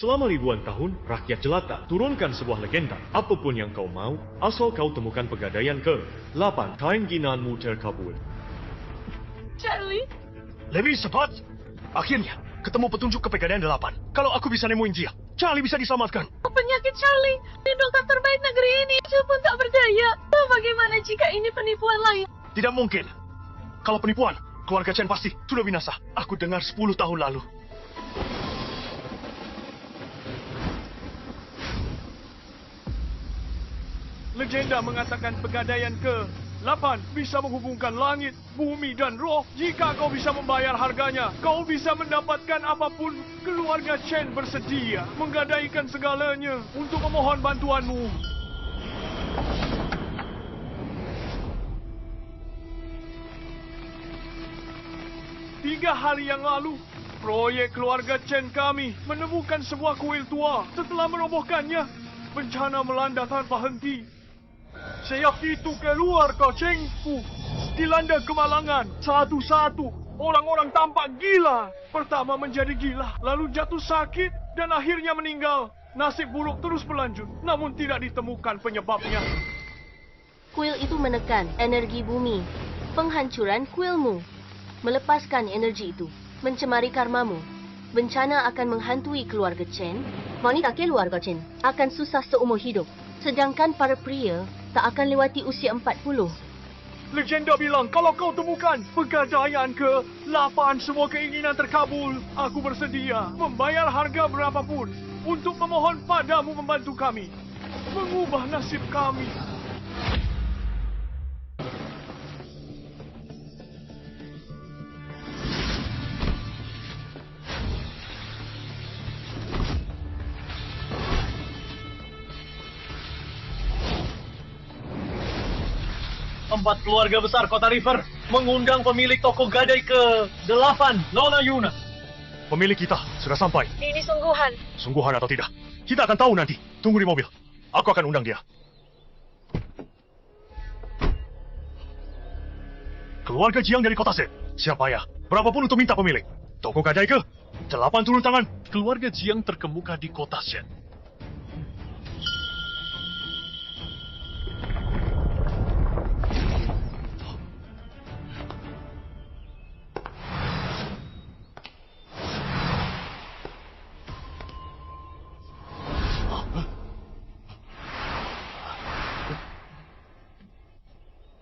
Selama ribuan tahun, rakyat jelata turunkan sebuah legenda. Apapun yang kau mau, asal kau temukan pegadaian ke-8, keinginanmu terkabul. Charlie? Lebih cepat. Akhirnya, ketemu petunjuk ke pegadaian 8. Kalau aku bisa nemuin dia, Charlie bisa diselamatkan. Penyakit Charlie, di dokter terbaik negeri ini pun tak berdaya. Bagaimana jika ini penipuan lain? Tidak mungkin. Kalau penipuan, keluarga Chen pasti sudah binasa. Aku dengar 10 tahun lalu. Legenda mengatakan pegadaian ke-8 bisa menghubungkan langit, bumi dan roh. Jika kau bisa membayar harganya, kau bisa mendapatkan apapun. Keluarga Chen bersedia menggadaikan segalanya untuk memohon bantuanmu. Tiga hari yang lalu, proyek keluarga Chen kami menemukan sebuah kuil tua. Setelah merobohkannya, bencana melanda tanpa henti. Sayap itu keluar ke Chengfu, dilanda kemalangan. Satu-satu, orang-orang tampak gila. Pertama menjadi gila, lalu jatuh sakit, dan akhirnya meninggal. Nasib buruk terus berlanjut, namun tidak ditemukan penyebabnya. Kuil itu menekan energi bumi, penghancuran kuilmu. Melepaskan energi itu, mencemari karmamu. Bencana akan menghantui keluarga Chen. Wanita keluarga Chen akan susah seumur hidup. Sedangkan para pria tak akan lewati usia 40. Legenda bilang kalau kau temukan pegadaian ke-8 semua keinginan terkabul. Aku bersedia membayar harga berapapun untuk memohon padamu membantu kami. Mengubah nasib kami. Empat keluarga besar Kota River mengundang pemilik toko gadai ke-8, Nona Yuna. Pemilik kita sudah sampai. Ini sungguhan. Sungguhan atau tidak, kita akan tahu nanti. Tunggu di mobil. Aku akan undang dia. Keluarga Jiang dari Kota Z. Siapa ya? Berapapun untuk minta pemilik. Toko gadai ke-8 turun tangan. Keluarga Jiang terkemuka di Kota Z.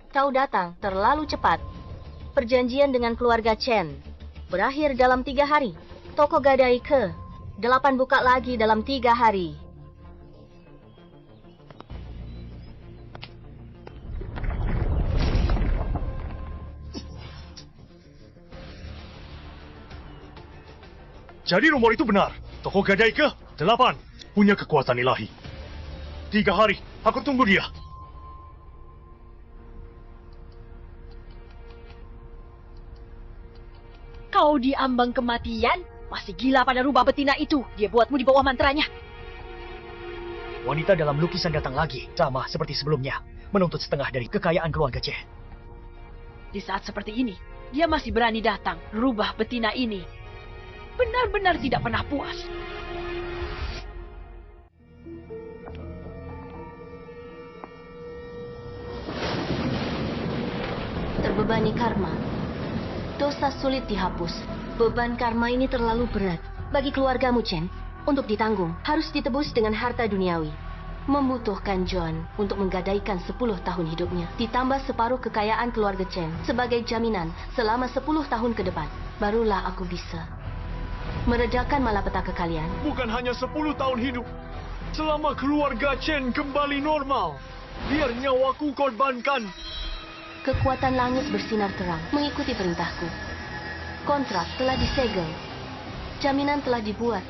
Kau datang terlalu cepat. Perjanjian dengan keluarga Chen berakhir dalam 3 hari. Toko gadai ke-8 buka lagi dalam 3 hari. Jadi rumor itu benar. Toko gadai ke-8 punya kekuatan ilahi. 3 hari, aku tunggu dia. Kau diambang kematian? Masih gila pada rubah betina itu. Dia buatmu di bawah mantranya. Wanita dalam lukisan datang lagi, sama seperti sebelumnya, menuntut setengah dari kekayaan keluarga Chen. Di saat seperti ini, dia masih berani datang. Rubah betina ini benar-benar tidak pernah puas. Terbebani karma. Dosa sulit dihapus. Beban karma ini terlalu berat bagi keluargamu, Chen. Untuk ditanggung, harus ditebus dengan harta duniawi. Membutuhkan John untuk menggadaikan 10 tahun hidupnya, ditambah separuh kekayaan keluarga Chen sebagai jaminan selama 10 tahun ke depan. Barulah aku bisa meredakan malapetaka kalian. Bukan hanya 10 tahun hidup. Selama keluarga Chen kembali normal, biar nyawaku korbankan. Kekuatan langit bersinar terang mengikuti perintahku. Kontrak telah disegel. Jaminan telah dibuat.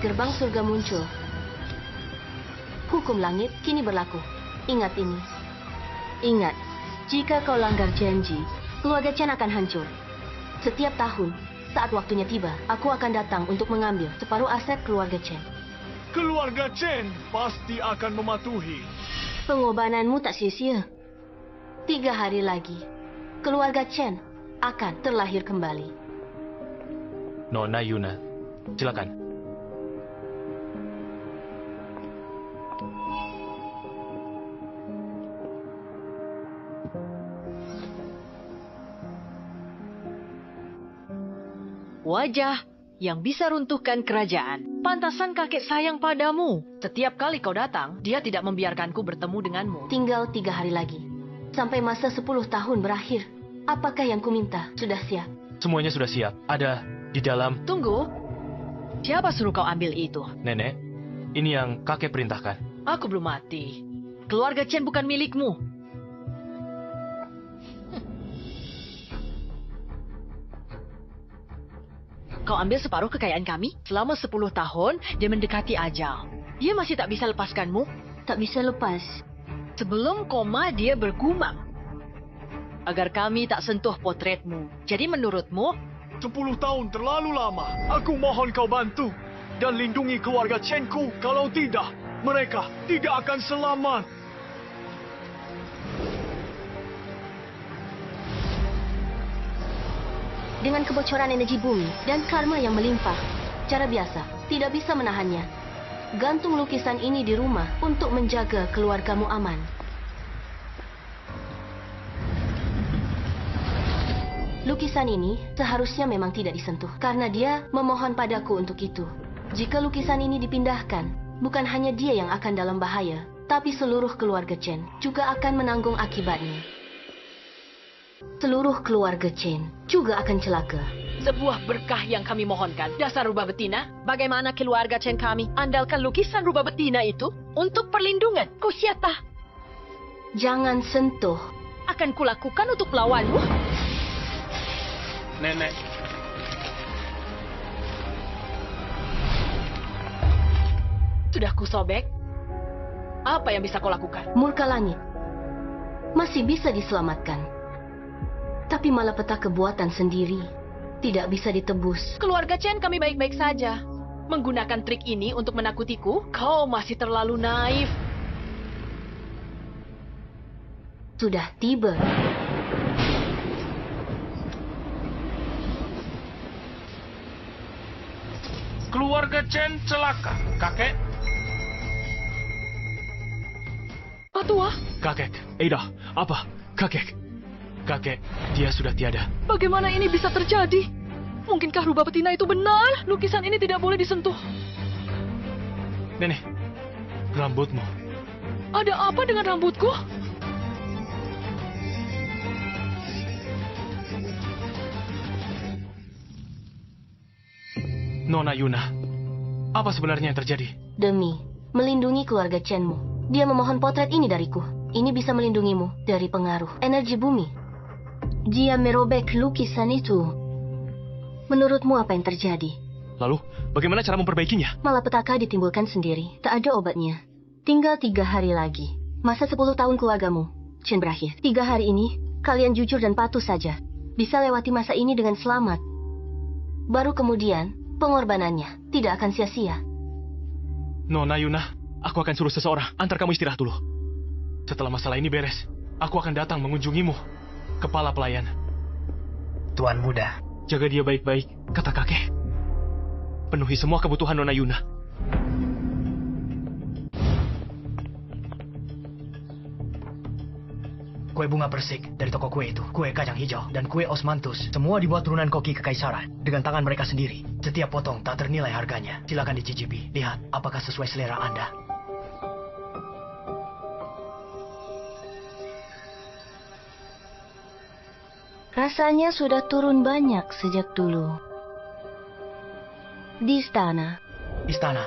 Gerbang surga muncul. Hukum langit kini berlaku. Ingat ini. Ingat, jika kau langgar janji, keluarga Chen akan hancur. Setiap tahun, saat waktunya tiba, aku akan datang untuk mengambil separuh aset keluarga Chen. Keluarga Chen pasti akan mematuhi. Pengorbananmu tak sia-sia. 3 hari lagi, keluarga Chen akan terlahir kembali. Nona Yuna, silakan. Wajah yang bisa runtuhkan kerajaan. Pantasan kakek sayang padamu. Setiap kali kau datang, dia tidak membiarkanku bertemu denganmu. Tinggal 3 hari lagi. Sampai masa 10 tahun berakhir. Apakah yang kuminta? Sudah siap? Semuanya sudah siap. Ada di dalam. Tunggu. Siapa suruh kau ambil itu? Nenek, ini yang kakek perintahkan. Aku belum mati. Keluarga Chen bukan milikmu. Kau ambil separuh kekayaan kami. Selama 10 tahun, dia mendekati ajal. Dia masih tak bisa lepaskanmu. Tak bisa lepas. Sebelum koma, dia bergumam agar kami tak sentuh potretmu. Jadi menurutmu, 10 tahun terlalu lama. Aku mohon kau bantu dan lindungi keluarga Chen-ku. Kalau tidak, mereka tidak akan selamat. Dengan kebocoran energi bumi dan karma yang melimpah, cara biasa tidak bisa menahannya. Gantung lukisan ini di rumah untuk menjaga keluargamu aman. Lukisan ini seharusnya memang tidak disentuh, karena dia memohon padaku untuk itu. Jika lukisan ini dipindahkan, bukan hanya dia yang akan dalam bahaya, tapi seluruh keluarga Chen juga akan menanggung akibatnya. Seluruh keluarga Chen juga akan celaka. sebuah berkah yang kami mohonkan. Dasar rubah betina, bagaimana keluarga Chen kami andalkan lukisan rubah betina itu untuk perlindungan. Kau siapa? Jangan sentuh. Akan kulakukan untuk melawanmu. Nenek, Sudah kusobek. Apa yang bisa kau lakukan? Murka langit masih bisa diselamatkan, tapi malapetaka kebuatan sendiri tidak bisa ditebus. Keluarga Chen kami baik-baik saja. Menggunakan trik ini untuk menakutiku, kau masih terlalu naif. Sudah tiba. Keluarga Chen celaka. Kakek, Patua, kakek, Ada, apa? Kakek, dia sudah tiada. bagaimana ini bisa terjadi? Mungkinkah rubah betina itu benar? Lukisan ini tidak boleh disentuh. Nenek, rambutmu. Ada apa dengan rambutku? Nona Yuna, apa sebenarnya yang terjadi? Demi melindungi keluarga Chenmu, dia memohon potret ini dariku. Ini bisa melindungimu dari pengaruh energi bumi. Dia merobek lukisan itu. Menurutmu apa yang terjadi? Lalu, bagaimana cara memperbaikinya? Malapetaka ditimbulkan sendiri. Tak ada obatnya. Tinggal 3 hari lagi. Masa 10 tahun keluargamu, Chen, berakhir. 3 hari ini, kalian jujur dan patuh saja. Bisa lewati masa ini dengan selamat. Baru kemudian, pengorbanannya tidak akan sia-sia. Nona Yuna, aku akan suruh seseorang antar kamu istirahat dulu. Setelah masalah ini beres, aku akan datang mengunjungimu. Kepala pelayan. Tuan muda. Jaga dia baik-baik, kata kakek. Penuhi semua kebutuhan Nona Yuna. Kue bunga persik dari toko kue itu, kue kacang hijau, dan kue osmanthus. Semua dibuat turunan koki kekaisaran dengan tangan mereka sendiri. Setiap potong tak ternilai harganya. Silakan dicicipi. Lihat apakah sesuai selera Anda. Rasanya sudah turun banyak sejak dulu. Di istana. Istana.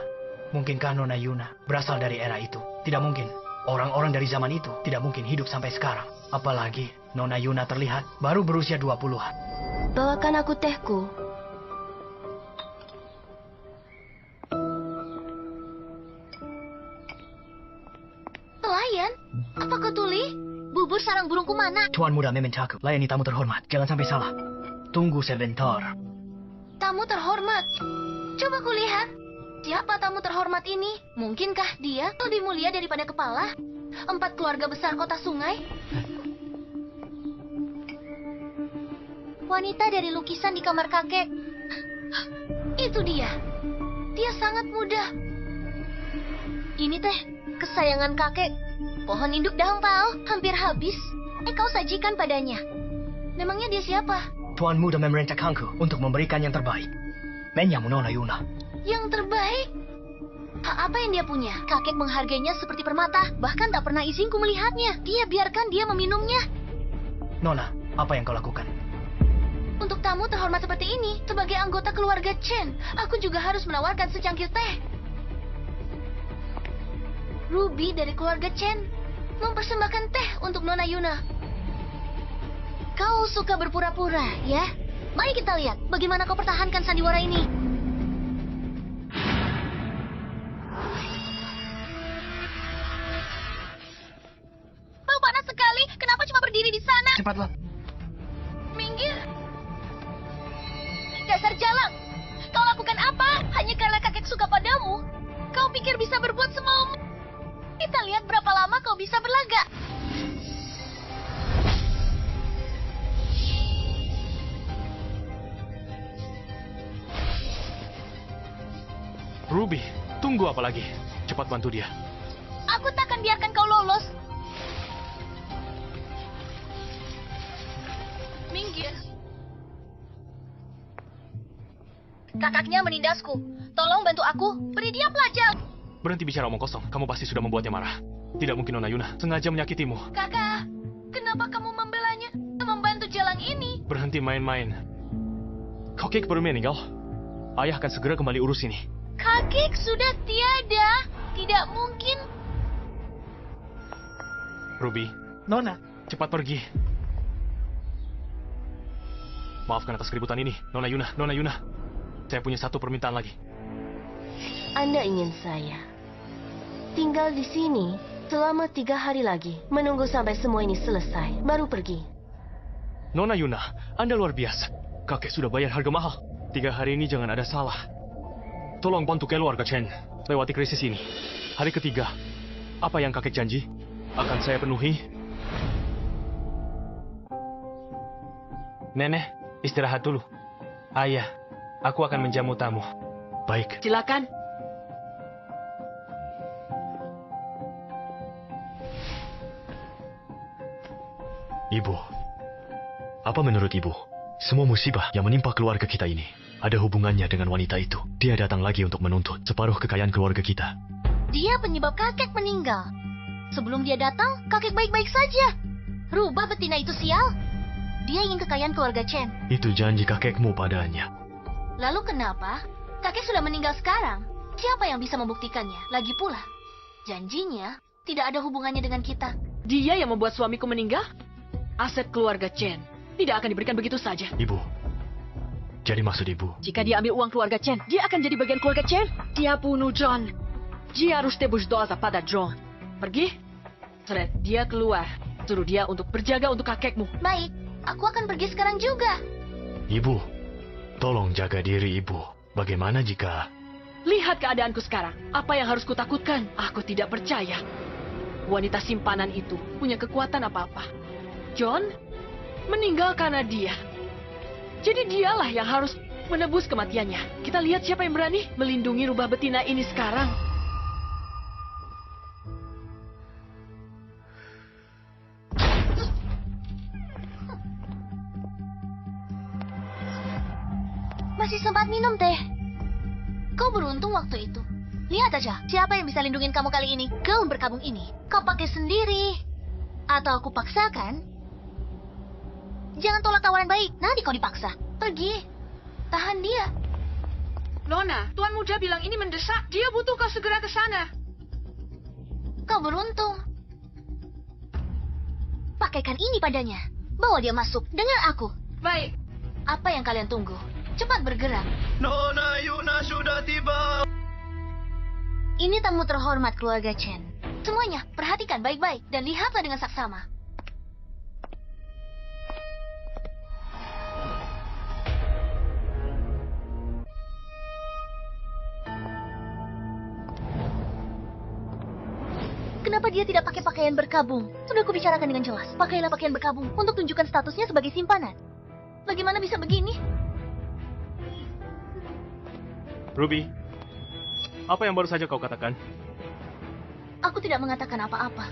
Mungkinkah Nona Yuna berasal dari era itu? Tidak mungkin. Orang-orang dari zaman itu tidak mungkin hidup sampai sekarang. Apalagi Nona Yuna terlihat baru berusia 20-an. Bawakan aku tehku. Pelayan? Apa kau tuli? Bubur sarang burungku mana? Tuan muda memintaku. Layani tamu terhormat. Jangan sampai salah. Tunggu sebentar. Tamu terhormat. Coba kulihat. Siapa tamu terhormat ini? Mungkinkah dia lebih mulia daripada kepala? 4 keluarga besar kota sungai? Wanita dari lukisan di kamar kakek. Itu dia. Dia sangat muda. Ini teh, kesayangan kakek. Pohon induk daun pao hampir habis. Kau sajikan padanya. Memangnya dia siapa? Tuan muda memerintahkanku untuk memberikan yang terbaik. Menyamu Nona Yuna. Yang terbaik? Apa yang dia punya? Kakek menghargainya seperti permata. Bahkan tak pernah izinku melihatnya. Dia biarkan dia meminumnya. Nona, apa yang kau lakukan? Untuk tamu terhormat seperti ini, sebagai anggota keluarga Chen, aku juga harus menawarkan secangkir teh. Ruby dari keluarga Chen mempersembahkan teh untuk Nona Yuna. Kau suka berpura-pura, ya? Mari kita lihat bagaimana kau pertahankan sandiwara ini. Bau panas sekali. Kenapa cuma berdiri di sana? Cepatlah. Minggir. Dasar jalang. Kau lakukan apa? Hanya karena kakek suka padamu? Kau pikir bisa berbuat semaumu? Kita lihat berapa lama kau bisa berlaga. Ruby, tunggu apa lagi? Cepat bantu dia. Aku takkan biarkan kau lolos. Minggir. Kakaknya menindasku. Tolong bantu aku. Beri dia pelajaran. Berhenti bicara omong kosong. Kamu pasti sudah membuatnya marah. Tidak mungkin Nona Yuna sengaja menyakitimu. Kakak, kenapa kamu membelanya? Membantu jalang ini. Berhenti main-main. Kakek baru meninggal. Ayah akan segera kembali urus ini. Kakek sudah tiada. Tidak mungkin. Ruby. Nona. Cepat pergi. Maafkan atas keributan ini, Nona Yuna. Nona Yuna. Saya punya satu permintaan lagi. Anda ingin saya tinggal di sini selama 3 hari lagi, menunggu sampai semua ini selesai, baru pergi. Nona Yuna, Anda luar biasa. Kakek sudah bayar harga mahal. 3 hari ini jangan ada salah. Tolong bantu keluarga Chen lewati krisis ini. Hari ketiga, apa yang kakek janji akan saya penuhi. Nenek, istirahat dulu. Ayah, aku akan menjamu tamu. Baik. Silakan. Ibu, apa menurut ibu? Semua musibah yang menimpa keluarga kita ini ada hubungannya dengan wanita itu. Dia datang lagi untuk menuntut separuh kekayaan keluarga kita. Dia penyebab kakek meninggal. Sebelum dia datang, kakek baik-baik saja. Rubah betina itu sial. Dia ingin kekayaan keluarga Chen. Itu janji kakekmu padanya. Lalu kenapa? Kakek sudah meninggal sekarang. Siapa yang bisa membuktikannya? Lagi pula, janjinya tidak ada hubungannya dengan kita. Dia yang membuat suamiku meninggal? Aset keluarga Chen tidak akan diberikan begitu saja. Ibu, jadi maksud ibu? Jika dia ambil uang keluarga Chen, dia akan jadi bagian keluarga Chen. Dia bunuh John. Dia harus tebus dosa pada John. Pergi. Seret, dia keluar. Suruh dia untuk berjaga untuk kakekmu. Baik, aku akan pergi sekarang juga. Ibu, tolong jaga diri ibu. Bagaimana jika... Lihat keadaanku sekarang. Apa yang harus kutakutkan? Aku tidak percaya. Wanita simpanan itu punya kekuatan apa-apa. John meninggal karena dia. Jadi dialah yang harus menebus kematiannya. Kita lihat siapa yang berani melindungi rubah betina ini sekarang. Masih sempat minum teh. Kau beruntung waktu itu. Lihat aja, siapa yang bisa lindungin kamu kali ini? Gaun berkabung ini, kau pakai sendiri. Atau aku paksakan? Jangan tolak tawaran baik, nanti kau dipaksa. Pergi. Tahan dia. Nona, Tuan Muda bilang ini mendesak. Dia butuh kau segera ke sana. Kau beruntung. Pakaikan ini padanya. Bawa dia masuk. Dengar aku. Baik. Apa yang kalian tunggu? Cepat bergerak. Nona Yuna sudah tiba. Ini tamu terhormat keluarga Chen. Semuanya, perhatikan baik-baik dan lihatlah dengan saksama. Kenapa dia tidak pakai pakaian berkabung? Sudah kubicarakan dengan jelas. Pakailah pakaian berkabung untuk tunjukkan statusnya sebagai simpanan. Bagaimana bisa begini? Ruby, apa yang baru saja kau katakan? Aku tidak mengatakan apa-apa.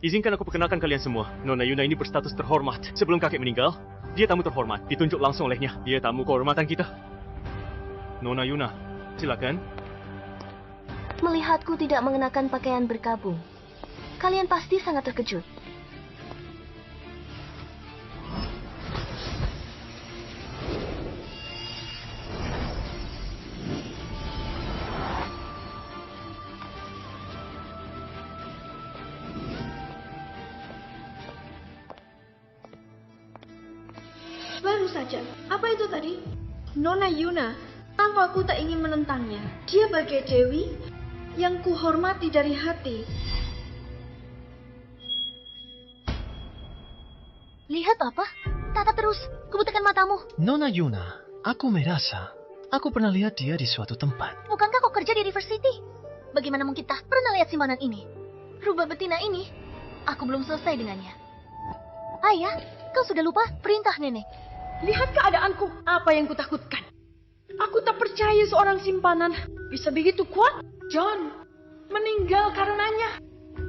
Izinkan aku perkenalkan kalian semua. Nona Yuna ini berstatus terhormat. Sebelum kakek meninggal, dia tamu terhormat. Ditunjuk langsung olehnya. Dia tamu kehormatan kita. Nona Yuna, silakan. Melihatku tidak mengenakan pakaian berkabung, kalian pasti sangat terkejut. Baru saja. Apa itu tadi? Nona Yuna. Aku tak ingin menentangnya. Dia bagai dewi yang kuhormati dari hati. Lihat apa? Tatap terus. Kubutakan matamu. Nona Yuna, aku merasa aku pernah lihat dia di suatu tempat. Bukankah kau kerja di River City? Bagaimana mungkin tak pernah lihat simpanan ini? Rubah betina ini, aku belum selesai dengannya. Ayah, kau sudah lupa perintah nenek. Lihat keadaanku. Apa yang kutakutkan? Aku tak percaya seorang simpanan bisa begitu kuat. John meninggal karenanya.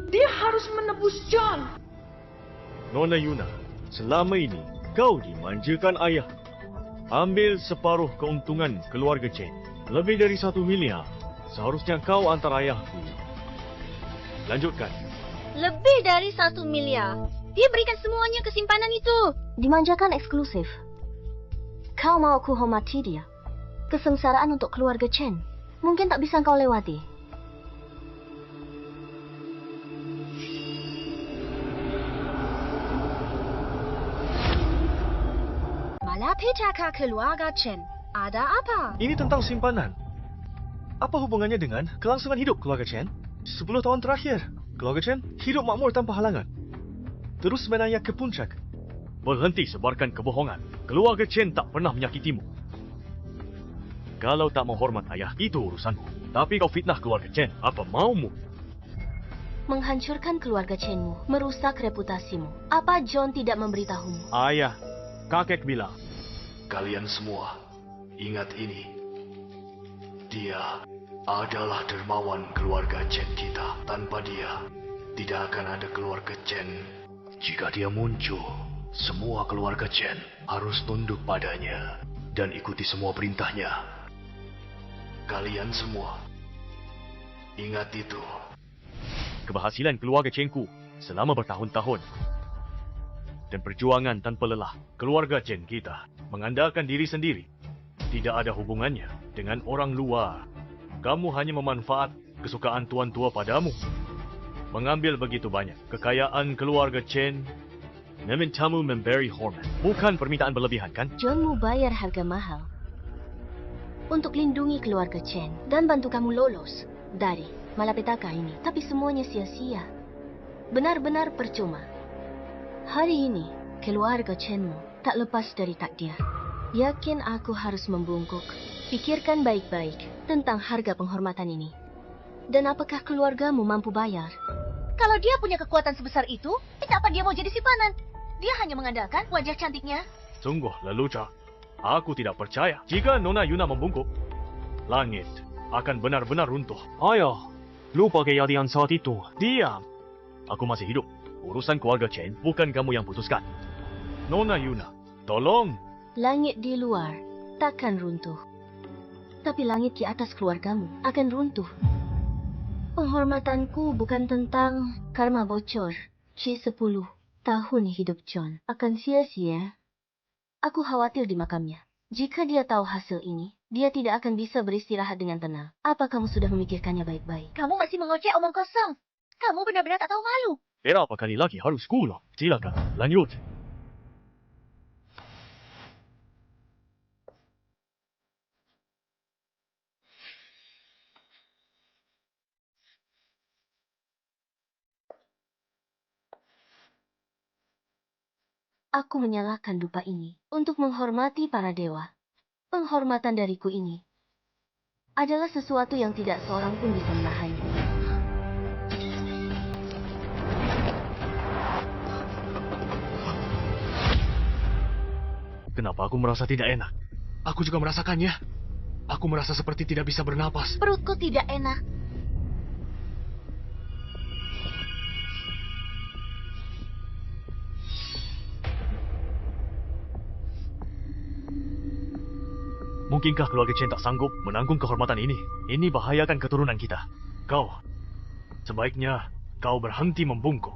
Dia harus menebus John. Nona Yuna, selama ini kau dimanjakan ayah. Ambil separuh keuntungan keluarga Chen. Lebih dari 1 miliar. Seharusnya kau antar ayahku. Lanjutkan. Lebih dari 1 miliar. Dia berikan semuanya ke simpanan itu. Dimanjakan eksklusif. Kau mau aku hormati dia. Kesengsaraan untuk keluarga Chen mungkin tak bisa kau lewati. Malapetaka keluarga Chen. Ada apa? Ini tentang simpanan. Apa hubungannya dengan kelangsungan hidup keluarga Chen? 10 tahun terakhir, keluarga Chen hidup makmur tanpa halangan. Terus menaik ke puncak. Berhenti sebarkan kebohongan. Keluarga Chen tak pernah menyakitimu. Kalau tak menghormat ayah, itu urusanmu. Tapi kau fitnah keluarga Chen. Apa maumu? Menghancurkan keluarga Chenmu, merusak reputasimu. Apa John tidak memberitahumu? Ayah, kakek bilang. Kalian semua, ingat ini. Dia adalah dermawan keluarga Chen kita. Tanpa dia, tidak akan ada keluarga Chen. Jika dia muncul, semua keluarga Chen harus tunduk padanya dan ikuti semua perintahnya. Kalian semua, ingat itu. Keberhasilan keluarga Chen-ku selama bertahun-tahun dan perjuangan tanpa lelah keluarga Chen kita mengandalkan diri sendiri. Tidak ada hubungannya dengan orang luar. Kamu hanya memanfaat kesukaan tuan-tua padamu. Mengambil begitu banyak kekayaan keluarga Chen, memintamu memberi hormat. Bukan permintaan berlebihan, kan? John mau bayar harga mahal untuk lindungi keluarga Chen dan bantu kamu lolos dari malapetaka ini. Tapi semuanya sia-sia. Benar-benar percuma. Hari ini, keluarga Chenmu tak lepas dari takdir. Yakin aku harus membungkuk. Pikirkan baik-baik tentang harga penghormatan ini. Dan apakah keluargamu mampu bayar? Kalau dia punya kekuatan sebesar itu, kenapa dia mau jadi simpanan? Dia hanya mengandalkan wajah cantiknya. Sungguh lelucon. Aku tidak percaya. Jika Nona Yuna membungkuk, langit akan benar-benar runtuh. Ayah, lupa kejadian saat itu. Diam. Aku masih hidup. Urusan keluarga Chen bukan kamu yang putuskan. Nona Yuna, tolong. Langit di luar takkan runtuh. Tapi langit di atas keluargamu akan runtuh. Penghormatanku bukan tentang karma bocor. G10 tahun hidup John akan sia-sia. Aku khawatir di makamnya. Jika dia tahu hasil ini, dia tidak akan bisa beristirahat dengan tenang. Apa kamu sudah memikirkannya baik-baik? Kamu masih mengoceh omong kosong. Kamu benar-benar tak tahu malu. Berapa kali lagi harus kuulang? Silakan, lanjut. Aku menyalakan dupa ini untuk menghormati para dewa. Penghormatan dariku ini adalah sesuatu yang tidak seorang pun bisa menahannya. Kenapa aku merasa tidak enak? Aku juga merasakannya. Aku merasa seperti tidak bisa bernapas. Perutku tidak enak. Mungkinkah keluarga Chen tak sanggup menanggung kehormatan ini? Ini bahayakan keturunan kita. Sebaiknya kau berhenti membungkuk.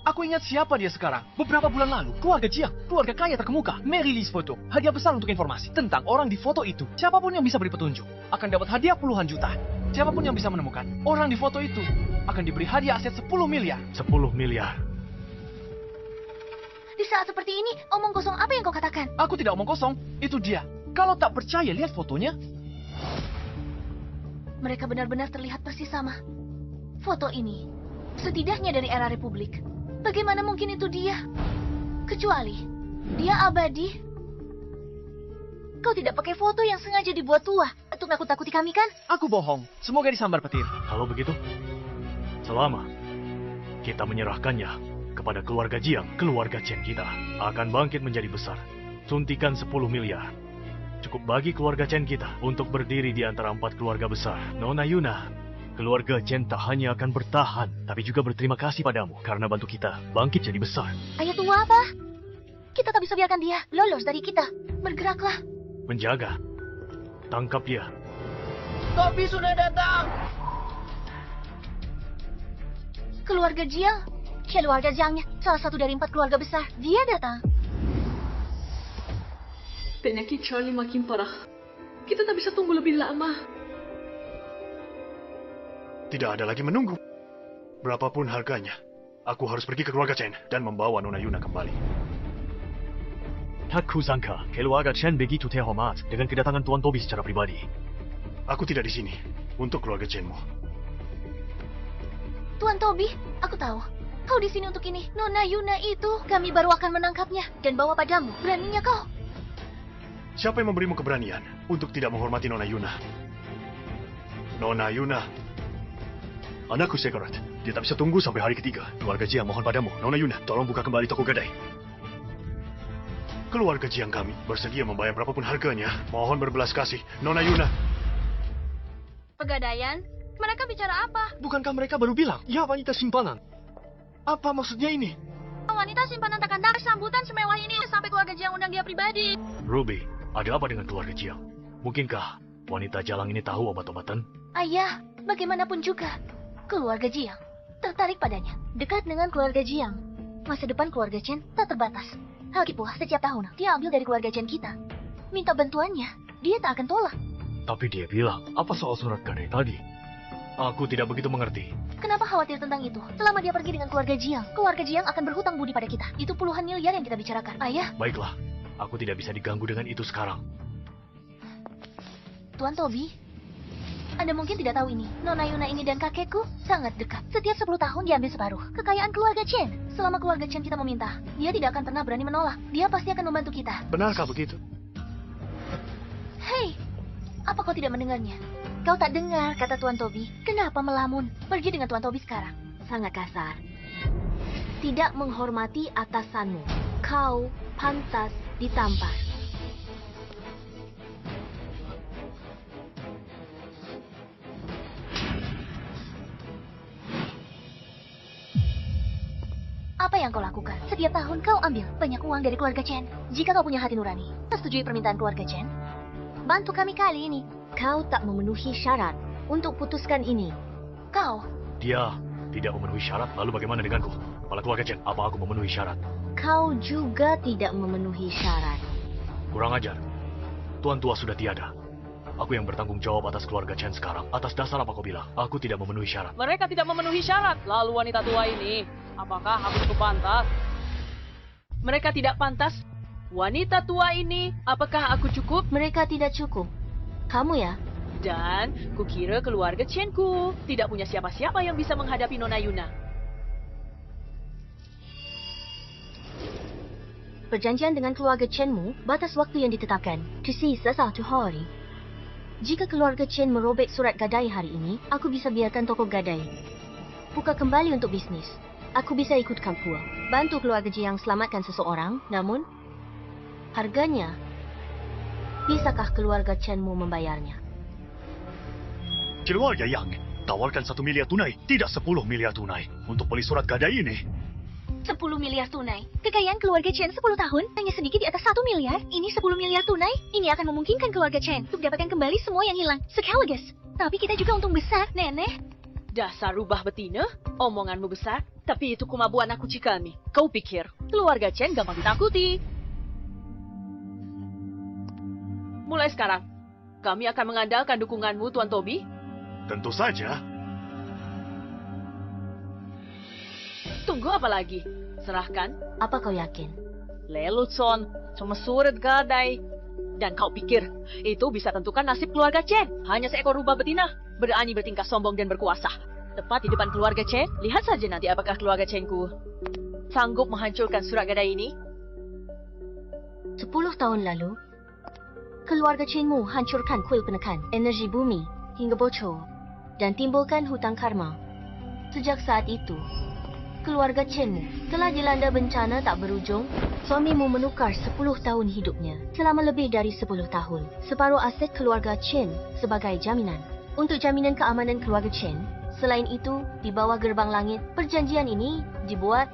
Aku ingat siapa dia sekarang. Beberapa bulan lalu, keluarga Jiang, keluarga kaya terkemuka, merilis foto. Hadiah besar untuk informasi tentang orang di foto itu. Siapapun yang bisa beri petunjuk akan dapat hadiah puluhan juta. Siapapun yang bisa menemukan orang di foto itu akan diberi hadiah aset 10 miliar. 10 miliar. Di saat seperti ini, omong kosong apa yang kau katakan? Aku tidak omong kosong. Itu dia. Kalau tak percaya, lihat fotonya. Mereka benar-benar terlihat persis sama. Foto ini, setidaknya dari era Republik. Bagaimana mungkin itu dia? Kecuali, dia abadi. Kau tidak pakai foto yang sengaja dibuat tua untuk nakut-takuti kami kan? Aku bohong. Semoga disambar petir. Kalau begitu, selama kita menyerahkannya kepada keluarga Jiang, keluarga Chen kita akan bangkit menjadi besar. Suntikan 10 miliar. Cukup bagi keluarga Chen kita untuk berdiri di antara 4 keluarga besar. Nona Yuna, keluarga Chen tak hanya akan bertahan, tapi juga berterima kasih padamu karena bantu kita bangkit jadi besar. Ayah tunggu apa? Kita tak bisa biarkan dia lolos dari kita. Bergeraklah. Menjaga. Tangkap dia. Tobi sudah datang. Keluarga Jiang. Keluarga Jiangnya, salah satu dari 4 keluarga besar. Dia datang. Penyakit Charlie makin parah. Kita tak bisa tunggu lebih lama. Tidak ada lagi menunggu. Berapapun harganya, aku harus pergi ke keluarga Chen dan membawa Nona Yuna kembali. Tak kusangka keluarga Chen begitu terhormat dengan kedatangan Tuan Tobi secara pribadi. Aku tidak di sini untuk keluarga Chenmu. Tuan Tobi, aku tahu. Kau di sini untuk ini. Nona Yuna itu, kami baru akan menangkapnya dan bawa padamu. Beraninya kau? Siapa yang memberimu keberanian untuk tidak menghormati Nona Yuna? Nona Yuna. Anakku Sekarat, dia tak bisa tunggu sampai hari ketiga. Keluarga Jiang mohon padamu, Nona Yuna, tolong buka kembali toko gadai. Keluarga Jiang kami bersedia membayar berapapun harganya. Mohon berbelas kasih, Nona Yuna. Pegadaian? Mereka bicara apa? Bukankah mereka baru bilang, ya wanita simpanan? Apa maksudnya ini? Wanita simpanan takkan dapat sambutan semewah ini sampai keluarga Jiang undang dia pribadi. Ruby, ada apa dengan keluarga Jiang? Mungkinkah wanita jalang ini tahu obat-obatan? Ayah, bagaimanapun juga, keluarga Jiang tertarik padanya. Dekat dengan keluarga Jiang. Masa depan keluarga Chen tak terbatas. Lagi pula, setiap tahun dia ambil dari keluarga Chen kita. Minta bantuannya, dia tak akan tolak. Tapi dia bilang, apa soal surat gadai tadi? Aku tidak begitu mengerti. Kenapa khawatir tentang itu? Selama dia pergi dengan keluarga Jiang akan berhutang budi pada kita. Itu puluhan miliar yang kita bicarakan. Ayah. Baiklah, aku tidak bisa diganggu dengan itu sekarang. Tuan Tobi, Anda mungkin tidak tahu ini. Nona Yuna ini dan kakekku sangat dekat. Setiap 10 tahun diambil separuh kekayaan keluarga Chen. Selama keluarga Chen kita meminta, dia tidak akan pernah berani menolak. Dia pasti akan membantu kita. Benarkah begitu? Hei, apa kau tidak mendengarnya? Kau tak dengar kata Tuan Tobi. Kenapa melamun? Pergi dengan Tuan Tobi sekarang. Sangat kasar. Tidak menghormati atasanmu. Kau pantas ditampar. Apa yang kau lakukan? Setiap tahun kau ambil banyak uang dari keluarga Chen. Jika kau punya hati nurani, setujui permintaan keluarga Chen. Bantu kami kali ini. Kau tak memenuhi syarat untuk putuskan ini. Kau? Dia tidak memenuhi syarat, lalu bagaimana denganku? Kepala keluarga Chen, apa aku memenuhi syarat? Kau juga tidak memenuhi syarat. Kurang ajar. Tuan tua sudah tiada. Aku yang bertanggung jawab atas keluarga Chen sekarang. Atas dasar apa kau bilang? Aku tidak memenuhi syarat. Mereka tidak memenuhi syarat. Lalu wanita tua ini, apakah aku cukup pantas? Mereka tidak pantas. Wanita tua ini, apakah aku cukup? Mereka tidak cukup. Kamu ya? Dan kukira keluarga Chen-ku tidak punya siapa-siapa yang bisa menghadapi Nona Yuna. Perjanjian dengan keluarga Chen-mu, batas waktu yang ditetapkan, tersisa 1 hari. Jika keluarga Chen merobek surat gadai hari ini, aku bisa biarkan toko gadai buka kembali untuk bisnis. Aku bisa ikut kampung, bantu keluarga Jiang selamatkan seseorang, namun harganya, bisakah keluarga Chen-mu membayarnya? Keluarga Yang, tawarkan 1 miliar tunai, tidak 10 miliar tunai untuk beli surat gadai ini. 10 miliar tunai. Kekayaan keluarga Chen 10 tahun hanya sedikit di atas 1 miliar. Ini 10 miliar tunai. Ini akan memungkinkan keluarga Chen untuk dapatkan kembali semua yang hilang sekaligus. Tapi kita juga untung besar, Nenek. Dasar rubah betina, omonganmu besar, tapi itu kemampuan aku Cikami. Kau pikir keluarga Chen gampang ditakuti? Mulai sekarang, kami akan mengandalkan dukunganmu, Tuan Toby. Tentu saja. Tunggu apa lagi? Serahkan. Apa kau yakin? Lelucon, cuma surat gadai. Dan kau pikir itu bisa tentukan nasib keluarga Chen? Hanya seekor rubah betina, berani bertingkah sombong dan berkuasa. Tepat di depan keluarga Chen, lihat saja nanti apakah keluarga Chen-ku sanggup menghancurkan surat gadai ini. 10 tahun lalu, keluarga Chen-mu hancurkan kuil penekan energi bumi hingga bocor dan timbulkan hutang karma. Sejak saat itu, keluarga Chen-mu telah dilanda bencana tak berujung. Suamimu menukar 10 tahun hidupnya selama lebih dari 10 tahun. Separuh aset keluarga Chen sebagai jaminan. Untuk jaminan keamanan keluarga Chen, selain itu, di bawah gerbang langit, perjanjian ini dibuat.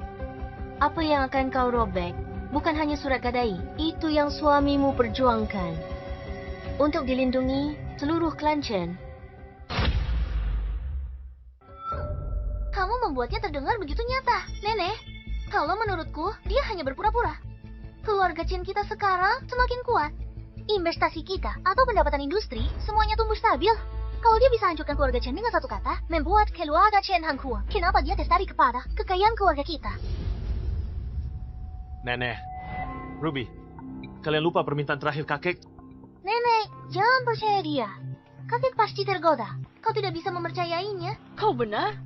Apa yang akan kau robek bukan hanya surat gadai, itu yang suamimu perjuangkan untuk dilindungi seluruh klan Chen. Kamu membuatnya terdengar begitu nyata, Nenek. Kalau menurutku, dia hanya berpura-pura. Keluarga Chen kita sekarang semakin kuat. Investasi kita atau pendapatan industri semuanya tumbuh stabil. Kalau dia bisa hancurkan keluarga Chen dengan satu kata, membuat keluarga Chen hangkur, kenapa dia tertarik kepada kekayaan keluarga kita? Nenek, Ruby, kalian lupa permintaan terakhir kakek? Nenek, jangan percaya dia. Kakek pasti tergoda. Kau tidak bisa mempercayainya. Kau benar?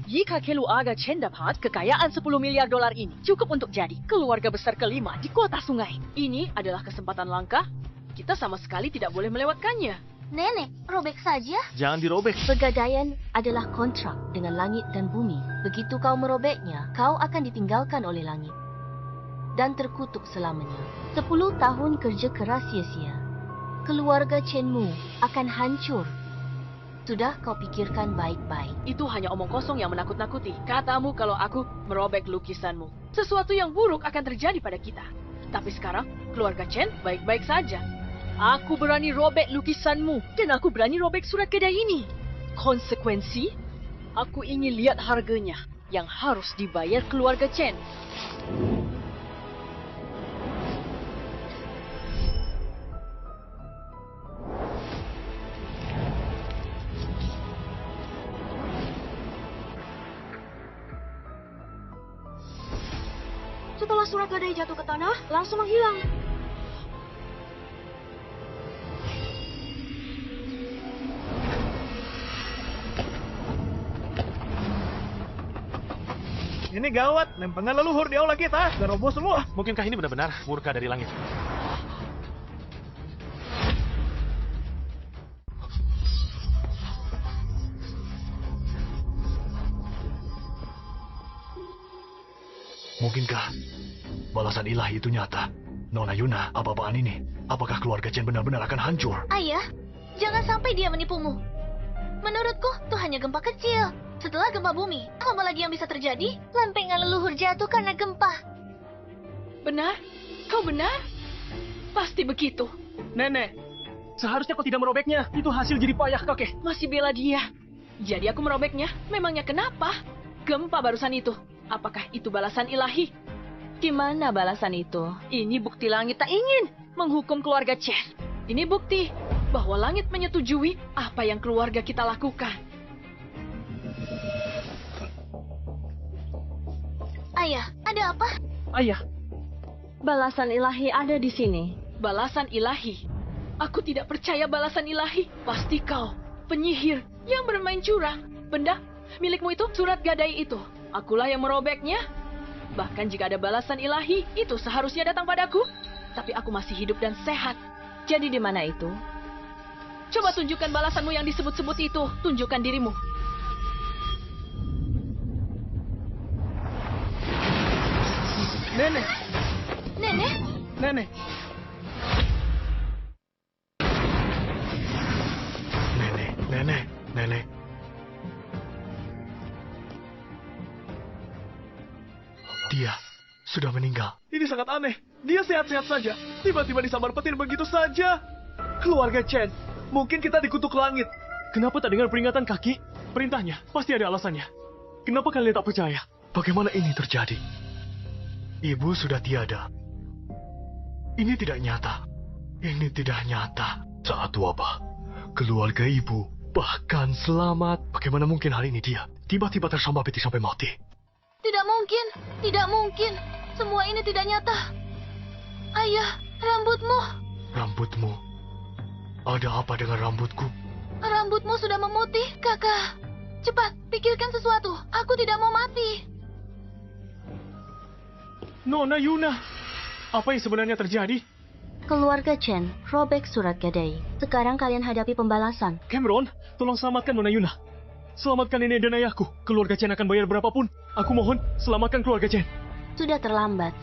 Jika keluarga Chen dapat kekayaan 10 miliar dolar ini, cukup untuk jadi keluarga besar kelima di kota sungai. Ini adalah kesempatan langka. Kita sama sekali tidak boleh melewatkannya. Nenek, robek saja. Jangan dirobek. Pegadaian adalah kontrak dengan langit dan bumi. Begitu kau merobeknya, kau akan ditinggalkan oleh langit dan terkutuk selamanya. 10 tahun kerja keras sia-sia. Keluarga Chen-mu akan hancur. Sudah kau pikirkan baik-baik. Itu hanya omong kosong yang menakut-nakuti. Katamu kalau aku merobek lukisanmu. Sesuatu yang buruk akan terjadi pada kita. Tapi sekarang, keluarga Chen baik-baik saja. Aku berani robek lukisanmu. Dan aku berani robek surat gadai ini. Konsekuensi, aku ingin lihat harganya yang harus dibayar keluarga Chen. Setelah surat gadai jatuh ke tanah, langsung menghilang. Ini gawat, lempengan leluhur di aula kita. Dan roboh semua. Mungkinkah ini benar-benar murka dari langit? Mungkinkah balasan ilahi itu nyata? Nona Yuna, apa-apaan ini? Apakah keluarga Chen benar-benar akan hancur? Ayah, jangan sampai dia menipumu. Menurutku, itu hanya gempa kecil. Setelah gempa bumi, apa lagi yang bisa terjadi? Lempengan leluhur jatuh karena gempa. Benar? Kau benar? Pasti begitu. Nenek, seharusnya kau tidak merobeknya. Itu hasil jerih payah kakek. Masih bela dia. Jadi aku merobeknya. Memangnya kenapa? Gempa barusan itu. Apakah itu balasan ilahi? Di mana balasan itu? Ini bukti langit tak ingin menghukum keluarga Chen. Ini bukti bahwa langit menyetujui apa yang keluarga kita lakukan. Ayah, ada apa? Ayah, Balasan ilahi ada di sini. Balasan ilahi? Aku tidak percaya balasan ilahi. Pasti kau, penyihir yang bermain curang. Benda milikmu itu, surat gadai itu. Akulah yang merobeknya. Bahkan jika ada balasan ilahi, itu seharusnya datang padaku. Tapi aku masih hidup dan sehat. Jadi di mana itu? Coba tunjukkan balasanmu yang disebut-sebut itu. Tunjukkan dirimu. Nenek, Nenek? Nenek. Nenek. Dia sudah meninggal. Ini sangat aneh. Dia sehat-sehat saja. Tiba-tiba disambar petir begitu saja. Keluarga Chen, mungkin kita dikutuk langit. Kenapa tak dengar peringatan kaki? Perintahnya, pasti ada alasannya. Kenapa kalian tak percaya? Bagaimana ini terjadi? Ibu sudah tiada. Ini tidak nyata. Ini tidak nyata. Saat wabah, keluarga ibu bahkan selamat. Bagaimana mungkin hari ini dia tiba-tiba tersambar petir sampai mati? Tidak mungkin. Tidak mungkin. Semua ini tidak nyata. Ayah, rambutmu. Rambutmu? Ada apa dengan rambutku? Rambutmu sudah memutih, Kakak. Cepat, pikirkan sesuatu. Aku tidak mau mati. Nona Yuna, apa yang sebenarnya terjadi? Keluarga Chen robek surat gadai. Sekarang kalian hadapi pembalasan. Cameron, tolong selamatkan Nona Yuna. Selamatkan nenek dan ayahku. Keluarga Chen akan bayar berapapun. Aku mohon, selamatkan keluarga Chen. Sudah terlambat.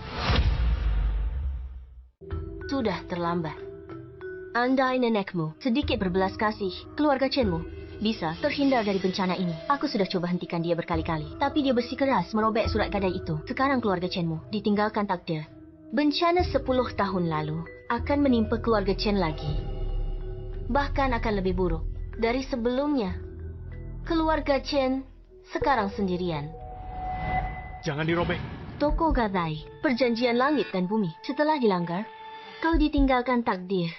Sudah terlambat. Andai nenekmu sedikit berbelas kasih, keluarga Chenmu bisa terhindar dari bencana ini. Aku sudah coba hentikan dia berkali-kali, tapi dia bersikeras merobek surat gadai itu. Sekarang keluarga Chenmu ditinggalkan takdir. Bencana 10 tahun lalu akan menimpa keluarga Chen lagi. Bahkan akan lebih buruk dari sebelumnya. Keluarga Chen sekarang sendirian. Jangan dirobek. Toko gadai, perjanjian langit dan bumi. Setelah dilanggar, kau ditinggalkan takdir.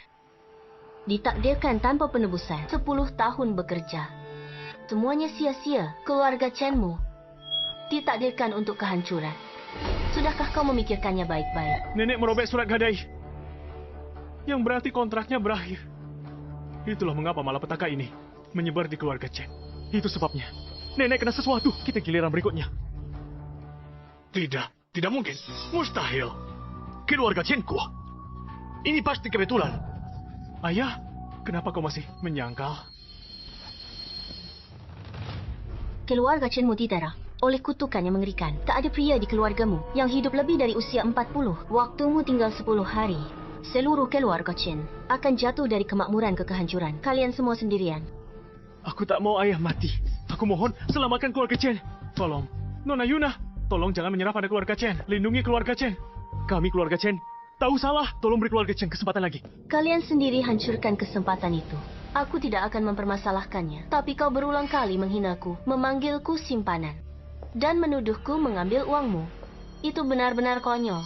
Ditakdirkan tanpa penebusan. 10 tahun bekerja. Semuanya sia-sia. Keluarga Chenmu ditakdirkan untuk kehancuran. Sudahkah kau memikirkannya baik-baik? Nenek merobek surat gadai. Yang berarti kontraknya berakhir. Itulah mengapa malapetaka ini menyebar di keluarga Chen. Itu sebabnya. Nenek kena sesuatu. Kita giliran berikutnya. Tidak mungkin. Mustahil. Keluarga Chen kuat. Ini pasti kebetulan. Ayah, kenapa kau masih menyangkal? Keluarga Chenmu didera oleh kutukan yang mengerikan. Tak ada pria di keluargamu yang hidup lebih dari usia 40. Waktumu tinggal 10 hari. Seluruh keluarga Chen akan jatuh dari kemakmuran ke kehancuran. Kalian semua sendirian. Aku tak mau ayah mati. Aku mohon, selamatkan keluarga Chen. Tolong, Nona Yuna, tolong jangan menyerah pada keluarga Chen. Lindungi keluarga Chen. Kami keluarga Chen tahu salah. Tolong beri keluarga Chen kesempatan lagi. Kalian sendiri hancurkan kesempatan itu. Aku tidak akan mempermasalahkannya. Tapi kau berulang kali menghinaku, memanggilku simpanan, dan menuduhku mengambil uangmu. Itu benar-benar konyol.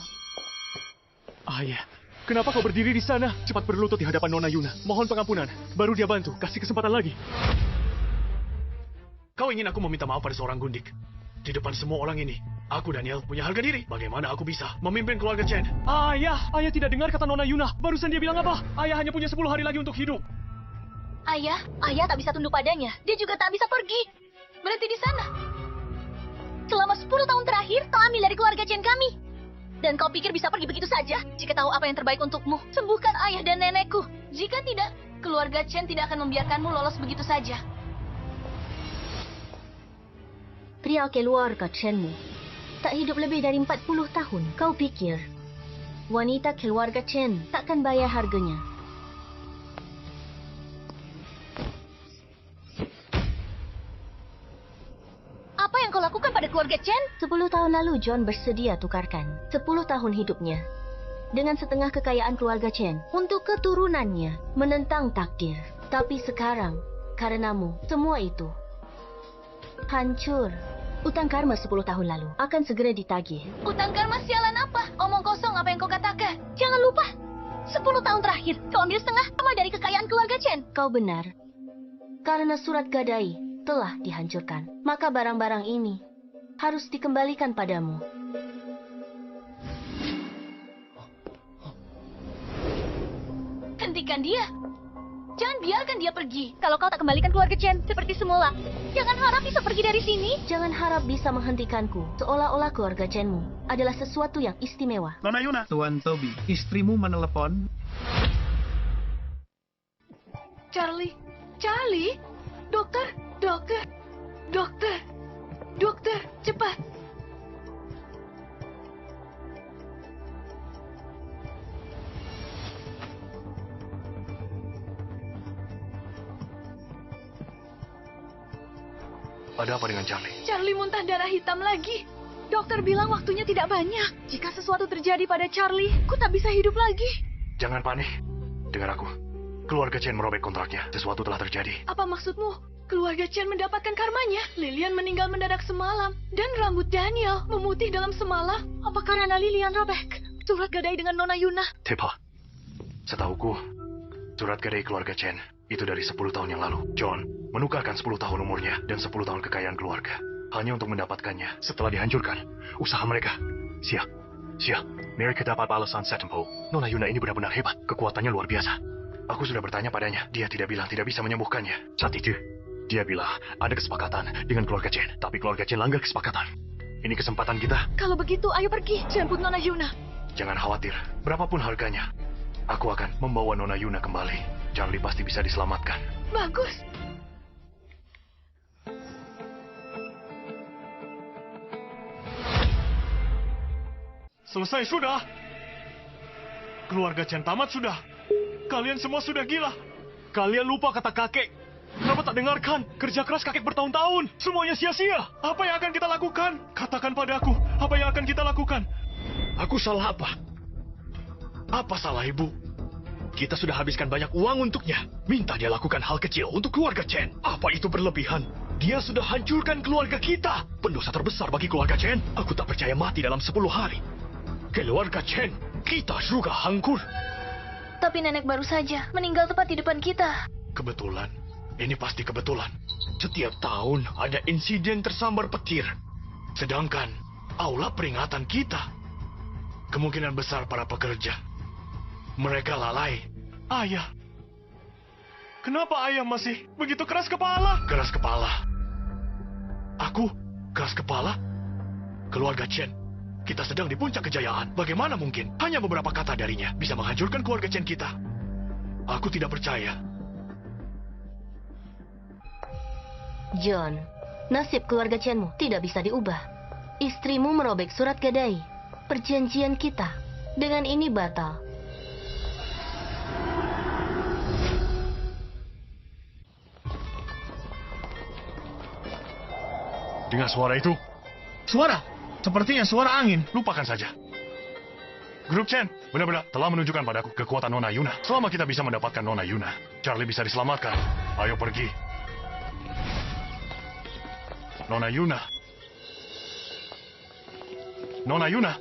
Ayah, kenapa kau berdiri di sana? Cepat berlutut di hadapan Nona Yuna. Mohon pengampunan. Baru dia bantu. Kasih kesempatan lagi. Kau ingin aku meminta maaf pada seorang gundik? Di depan semua orang ini, aku Daniel punya harga diri. Bagaimana aku bisa memimpin keluarga Chen? Ayah tidak dengar kata Nona Yuna. Barusan dia bilang apa? Ayah hanya punya 10 hari lagi untuk hidup. Ayah tak bisa tunduk padanya. Dia juga tak bisa pergi. Berhenti di sana. Selama 10 tahun terakhir, kau ambil dari keluarga Chen kami. Dan kau pikir bisa pergi begitu saja? Jika tahu apa yang terbaik untukmu, sembuhkan ayah dan nenekku. Jika tidak, keluarga Chen tidak akan membiarkanmu lolos begitu saja. Pria keluarga Chenmu tak hidup lebih dari 40 tahun. Kau pikir wanita keluarga Chen takkan bayar harganya? Apa yang kau lakukan pada keluarga Chen? 10 tahun lalu John bersedia tukarkan 10 tahun hidupnya dengan setengah kekayaan keluarga Chen untuk keturunannya menentang takdir. Tapi sekarang, karenamu, semua itu hancur. Utang karma 10 tahun lalu akan segera ditagih. Utang karma sialan apa? Omong kosong apa yang kau katakan. Jangan lupa, 10 tahun terakhir kau ambil setengah sama dari kekayaan keluarga Chen. Kau benar. Karena surat gadai telah dihancurkan, maka barang-barang ini harus dikembalikan padamu. Hentikan dia. Jangan biarkan dia pergi. Kalau kau tak kembalikan keluarga Chen seperti semula, jangan harap bisa pergi dari sini. Jangan harap bisa menghentikanku, seolah-olah keluarga Chenmu adalah sesuatu yang istimewa. Nona Yuna. Tuan Toby, istrimu menelepon. Charlie, dokter, cepat. Ada apa dengan Charlie? Charlie muntah darah hitam lagi. Dokter bilang waktunya tidak banyak. Jika sesuatu terjadi pada Charlie, ku tak bisa hidup lagi. Jangan panik. Dengar aku. Keluarga Chen merobek kontraknya. Sesuatu telah terjadi. Apa maksudmu? Keluarga Chen mendapatkan karmanya. Lilian meninggal mendadak semalam. Dan rambut Daniel memutih dalam semalam. Apa karena Lilian robek surat gadai dengan Nona Yuna? Tepa. Setahuku, surat gadai keluarga Chen itu dari 10 tahun yang lalu. John menukarkan 10 tahun umurnya dan 10 tahun kekayaan keluarga. Hanya untuk mendapatkannya. Setelah dihancurkan usaha mereka. Sia, mereka dapat balasan setempo. Nona Yuna ini benar-benar hebat. Kekuatannya luar biasa. Aku sudah bertanya padanya. Dia tidak bilang tidak bisa menyembuhkannya. Saat itu, dia bilang ada kesepakatan dengan keluarga Chen. Tapi keluarga Chen langgar kesepakatan. Ini kesempatan kita. Kalau begitu, ayo pergi. Jemput Nona Yuna. Jangan khawatir. Berapapun harganya, aku akan membawa Nona Yuna kembali. Charlie pasti bisa diselamatkan. Bagus. Selesai sudah. Keluarga Chen tamat sudah. Kalian semua sudah gila. Kalian lupa kata kakek. Kenapa tak dengarkan? Kerja keras kakek bertahun-tahun. Semuanya sia-sia. Apa yang akan kita lakukan? Katakan padaku, apa yang akan kita lakukan? Aku salah apa? Apa salah ibu? Kita sudah habiskan banyak uang untuknya. Minta dia lakukan hal kecil untuk keluarga Chen. Apa itu berlebihan? Dia sudah hancurkan keluarga kita. Pendosa terbesar bagi keluarga Chen. Aku tak percaya mati dalam 10 hari. Keluarga Chen, kita juga hancur. Tapi nenek baru saja meninggal tepat di depan kita. Kebetulan. Ini pasti kebetulan. Setiap tahun ada insiden tersambar petir. Sedangkan aula peringatan kita. Kemungkinan besar para pekerja. Mereka lalai. Ayah. Kenapa ayah masih begitu keras kepala? Keras kepala. Aku keras kepala? Keluarga Chen. Kita sedang di puncak kejayaan. Bagaimana mungkin hanya beberapa kata darinya bisa menghancurkan keluarga Chen kita? Aku tidak percaya. John, nasib keluarga Chenmu tidak bisa diubah. Istrimu merobek surat gadai. Perjanjian kita dengan ini batal. Dengar suara itu? Suara? Sepertinya suara angin. Lupakan saja. Grup Chen benar-benar telah menunjukkan padaku kekuatan Nona Yuna. Selama kita bisa mendapatkan Nona Yuna, Charlie bisa diselamatkan. Ayo pergi. Nona Yuna. Nona Yuna.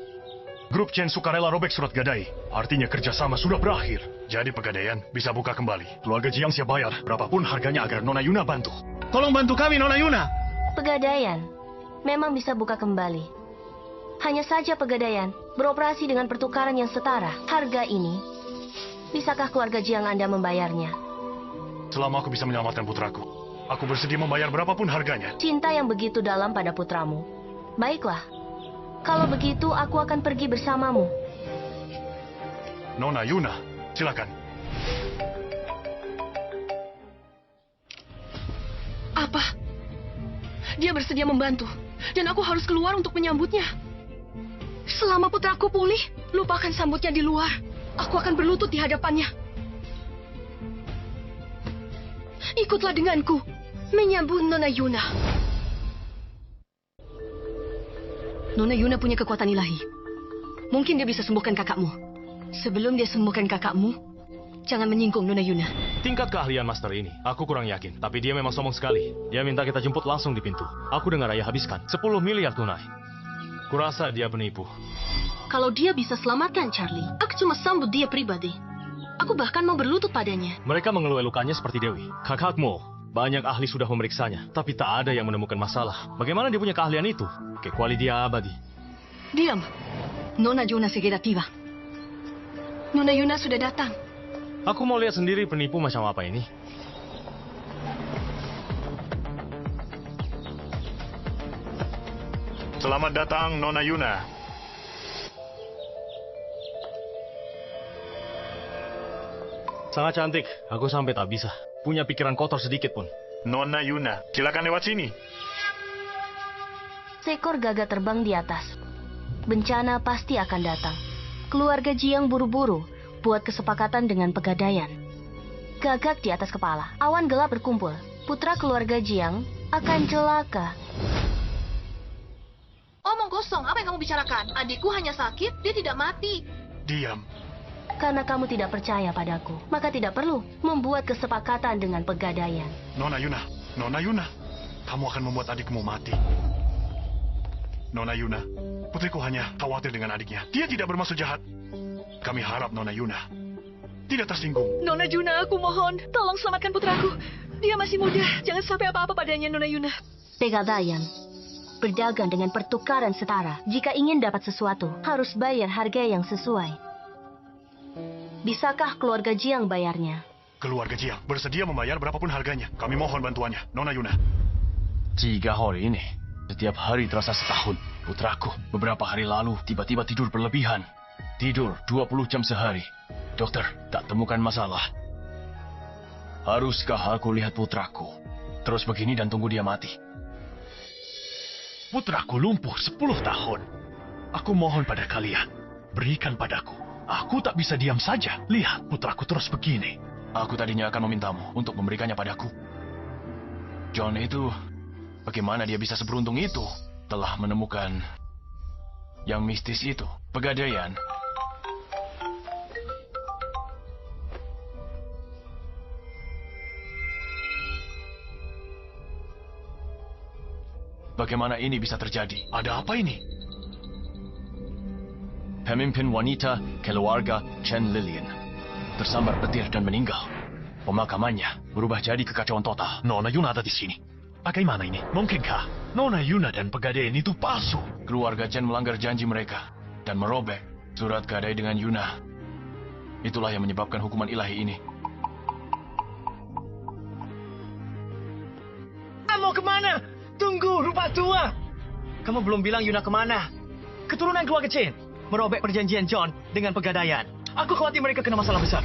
Grup Chen sukarela robek surat gadai. Artinya kerjasama sudah berakhir. Jadi pegadaian bisa buka kembali. Keluarga Jiang siap bayar berapapun harganya agar Nona Yuna bantu. Tolong bantu kami, Nona Yuna. Pegadaian memang bisa buka kembali. Hanya saja pegadaian beroperasi dengan pertukaran yang setara. Harga ini, bisakah keluarga Jiang Anda membayarnya? Selama aku bisa menyelamatkan putraku, aku bersedia membayar berapapun harganya. Cinta yang begitu dalam pada putramu. Baiklah, kalau begitu aku akan pergi bersamamu. Nona Yuna, silakan. Apa? Dia bersedia membantu, dan aku harus keluar untuk menyambutnya. Selama putraku pulih, lupakan sambutnya di luar. Aku akan berlutut di hadapannya. Ikutlah denganku, menyambut Nona Yuna. Nona Yuna punya kekuatan ilahi. Mungkin dia bisa sembuhkan kakakmu. Sebelum dia sembuhkan kakakmu, jangan menyinggung Nona Yuna. Tingkat keahlian master ini, aku kurang yakin. Tapi dia memang sombong sekali. Dia minta kita jemput langsung di pintu. Aku dengar ayah habiskan 10 miliar tunai. Kurasa dia penipu. Kalau dia bisa selamatkan Charlie, aku cuma sambut dia pribadi. Aku bahkan mau berlutut padanya. Mereka mengeluh lukanya seperti Dewi. Kakakmu, banyak ahli sudah memeriksanya. Tapi tak ada yang menemukan masalah. Bagaimana dia punya keahlian itu? Kecuali dia abadi. Diam. Nona Yuna segera tiba. Nona Yuna sudah datang. Aku mau lihat sendiri penipu macam apa ini. Selamat datang, Nona Yuna. Sangat cantik. Aku sampai tak bisa. Punya pikiran kotor sedikit pun. Nona Yuna, silakan lewat sini. Seekor gagak terbang di atas. Bencana pasti akan datang. Keluarga Jiang buru-buru buat kesepakatan dengan pegadaian. Gagak di atas kepala. Awan gelap berkumpul. Putra keluarga Jiang akan celaka. Omong kosong, apa yang kamu bicarakan? Adikku hanya sakit, dia tidak mati. Diam. Karena kamu tidak percaya padaku, maka tidak perlu membuat kesepakatan dengan Pegadaian. Nona Yuna, kamu akan membuat adikmu mati. Nona Yuna, putriku hanya khawatir dengan adiknya. Dia tidak bermaksud jahat. Kami harap Nona Yuna tidak tersinggung. Nona Yuna, aku mohon, tolong selamatkan putraku. Dia masih muda, jangan sampai apa-apa padanya, Nona Yuna. Pegadaian berdagang dengan pertukaran setara. Jika ingin dapat sesuatu, harus bayar harga yang sesuai. Bisakah keluarga Jiang bayarnya? Keluarga Jiang bersedia membayar berapapun harganya. Kami mohon bantuannya, Nona Yuna. 3 hari ini, setiap hari terasa setahun. Putraku, beberapa hari lalu tiba-tiba tidur berlebihan. Tidur 20 jam sehari. Dokter, tak temukan masalah. Haruskah aku lihat putraku terus begini dan tunggu dia mati? Putraku lumpuh 10 tahun. Aku mohon pada kalian, berikan padaku. Aku tak bisa diam saja. Lihat putraku terus begini. Aku tadinya akan memintamu untuk memberikannya padaku. John itu, bagaimana dia bisa seberuntung itu? Telah menemukan yang mistis itu. Pegadaian. Bagaimana ini bisa terjadi? Ada apa ini? Pemimpin wanita keluarga Chen Lilian tersambar petir dan meninggal. Pemakamannya berubah jadi kekacauan total. Nona Yuna ada di sini. Bagaimana ini? Mungkinkah Nona Yuna dan Pegadaian itu palsu? Keluarga Chen melanggar janji mereka dan merobek surat gadai dengan Yuna. Itulah yang menyebabkan hukuman ilahi ini. Mau kemana? Tunggu, rupa tua. Kamu belum bilang Yuna kemana? Keturunan keluarga Chen merobek perjanjian John dengan Pegadaian. Aku khawatir mereka kena masalah besar.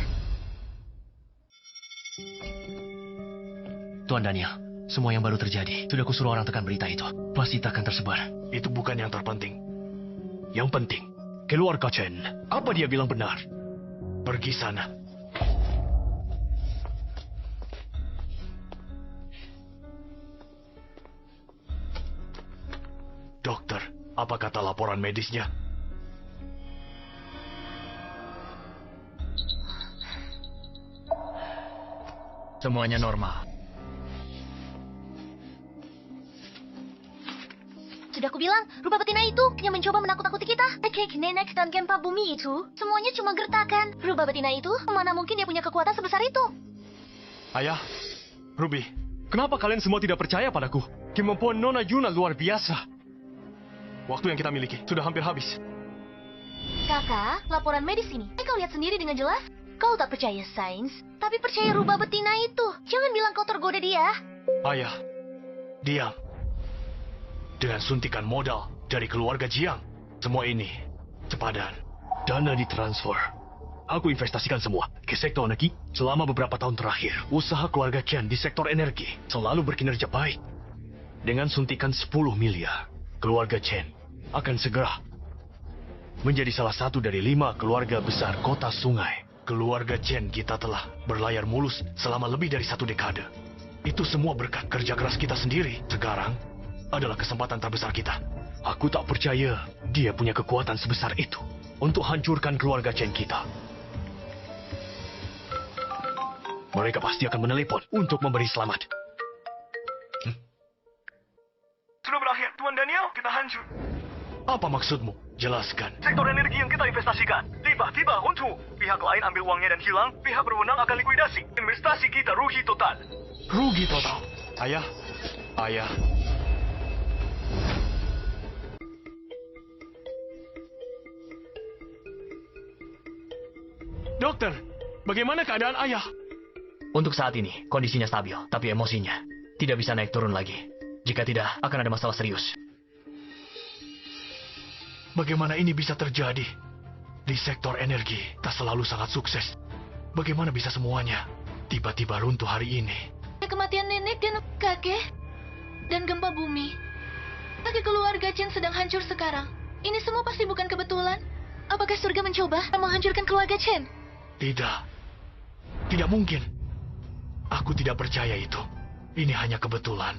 Tuan Daniel, semua yang baru terjadi, sudah kusuruh orang tekan berita itu. Pasti takkan tersebar. Itu bukan yang terpenting. Yang penting, keluarga Chen. Apa dia bilang benar? Pergi sana. Dokter, apa kata laporan medisnya? Semuanya normal. Sudah aku bilang, rubah betina itu yang mencoba menakut-nakuti kita. Kek nenek dan gempa bumi itu, semuanya cuma gertakan. Rubah betina itu, mana mungkin dia punya kekuatan sebesar itu? Ayah, Ruby, kenapa kalian semua tidak percaya padaku? Kemampuan Nona Yuna luar biasa. Waktu yang kita miliki sudah hampir habis. Kakak, laporan medis ini. Kau lihat sendiri dengan jelas. Kau tak percaya sains, tapi percaya rubah betina itu. Jangan bilang kau tergoda dia. Ayah, diam. Dengan suntikan modal dari keluarga Jiang, semua ini sepadan. Dana ditransfer. Aku investasikan semua ke sektor energi. Selama beberapa tahun terakhir, usaha keluarga Chen di sektor energi selalu berkinerja baik. Dengan suntikan 10 miliar, keluarga Chen akan segera menjadi salah satu dari 5 keluarga besar kota sungai. Keluarga Chen kita telah berlayar mulus selama lebih dari 1 dekade. Itu semua berkat kerja keras kita sendiri. Sekarang adalah kesempatan terbesar kita. Aku tak percaya dia punya kekuatan sebesar itu untuk hancurkan keluarga Chen kita. Mereka pasti akan menelepon untuk memberi selamat. Sudah berakhir, Tuan Daniel, kita hancur. Apa maksudmu? Jelaskan. Sektor energi yang kita investasikan, tiba-tiba runtuh. Pihak lain ambil uangnya dan hilang, pihak berwenang akan likuidasi. Investasi kita rugi total. Rugi total? Ayah. Dokter, bagaimana keadaan ayah? Untuk saat ini, kondisinya stabil, tapi emosinya tidak bisa naik turun lagi. Jika tidak, akan ada masalah serius. Bagaimana ini bisa terjadi? Di sektor energi, tak selalu sangat sukses. Bagaimana bisa semuanya tiba-tiba runtuh hari ini? Kematian nenek dan kakek, dan gempa bumi. Kakek keluarga Chen sedang hancur sekarang. Ini semua pasti bukan kebetulan. Apakah surga mencoba menghancurkan keluarga Chen? Tidak mungkin. Aku tidak percaya itu. Ini hanya kebetulan.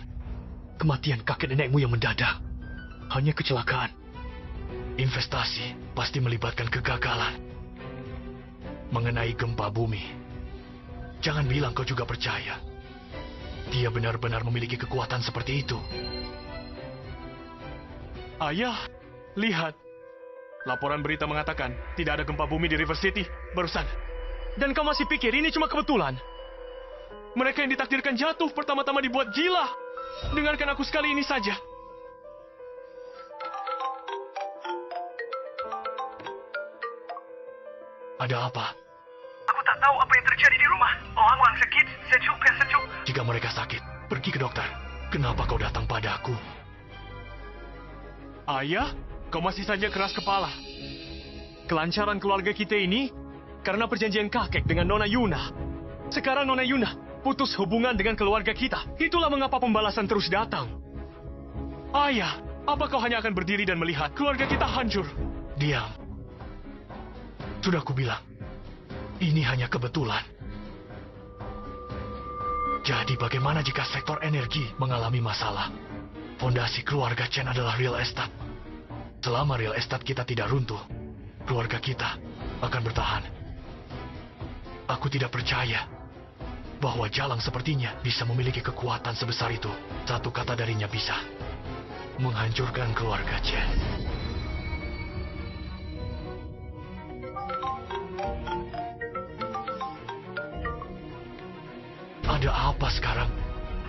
Kematian kakek nenekmu yang mendadak hanya kecelakaan. Investasi pasti melibatkan kegagalan. Mengenai gempa bumi, jangan bilang kau juga percaya. Dia benar-benar memiliki kekuatan seperti itu. Ayah, lihat. Laporan berita mengatakan tidak ada gempa bumi di River City barusan. Dan kau masih pikir ini cuma kebetulan? Mereka yang ditakdirkan jatuh pertama-tama dibuat gila. Dengarkan aku sekali ini saja. Ada apa? Aku tak tahu apa yang terjadi di rumah. Orang-orang sakit, sejuk. Jika mereka sakit, pergi ke dokter. Kenapa kau datang padaku? Ayah, kau masih saja keras kepala. Kelancaran keluarga kita ini karena perjanjian kakek dengan Nona Yuna. Sekarang Nona Yuna putus hubungan dengan keluarga kita. Itulah mengapa pembalasan terus datang. Ayah, apa kau hanya akan berdiri dan melihat keluarga kita hancur? Diam. Sudah kubilang, ini hanya kebetulan. Jadi bagaimana jika sektor energi mengalami masalah? Fondasi keluarga Chen adalah real estate. Selama real estate kita tidak runtuh, keluarga kita akan bertahan. Aku tidak percaya bahwa Jalang sepertinya bisa memiliki kekuatan sebesar itu. Satu kata darinya bisa menghancurkan keluarga Chen. Ada apa sekarang?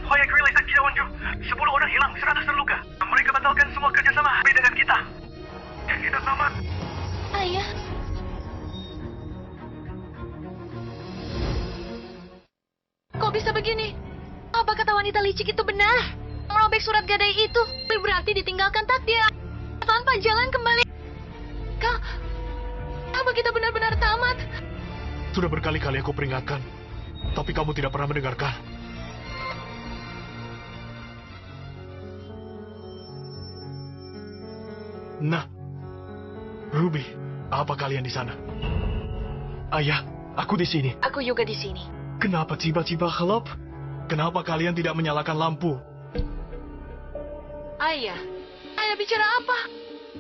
Proyek real estate kita hancur. 10 orang hilang, 100 terluka. Mereka batalkan semua kerjasama beda dengan kita. Dan kita selamat. Ayah. Kok bisa begini? Apa kata wanita licik itu benar? Merobek surat gadai itu berarti ditinggalkan takdir tanpa jalan kembali. Apa kita benar-benar tamat? Sudah berkali-kali aku peringatkan, tapi kamu tidak pernah mendengarkan. Nah, Ruby, apa kalian di sana? Ayah, aku di sini. Aku juga di sini. Kenapa tiba-tiba gelap? Kenapa kalian tidak menyalakan lampu? Ayah bicara apa?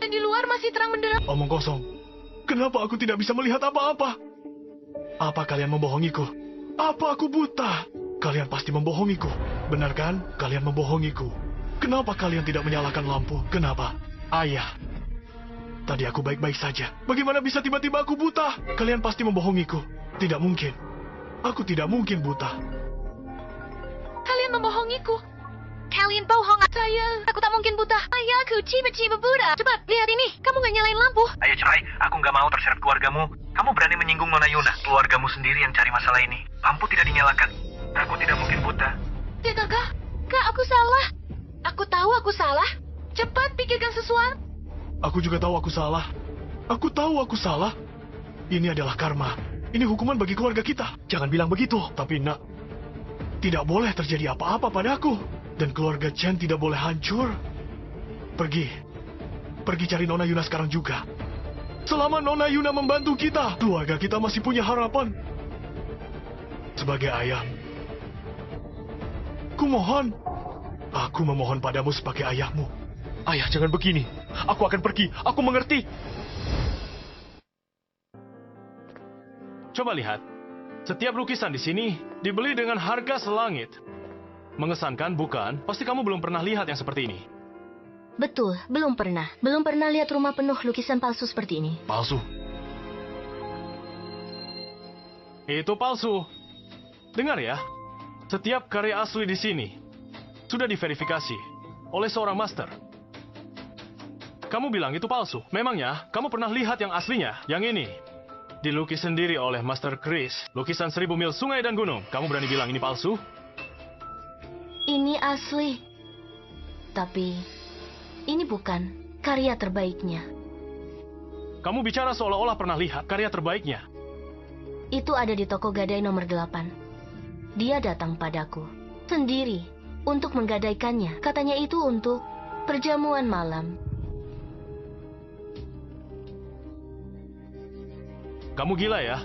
Dan di luar masih terang benderang. Omong kosong. Kenapa aku tidak bisa melihat apa-apa? Apa kalian membohongiku? Apa aku buta? Kalian pasti membohongiku. Benar kan? Kalian membohongiku. Kenapa kalian tidak menyalakan lampu? Kenapa? Ayah. Tadi aku baik-baik saja. Bagaimana bisa tiba-tiba aku buta? Kalian pasti membohongiku. Tidak mungkin. Aku tidak mungkin buta. Kalian membohongiku. Kalian bohong. Aku tak mungkin buta. Ayahku tiba-tiba buta. Cepat, lihat ini. Kamu nggak nyalain lampu. Ayo cerai, aku nggak mau terseret keluargamu. Kamu berani menyinggung Nona Yuna. Keluargamu sendiri yang cari masalah ini. Lampu tidak dinyalakan. Aku tidak mungkin buta. Ya kakak. Kak, aku salah. Aku tahu aku salah. Cepat pikirkan sesuatu. Aku juga tahu aku salah. Aku tahu aku salah. Ini adalah karma. Ini hukuman bagi keluarga kita. Jangan bilang begitu. Tapi nak, tidak boleh terjadi apa-apa padaku. Dan keluarga Chen tidak boleh hancur. Pergi cari Nona Yuna sekarang juga. Selama Nona Yuna membantu kita, keluarga kita masih punya harapan. Sebagai ayah, aku memohon padamu sebagai ayahmu. Ayah, jangan begini. Aku akan pergi. Aku mengerti. Coba lihat. Setiap lukisan di sini dibeli dengan harga selangit. Mengesankan, bukan? Pasti kamu belum pernah lihat yang seperti ini. Betul, belum pernah. Belum pernah lihat rumah penuh lukisan palsu seperti ini. Palsu? Itu palsu. Dengar ya, setiap karya asli di sini sudah diverifikasi oleh seorang master. Kamu bilang itu palsu. Memangnya, kamu pernah lihat yang aslinya? Yang ini. Dilukis sendiri oleh Master Chris. Lukisan 1000 mil sungai dan gunung. Kamu berani bilang ini palsu? Ini asli. Tapi, ini bukan karya terbaiknya. Kamu bicara seolah-olah pernah lihat karya terbaiknya. Itu ada di toko gadai nomor 8. Dia datang padaku. Sendiri. Untuk menggadaikannya. Katanya itu untuk perjamuan malam. Kamu gila ya?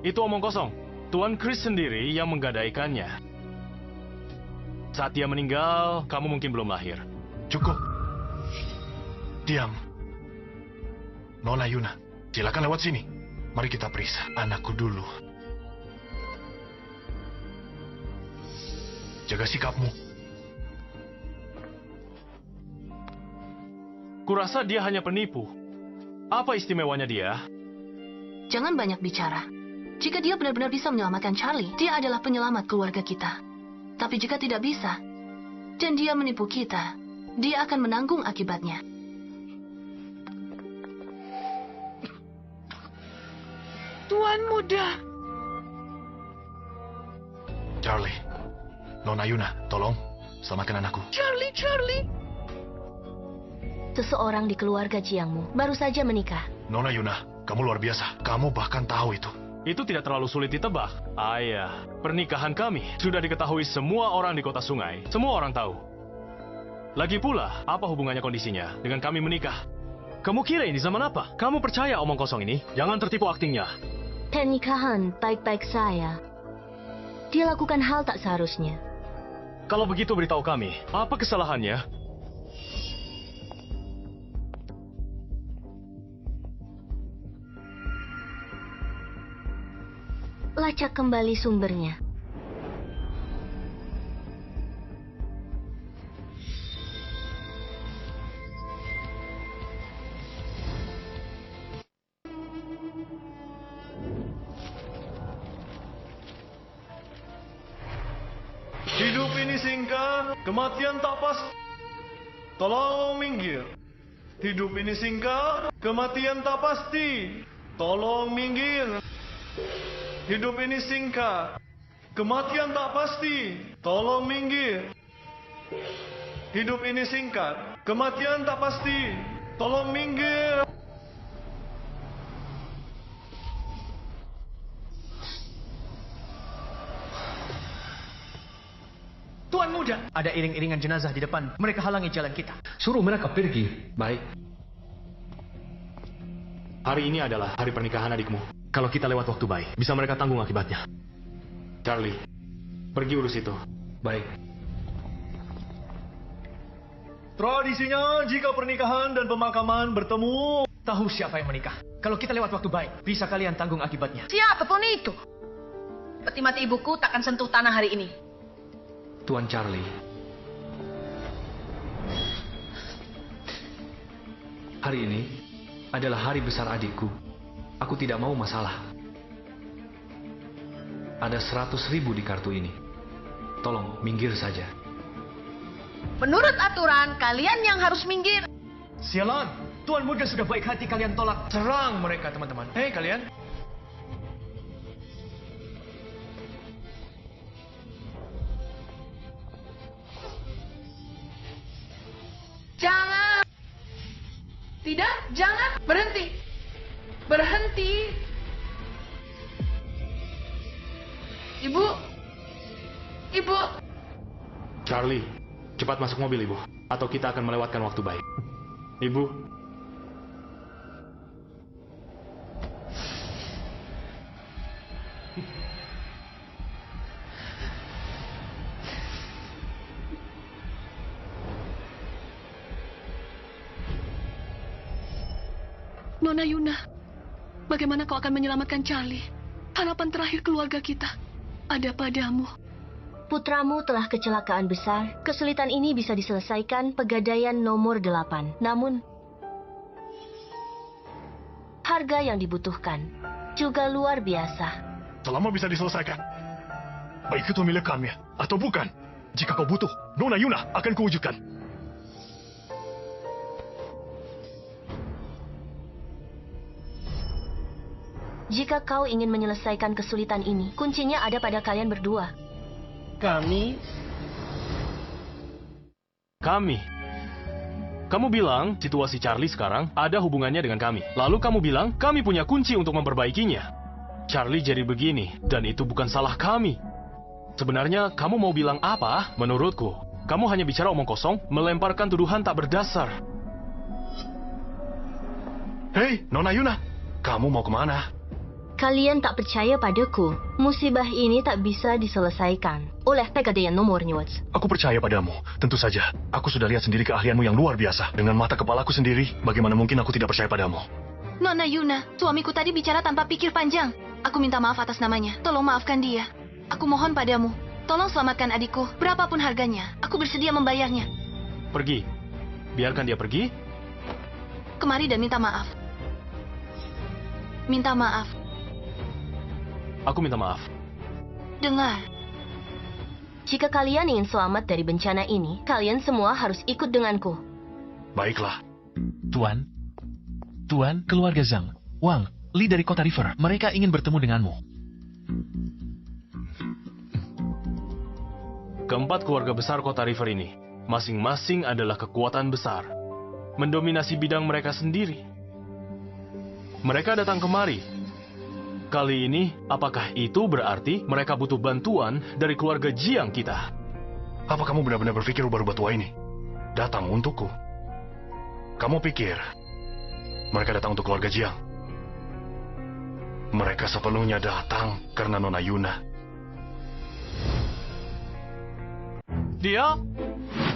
Itu omong kosong. Tuan Chris sendiri yang menggadaikannya. Saat dia meninggal, kamu mungkin belum lahir. Cukup. Diam. Nona Yuna, silakan lewat sini. Mari kita periksa anakku dulu. Jaga sikapmu. Kurasa dia hanya penipu. Apa istimewanya dia? Jangan banyak bicara. Jika dia benar-benar bisa menyelamatkan Charlie, dia adalah penyelamat keluarga kita. Tapi jika tidak bisa, dan dia menipu kita, dia akan menanggung akibatnya. Tuan muda. Charlie, Nona Yuna, tolong selamatkan anakku. Charlie. Seseorang di keluarga Jiangmu baru saja menikah. Nona Yuna, kamu luar biasa. Kamu bahkan tahu itu. Itu tidak terlalu sulit ditebak. Ayah, pernikahan kami sudah diketahui semua orang di kota sungai. Semua orang tahu. Lagi pula, apa hubungannya kondisinya dengan kami menikah? Kamu kira ini zaman apa? Kamu percaya omong kosong ini? Jangan tertipu aktingnya. Pernikahan baik-baik saya. Dia lakukan hal tak seharusnya. Kalau begitu beritahu kami, apa kesalahannya? Lacak kembali sumbernya. Hidup ini singkat, kematian tak pasti. Tolong minggir. Hidup ini singkat, kematian tak pasti. Tolong minggir. Hidup ini singkat, kematian tak pasti. Tolong minggir. Hidup ini singkat, kematian tak pasti. Tolong minggir. Tuan muda, ada iring-iringan jenazah di depan. Mereka halangi jalan kita. Suruh mereka pergi. Baik. Hari ini adalah hari pernikahan adikmu. Kalau kita lewat waktu baik, bisa mereka tanggung akibatnya. Charlie, pergi urus itu. Baik. Tradisinya, jika pernikahan dan pemakaman bertemu, tahu siapa yang menikah. Kalau kita lewat waktu baik, bisa kalian tanggung akibatnya. Siapapun itu. Peti mati ibuku takkan sentuh tanah hari ini. Tuan Charlie. Hari ini adalah hari besar adikku. Aku tidak mau masalah. Ada 100.000 di kartu ini. Tolong, minggir saja. Menurut aturan, kalian yang harus minggir. Sialan, Tuan muda sudah baik hati, kalian tolak. Serang mereka, teman-teman. Hei, kalian. Jangan. Tidak, jangan. Berhenti. Berhenti. Ibu. Ibu. Charlie, cepat masuk mobil, Ibu. Atau kita akan melewatkan waktu baik. Ibu. Nona Yuna, bagaimana kau akan menyelamatkan Charlie? Harapan terakhir keluarga kita ada padamu. Putramu telah kecelakaan besar. Kesulitan ini bisa diselesaikan pegadaian nomor 8. Namun, harga yang dibutuhkan juga luar biasa. Selama bisa diselesaikan, baik itu milik kami atau bukan. Jika kau butuh, Nona Yuna akan kuwujudkan. Jika kau ingin menyelesaikan kesulitan ini, kuncinya ada pada kalian berdua. Kami? Kamu bilang situasi Charlie sekarang ada hubungannya dengan kami. Lalu kamu bilang kami punya kunci untuk memperbaikinya. Charlie jadi begini, dan itu bukan salah kami. Sebenarnya kamu mau bilang apa? Menurutku, kamu hanya bicara omong kosong, melemparkan tuduhan tak berdasar. Hei, Nona Yuna, kamu mau kemana? Kalian tak percaya padaku. Musibah ini tak bisa diselesaikan oleh pegadaian nomor Newts. Aku percaya padamu. Tentu saja. Aku sudah lihat sendiri keahlianmu yang luar biasa. Dengan mata kepalaku sendiri, bagaimana mungkin aku tidak percaya padamu? Nona Yuna, suamiku tadi bicara tanpa pikir panjang. Aku minta maaf atas namanya. Tolong maafkan dia. Aku mohon padamu. Tolong selamatkan adikku. Berapapun harganya, aku bersedia membayarnya. Pergi. Biarkan dia pergi. Kemari dan minta maaf. Minta maaf. Aku minta maaf. Dengar. Jika kalian ingin selamat dari bencana ini, kalian semua harus ikut denganku. Baiklah. Tuan, keluarga Zhang, Wang, Li dari kota River. Mereka ingin bertemu denganmu. Keempat keluarga besar kota River ini, masing-masing adalah kekuatan besar, mendominasi bidang mereka sendiri. Mereka datang kemari. Kali ini, apakah itu berarti mereka butuh bantuan dari keluarga Jiang kita? Apa kamu benar-benar berpikir rubah-rubah tua ini datang untukku? Kamu pikir mereka datang untuk keluarga Jiang? Mereka sepenuhnya datang karena Nona Yuna.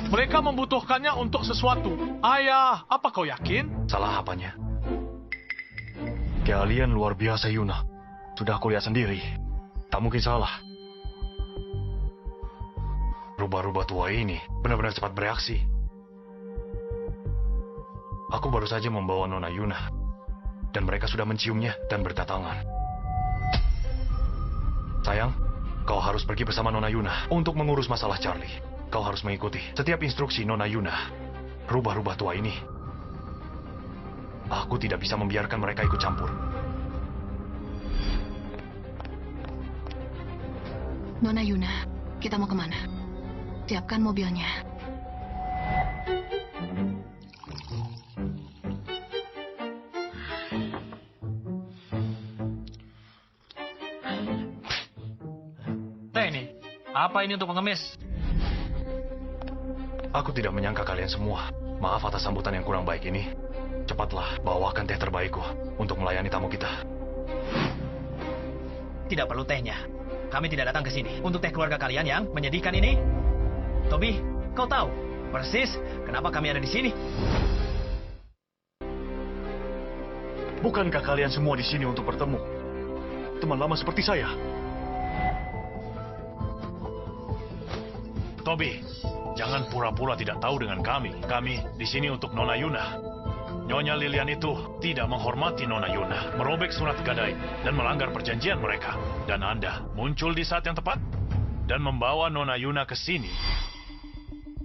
Mereka membutuhkannya untuk sesuatu. Ayah, apa kau yakin? Salah apanya? Kalian luar biasa, Yuna. Sudah aku lihat sendiri. Tak mungkin salah. Rubah-rubah tua ini benar-benar cepat bereaksi. Aku baru saja membawa Nona Yuna. Dan mereka sudah menciumnya dan berdatangan. Sayang, kau harus pergi bersama Nona Yuna untuk mengurus masalah Charlie. Kau harus mengikuti setiap instruksi Nona Yuna. Rubah-rubah tua ini. Aku tidak bisa membiarkan mereka ikut campur. Nona Yuna, kita mau kemana? Siapkan mobilnya. Teh ini, apa ini untuk mengemis? Aku tidak menyangka kalian semua. Maaf atas sambutan yang kurang baik ini. Cepatlah, bawakan teh terbaikku untuk melayani tamu kita. Tidak perlu tehnya. Kami tidak datang ke sini untuk teh keluarga kalian yang menyedihkan ini. Toby, kau tahu persis kenapa kami ada di sini. Bukankah kalian semua di sini untuk bertemu? Teman lama seperti saya. Toby, jangan pura-pura tidak tahu dengan kami. Kami di sini untuk Nona Yuna. Nyonya Lilian itu tidak menghormati Nona Yuna, merobek surat gadai, dan melanggar perjanjian mereka. Dan Anda muncul di saat yang tepat dan membawa Nona Yuna ke sini.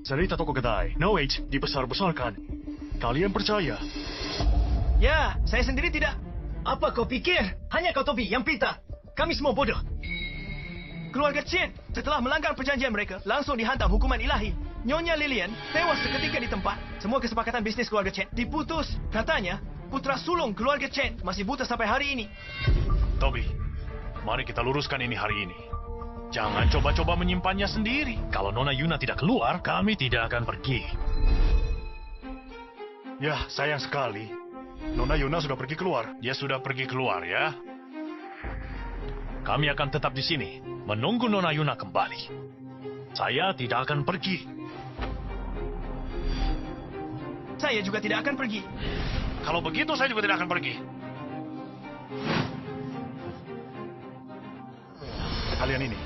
Cerita toko gadai, no age, dibesar-besarkan. Kalian percaya? Ya, saya sendiri tidak. Apa kau pikir? Hanya kau Toby yang pintar. Kami semua bodoh. Keluarga Chen setelah melanggar perjanjian mereka langsung dihantam hukuman ilahi. Nyonya Lilian tewas seketika di tempat. Semua kesepakatan bisnis keluarga Chen diputus. Katanya putra sulung keluarga Chen masih buta sampai hari ini. Toby, mari kita luruskan ini hari ini. Jangan coba-coba menyimpannya sendiri. Kalau Nona Yuna tidak keluar, kami tidak akan pergi. Ya, sayang sekali. Nona Yuna sudah pergi keluar. Dia sudah pergi keluar, ya. Kami akan tetap di sini, menunggu Nona Yuna kembali. Saya tidak akan pergi. Saya juga tidak akan pergi. Kalau begitu, saya juga tidak akan pergi. Kalian ini,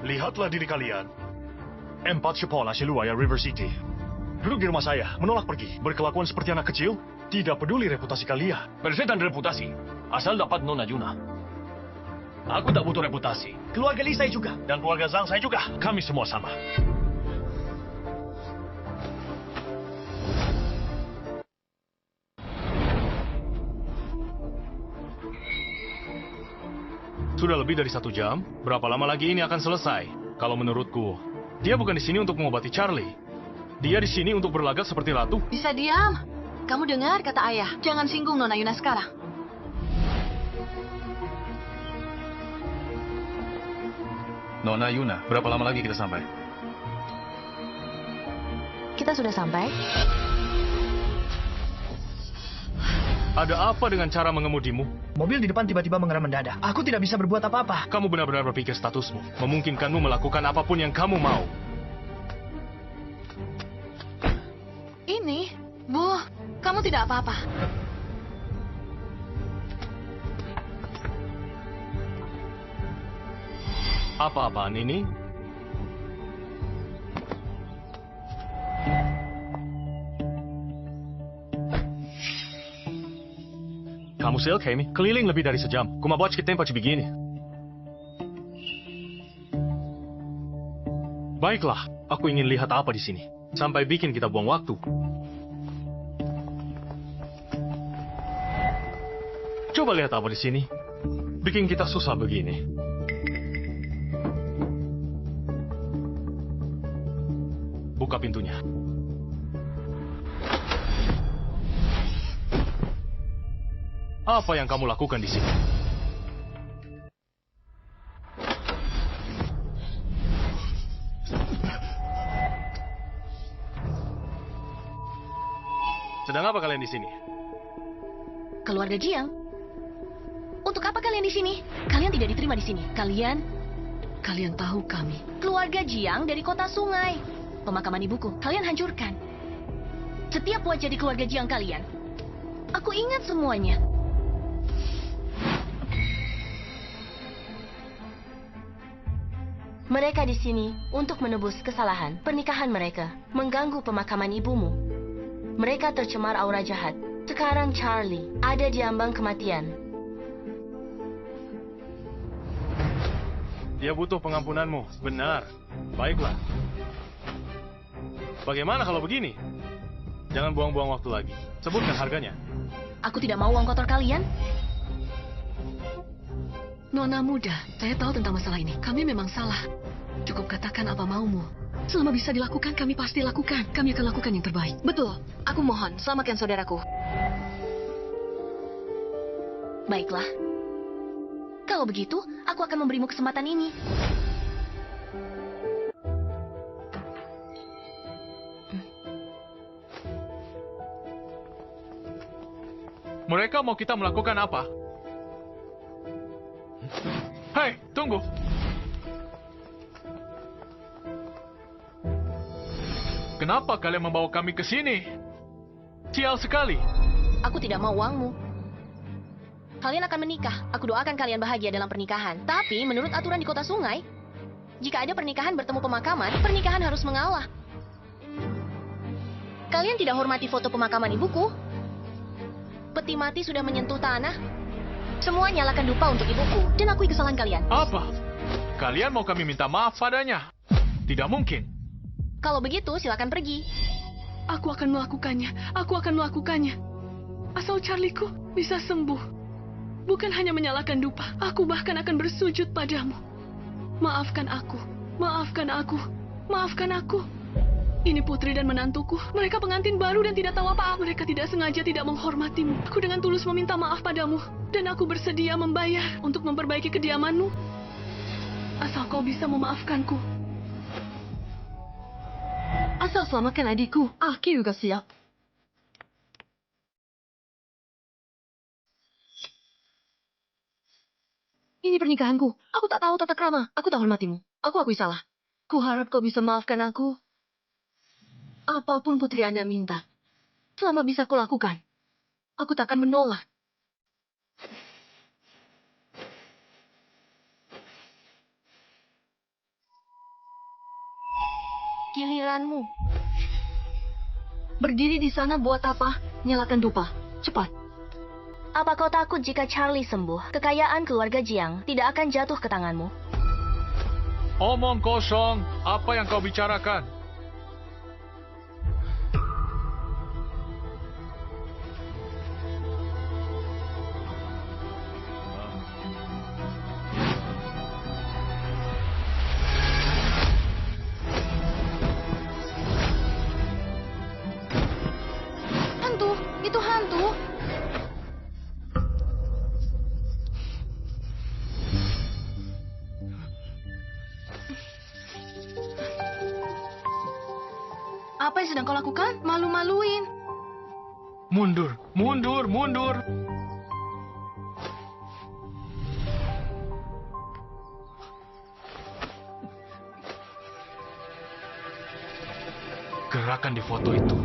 lihatlah diri kalian. Empat sekolah seluaya River City. Duduk di rumah saya, menolak pergi. Berkelakuan seperti anak kecil, tidak peduli reputasi kalian. Bersetan reputasi, asal dapat Nona Yuna. Aku tak butuh reputasi. Keluarga Lee saya juga. Dan keluarga Zhang saya juga. Kami semua sama. Sudah lebih dari 1 jam. Berapa lama lagi ini akan selesai? Kalau menurutku, dia bukan di sini untuk mengobati Charlie. Dia di sini untuk berlagak seperti ratu. Bisa diam. Kamu dengar kata ayah. Jangan singgung Nona Yuna sekarang. Nona Yuna, berapa lama lagi kita sampai? Kita sudah sampai. Ada apa dengan cara mengemudimu? Mobil di depan tiba-tiba mengerem mendadak. Aku tidak bisa berbuat apa-apa. Kamu benar-benar berpikir statusmu memungkinkanmu melakukan apapun yang kamu mau. Ini, Bu, kamu tidak apa-apa. Apa-apaan ini? Kamu sel, Kemi? Keliling lebih dari sejam. Kuma buat kita tempat begini. Baiklah, aku ingin lihat apa di sini. Sampai bikin kita buang waktu. Coba lihat apa di sini. Bikin kita susah begini. Buka pintunya. Apa yang kamu lakukan di sini? Sedang apa kalian di sini? Keluarga Jiang. Untuk apa kalian di sini? Kalian tidak diterima di sini. Kalian tahu kami. Keluarga Jiang dari kota sungai. Pemakaman ibuku, kalian hancurkan. Setiap wajah di keluarga Jiang kalian, aku ingat semuanya. Mereka di sini untuk menebus kesalahan pernikahan mereka, mengganggu pemakaman ibumu. Mereka tercemar aura jahat. Sekarang Charlie ada di ambang kematian. Dia butuh pengampunanmu, benar. Baiklah. Bagaimana kalau begini? Jangan buang-buang waktu lagi. Sebutkan harganya. Aku tidak mau uang kotor kalian. Nona muda, saya tahu tentang masalah ini. Kami memang salah. Cukup katakan apa maumu. Selama bisa dilakukan, kami pasti lakukan. Kami akan lakukan yang terbaik. Betul. Aku mohon, selamatkan saudaraku. Baiklah. Kalau begitu, aku akan memberimu kesempatan ini. Mereka mau kita melakukan apa? Hei, tunggu. Kenapa kalian membawa kami ke sini? Sial sekali. Aku tidak mau uangmu. Kalian akan menikah. Aku doakan kalian bahagia dalam pernikahan. Tapi menurut aturan di kota sungai, jika ada pernikahan bertemu pemakaman, pernikahan harus mengalah. Kalian tidak hormati foto pemakaman ibuku. Peti mati sudah menyentuh tanah. Semua nyalakan dupa untuk ibuku dan akui kesalahan kalian. Apa? Kalian mau kami minta maaf padanya? Tidak mungkin. Kalau begitu, silakan pergi. Aku akan melakukannya. Aku akan melakukannya. Asal Charlieku bisa sembuh. Bukan hanya menyalakan dupa. Aku bahkan akan bersujud padamu. Maafkan aku. Maafkan aku. Maafkan aku. Ini putri dan menantuku. Mereka pengantin baru dan tidak tahu apa-apa. Mereka tidak sengaja tidak menghormatimu. Aku dengan tulus meminta maaf padamu. Dan aku bersedia membayar untuk memperbaiki kediamanmu. Asal kau bisa memaafkanku. Asal selamatkan adikku. Aku juga siap. Ini pernikahanku. Aku tak tahu tata krama. Aku tak hormatimu. Aku akui salah. Ku harap kau bisa maafkan aku. Apapun putri Anda minta, selama bisa kulakukan, aku takkan menolak. Giliranmu. Berdiri di sana buat apa? Nyalakan dupa. Cepat. Apa kau takut jika Charlie sembuh? Kekayaan keluarga Jiang tidak akan jatuh ke tanganmu. Omong kosong. Apa yang kau bicarakan? Itu hantu. Apa yang sedang kau lakukan? Malu-maluin. Mundur, mundur, mundur. Gerakan di foto itu.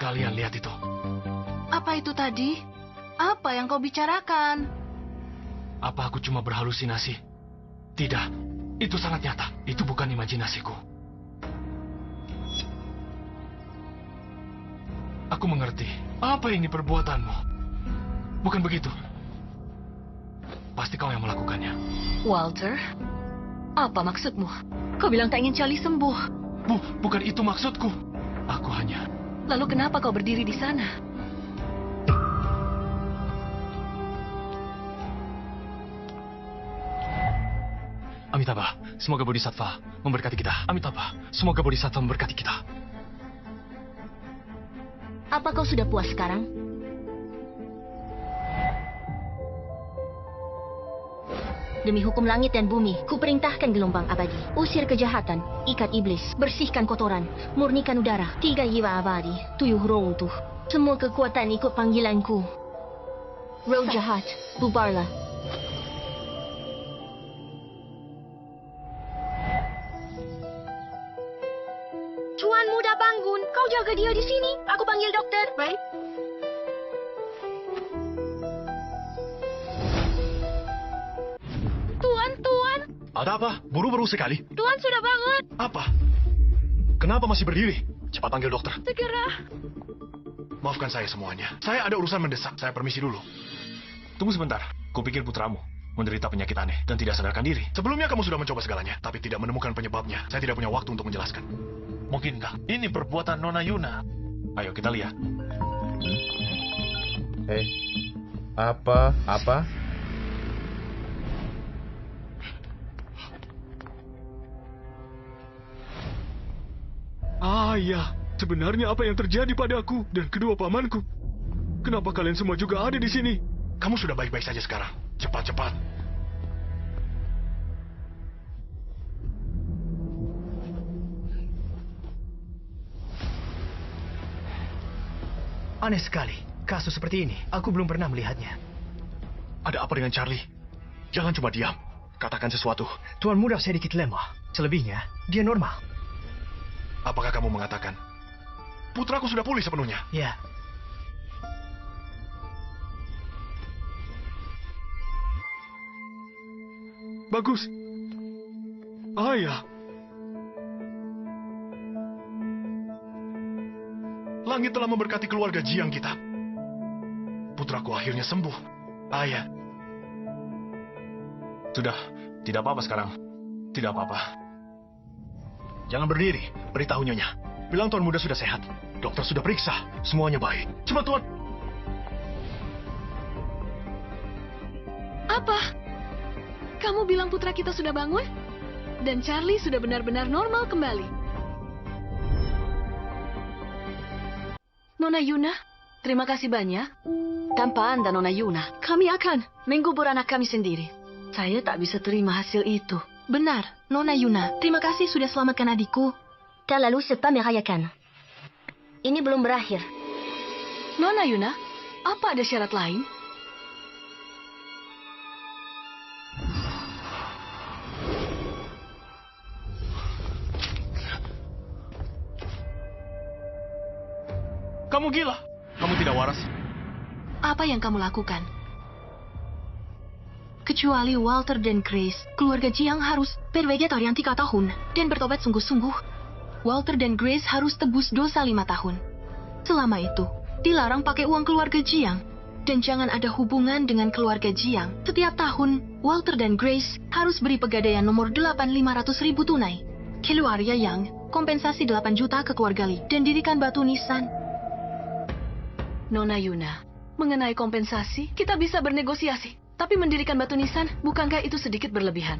Kalian lihat itu. Apa itu tadi? Apa yang kau bicarakan? Apa aku cuma berhalusinasi? Tidak, itu sangat nyata. Itu bukan imajinasiku. Aku mengerti. Apa ini perbuatanmu? Bukan begitu. Pasti kau yang melakukannya. Walter, apa maksudmu? Kau bilang tak ingin Charlie sembuh. Bukan itu maksudku. Aku hanya... Lalu kenapa kau berdiri di sana? Amitabha, semoga Bodhisattva memberkati kita. Amitabha, semoga Bodhisattva memberkati kita. Apa kau sudah puas sekarang? Demi hukum langit dan bumi, kuperintahkan gelombang abadi. Usir kejahatan, ikat iblis, bersihkan kotoran, murnikan udara. 3 jiwa abadi, 7 roh utuh. Semua kekuatan ikut panggilanku. Roh jahat, bubarlah. Tuan muda bangun, kau jaga dia di sini. Aku panggil dokter. Baik. Tuan. Ada apa? Buru-buru sekali. Tuan sudah bangun. Apa? Kenapa masih berdiri? Cepat panggil dokter. Segera. Maafkan saya semuanya. Saya ada urusan mendesak. Saya permisi dulu. Tunggu sebentar. Kupikir putramu menderita penyakit aneh dan tidak sadarkan diri. Sebelumnya kamu sudah mencoba segalanya, tapi tidak menemukan penyebabnya. Saya tidak punya waktu untuk menjelaskan. Mungkinkah ini perbuatan Nona Yuna? Ayo kita lihat. Apa? Ayah, sebenarnya apa yang terjadi padaku dan kedua pamanku? Kenapa kalian semua juga ada di sini? Kamu sudah baik-baik saja sekarang. Cepat. Aneh sekali. Kasus seperti ini, aku belum pernah melihatnya. Ada apa dengan Charlie? Jangan cuma diam. Katakan sesuatu. Tuan muda sedikit lemah. Selebihnya, dia normal. Apakah kamu mengatakan putraku sudah pulih sepenuhnya? Ya. Bagus. Ayah. Langit telah memberkati keluarga Jiang kita. Putraku akhirnya sembuh. Ayah. Sudah, tidak apa-apa sekarang. Tidak apa-apa. Jangan berdiri, beritahu Nyonya. Bilang Tuan muda sudah sehat. Dokter sudah periksa, semuanya baik. Cepat Tuan. Apa? Kamu bilang putra kita sudah bangun? Dan Charlie sudah benar-benar normal kembali. Nona Yuna, terima kasih banyak. Tanpa Anda, Nona Yuna, kami akan mengubur anak kami sendiri. Saya tak bisa terima hasil itu. Benar, Nona Yuna, terima kasih sudah selamatkan adikku. Tak lalu serta merayakan. Ini belum berakhir. Nona Yuna, apa ada syarat lain? Kamu gila. Kamu tidak waras. Apa yang kamu lakukan? Kecuali Walter dan Grace, keluarga Jiang harus bervegetarian 3 tahun dan bertobat sungguh-sungguh. Walter dan Grace harus tebus dosa 5 tahun. Selama itu, dilarang pakai uang keluarga Jiang. Dan jangan ada hubungan dengan keluarga Jiang. Setiap tahun, Walter dan Grace harus beri pegadaian nomor 8.500.000 tunai. Keluarga Yang, kompensasi 8 juta ke keluarga Li, dan dirikan batu nisan. Nona Yuna, mengenai kompensasi, kita bisa bernegosiasi. Tapi mendirikan batu nisan, bukankah itu sedikit berlebihan?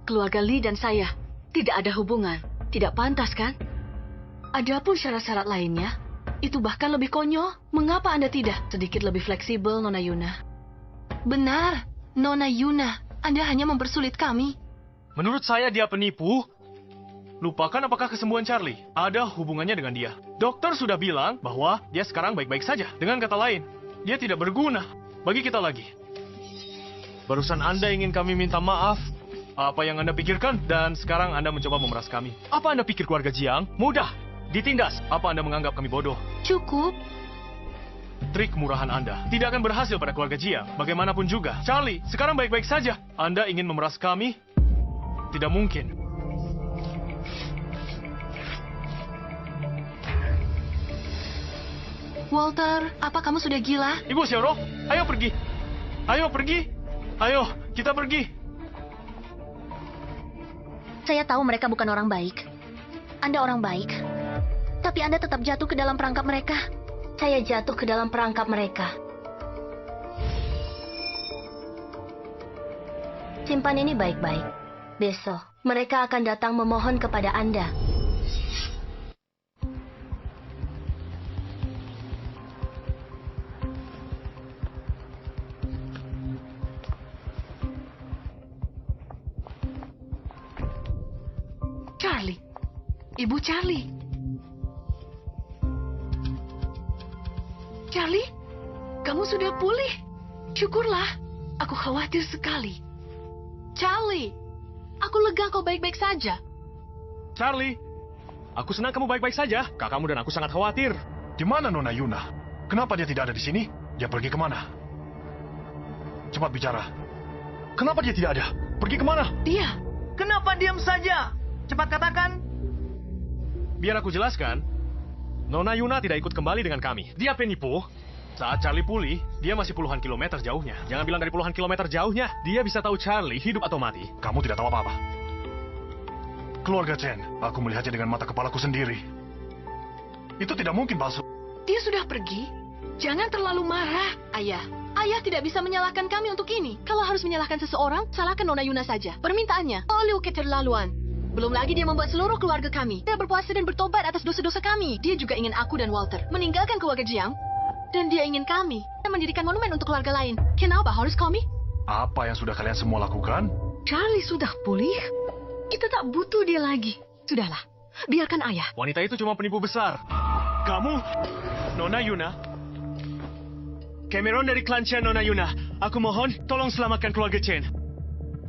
Keluarga Li dan saya tidak ada hubungan. Tidak pantas, kan? Adapun syarat-syarat lainnya, itu bahkan lebih konyol. Mengapa Anda tidak sedikit lebih fleksibel, Nona Yuna? Benar, Nona Yuna. Anda hanya mempersulit kami. Menurut saya dia penipu. Lupakan apakah kesembuhan Charlie ada hubungannya dengan dia. Dokter sudah bilang bahwa dia sekarang baik-baik saja. Dengan kata lain, dia tidak berguna bagi kita lagi. Barusan Anda ingin kami minta maaf. Apa yang Anda pikirkan? Dan sekarang Anda mencoba memeras kami. Apa Anda pikir keluarga Jiang mudah ditindas? Apa Anda menganggap kami bodoh? Cukup. Trik murahan Anda tidak akan berhasil pada keluarga Jiang. Bagaimanapun juga, Charlie sekarang baik-baik saja. Anda ingin memeras kami? tidak mungkin. Walter, apa kamu sudah gila? Ibu Xiaoro, ayo pergi. Ayo pergi. Ayo, kita pergi. Saya tahu mereka bukan orang baik. Anda orang baik. Tapi Anda tetap jatuh ke dalam perangkap mereka. Saya jatuh ke dalam perangkap mereka. Simpan ini baik-baik. Besok, mereka akan datang memohon kepada Anda. Charlie. Ibu Charlie. Charlie, kamu sudah pulih. Syukurlah. Aku khawatir sekali. Charlie, aku lega kau baik-baik saja. Charlie, aku senang kamu baik-baik saja. Kakakmu dan aku sangat khawatir. Di mana Nona Yuna? Kenapa dia tidak ada di sini? Dia pergi kemana? Cepat bicara. Kenapa dia tidak ada? Pergi kemana? Dia. Kenapa diam saja? Cepat katakan. Biar aku jelaskan. Nona Yuna tidak ikut kembali dengan kami. Dia penipu. Saat Charlie pulih, dia masih puluhan kilometer jauhnya. Jangan bilang dari puluhan kilometer jauhnya. Dia bisa tahu Charlie hidup atau mati. Kamu tidak tahu apa-apa. Keluarga Chen, aku melihatnya dengan mata kepalaku sendiri. Itu tidak mungkin palsu. Dia sudah pergi. Jangan terlalu marah, Ayah. Ayah tidak bisa menyalahkan kami untuk ini. Kalau harus menyalahkan seseorang, salahkan Nona Yuna saja. Permintaannya, Oliu keterlaluan. Belum lagi dia membuat seluruh keluarga kami. Dia berpuasa dan bertobat atas dosa-dosa kami. Dia juga ingin aku dan Walter meninggalkan keluarga Jiang. Dan dia ingin kami menjadikan monumen untuk keluarga lain. Kenapa harus kami? Apa yang sudah kalian semua lakukan? Charlie sudah pulih. Kita tak butuh dia lagi. Sudahlah, biarkan ayah. Wanita itu cuma penipu besar. Kamu, Nona Yuna. Cameron dari klan Chen, Nona Yuna. Aku mohon, tolong selamatkan keluarga Chen.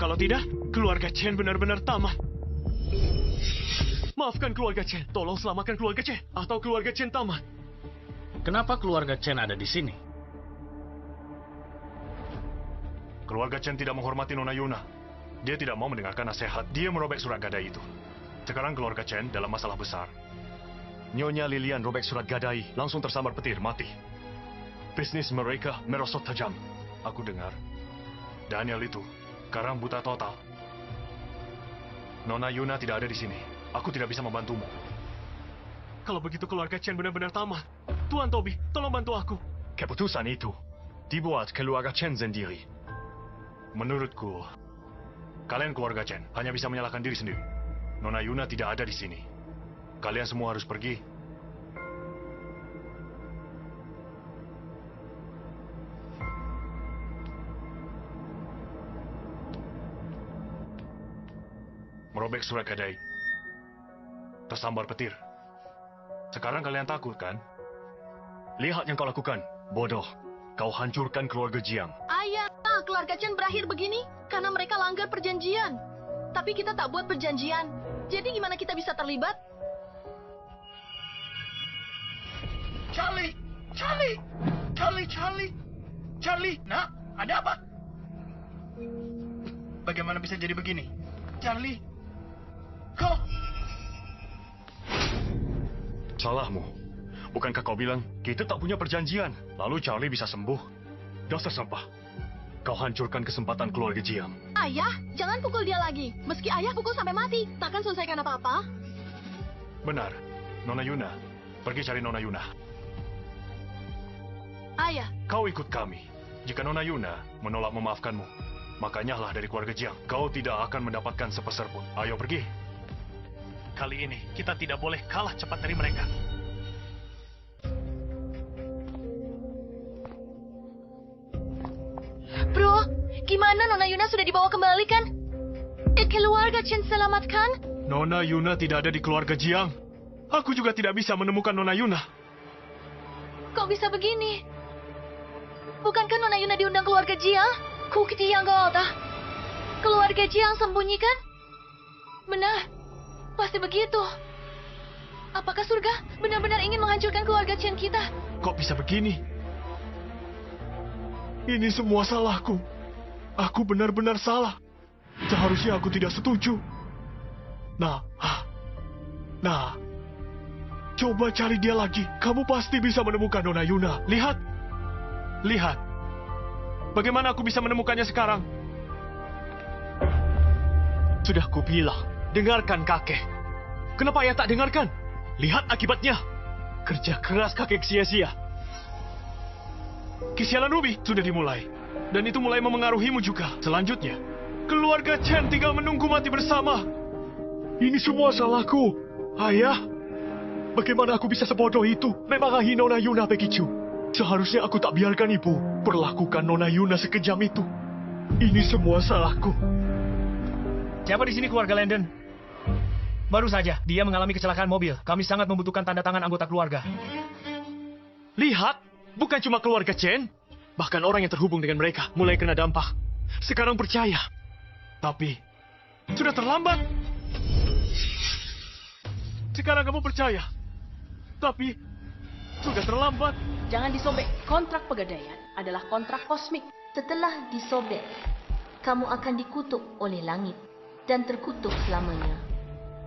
Kalau tidak, keluarga Chen benar-benar tamat. Maafkan keluarga Chen. Tolong selamatkan keluarga Chen. Atau keluarga Chen tamat. Kenapa keluarga Chen ada di sini? Keluarga Chen tidak menghormati Nona Yuna. Dia tidak mau mendengarkan nasihat. Dia merobek surat gadai itu. Sekarang keluarga Chen dalam masalah besar. Nyonya Lilian robek surat gadai, langsung tersambar petir, mati. Bisnis mereka merosot tajam. Aku dengar, Daniel itu sekarang buta total. Nona Yuna tidak ada di sini. Aku tidak bisa membantumu. Kalau begitu keluarga Chen benar-benar tamat. Tuan Toby, tolong bantu aku. Keputusan itu dibuat keluarga Chen sendiri. Menurutku, kalian keluarga Chen hanya bisa menyalahkan diri sendiri. Nona Yuna tidak ada di sini. Kalian semua harus pergi. Merobek surat gadai. Tersambar petir. Sekarang kalian takut, kan? Lihat yang kau lakukan. Bodoh. Kau hancurkan keluarga Jiang. Ayah, keluarga Chen berakhir begini karena mereka langgar perjanjian. Tapi kita tak buat perjanjian. Jadi gimana kita bisa terlibat? Charlie! Charlie! Charlie! Charlie! Charlie! Nak, ada apa? Bagaimana bisa jadi begini? Charlie! Kau... Salahmu. Bukankah kau bilang kita tak punya perjanjian? Lalu Charlie bisa sembuh? Dasar sampah. Kau hancurkan kesempatan keluarga Jiang. Ayah, jangan pukul dia lagi. Meski ayah pukul sampai mati, takkan selesaikan apa-apa. Benar. Nona Yuna. Pergi cari Nona Yuna. Ayah. Kau ikut kami. Jika Nona Yuna menolak memaafkanmu, maka nyahlah dari keluarga Jiang. Kau tidak akan mendapatkan sepeser pun. Ayo pergi. Kali ini kita tidak boleh kalah cepat dari mereka. Bro, gimana Nona Yuna sudah dibawa kembali kan? Keluarga Chen selamatkan? Nona Yuna tidak ada di keluarga Jiang. Aku juga tidak bisa menemukan Nona Yuna. Kok bisa begini? Bukankah Nona Yuna diundang keluarga Jiang? Kukiti yang gota. Keluarga Jiang sembunyikan? Benar. Pasti begitu. Apakah surga benar-benar ingin menghancurkan keluarga Chen kita? Kok bisa begini? Ini semua salahku. Aku benar-benar salah. Seharusnya aku tidak setuju. Nah, coba cari dia lagi. Kamu pasti bisa menemukan Nona Yuna. Lihat. Bagaimana aku bisa menemukannya sekarang? Sudah kubilang, dengarkan kakek. Kenapa ayah tak dengarkan? Lihat akibatnya. Kerja keras kakek sia-sia. Kesialan Ruby sudah dimulai. Dan itu mulai memengaruhimu juga. Selanjutnya, keluarga Chen tinggal menunggu mati bersama. Ini semua salahku. Ayah, bagaimana aku bisa sebodoh itu? Memarahi Nona Yuna begitu. Seharusnya aku tak biarkan ibu perlakukan Nona Yuna sekejam itu. Ini semua salahku. Siapa di sini keluarga Landon? Baru saja, dia mengalami kecelakaan mobil. Kami sangat membutuhkan tanda tangan anggota keluarga. Lihat, bukan cuma keluarga Chen. Bahkan orang yang terhubung dengan mereka mulai kena dampak. Sekarang percaya. Tapi, sudah terlambat. Sekarang kamu percaya. Tapi, sudah terlambat. Jangan disobek. Kontrak pegadaian adalah kontrak kosmik. Setelah disobek, kamu akan dikutuk oleh langit dan terkutuk selamanya.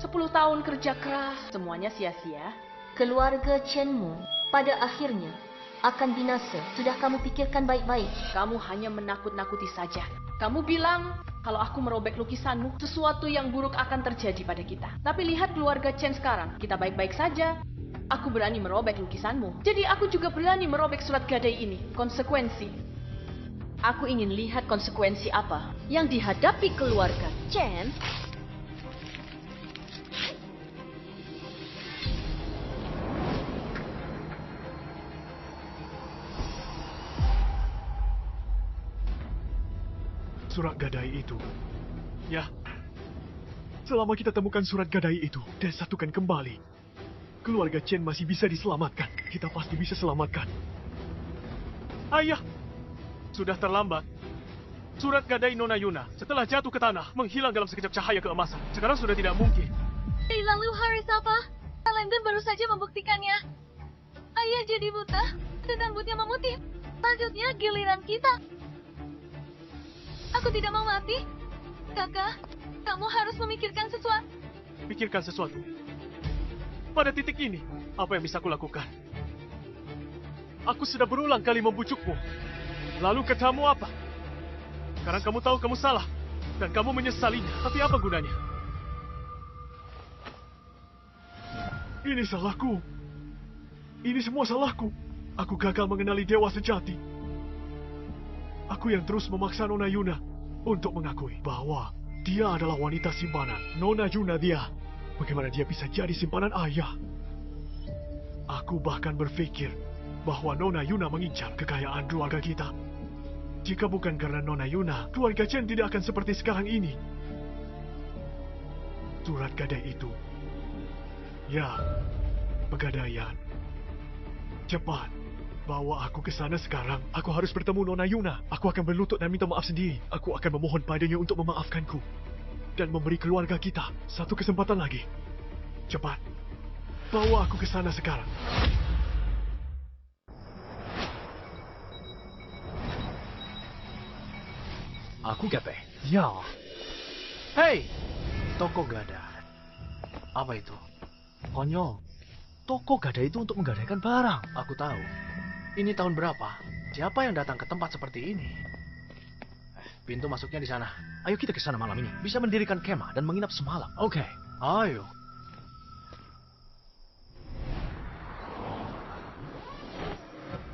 10 tahun kerja keras, semuanya sia-sia. Keluarga Chenmu pada akhirnya akan binasa. Sudah kamu pikirkan baik-baik. Kamu hanya menakut-nakuti saja. Kamu bilang, kalau aku merobek lukisanmu, sesuatu yang buruk akan terjadi pada kita. Tapi lihat keluarga Chen sekarang. Kita baik-baik saja. Aku berani merobek lukisanmu. Jadi aku juga berani merobek surat gadai ini. Konsekuensi. Aku ingin lihat konsekuensi apa yang dihadapi keluarga Chen. Surat gadai itu. Ya. Selama kita temukan surat gadai itu dan satukan kembali, keluarga Chen masih bisa diselamatkan. Kita pasti bisa selamatkan. Ayah, sudah terlambat. Surat gadai Nona Yuna setelah jatuh ke tanah menghilang dalam sekejap cahaya keemasan. Sekarang sudah tidak mungkin. Lalu harus apa? Landon baru saja membuktikannya. Ayah jadi buta dan rambutnya memutih. Selanjutnya giliran kita. Aku tidak mau mati. Kakak, kamu harus memikirkan sesuatu. Pikirkan sesuatu? Pada titik ini, apa yang bisa aku lakukan? Aku sudah berulang kali membujukmu. Lalu katamu apa? Sekarang kamu tahu kamu salah. Dan kamu menyesalinya. Tapi apa gunanya? Ini salahku. Ini semua salahku. Aku gagal mengenali dewa sejati. Aku yang terus memaksa Nona Yuna untuk mengakui bahwa dia adalah wanita simpanan. Nona Yuna dia. Bagaimana dia bisa jadi simpanan ayah? Aku bahkan berpikir bahwa Nona Yuna mengincar kekayaan keluarga kita. Jika bukan karena Nona Yuna, keluarga Chen tidak akan seperti sekarang ini. Surat gadai itu. Ya, pegadaian. Cepat. Bawa aku ke sana sekarang. Aku harus bertemu Nona Yuna. Aku akan berlutut dan minta maaf sendiri. Aku akan memohon padanya untuk memaafkanku. Dan memberi keluarga kita satu kesempatan lagi. Cepat. Bawa aku ke sana sekarang. Aku Gape? Ya. Hei, toko gadai. Apa itu? Konyol. Toko gadai itu untuk menggadaikan barang. Aku tahu. Ini tahun berapa? Siapa yang datang ke tempat seperti ini? Pintu masuknya di sana. Ayo kita ke sana malam ini. Bisa mendirikan kemah dan menginap semalam. Oke. Ayo.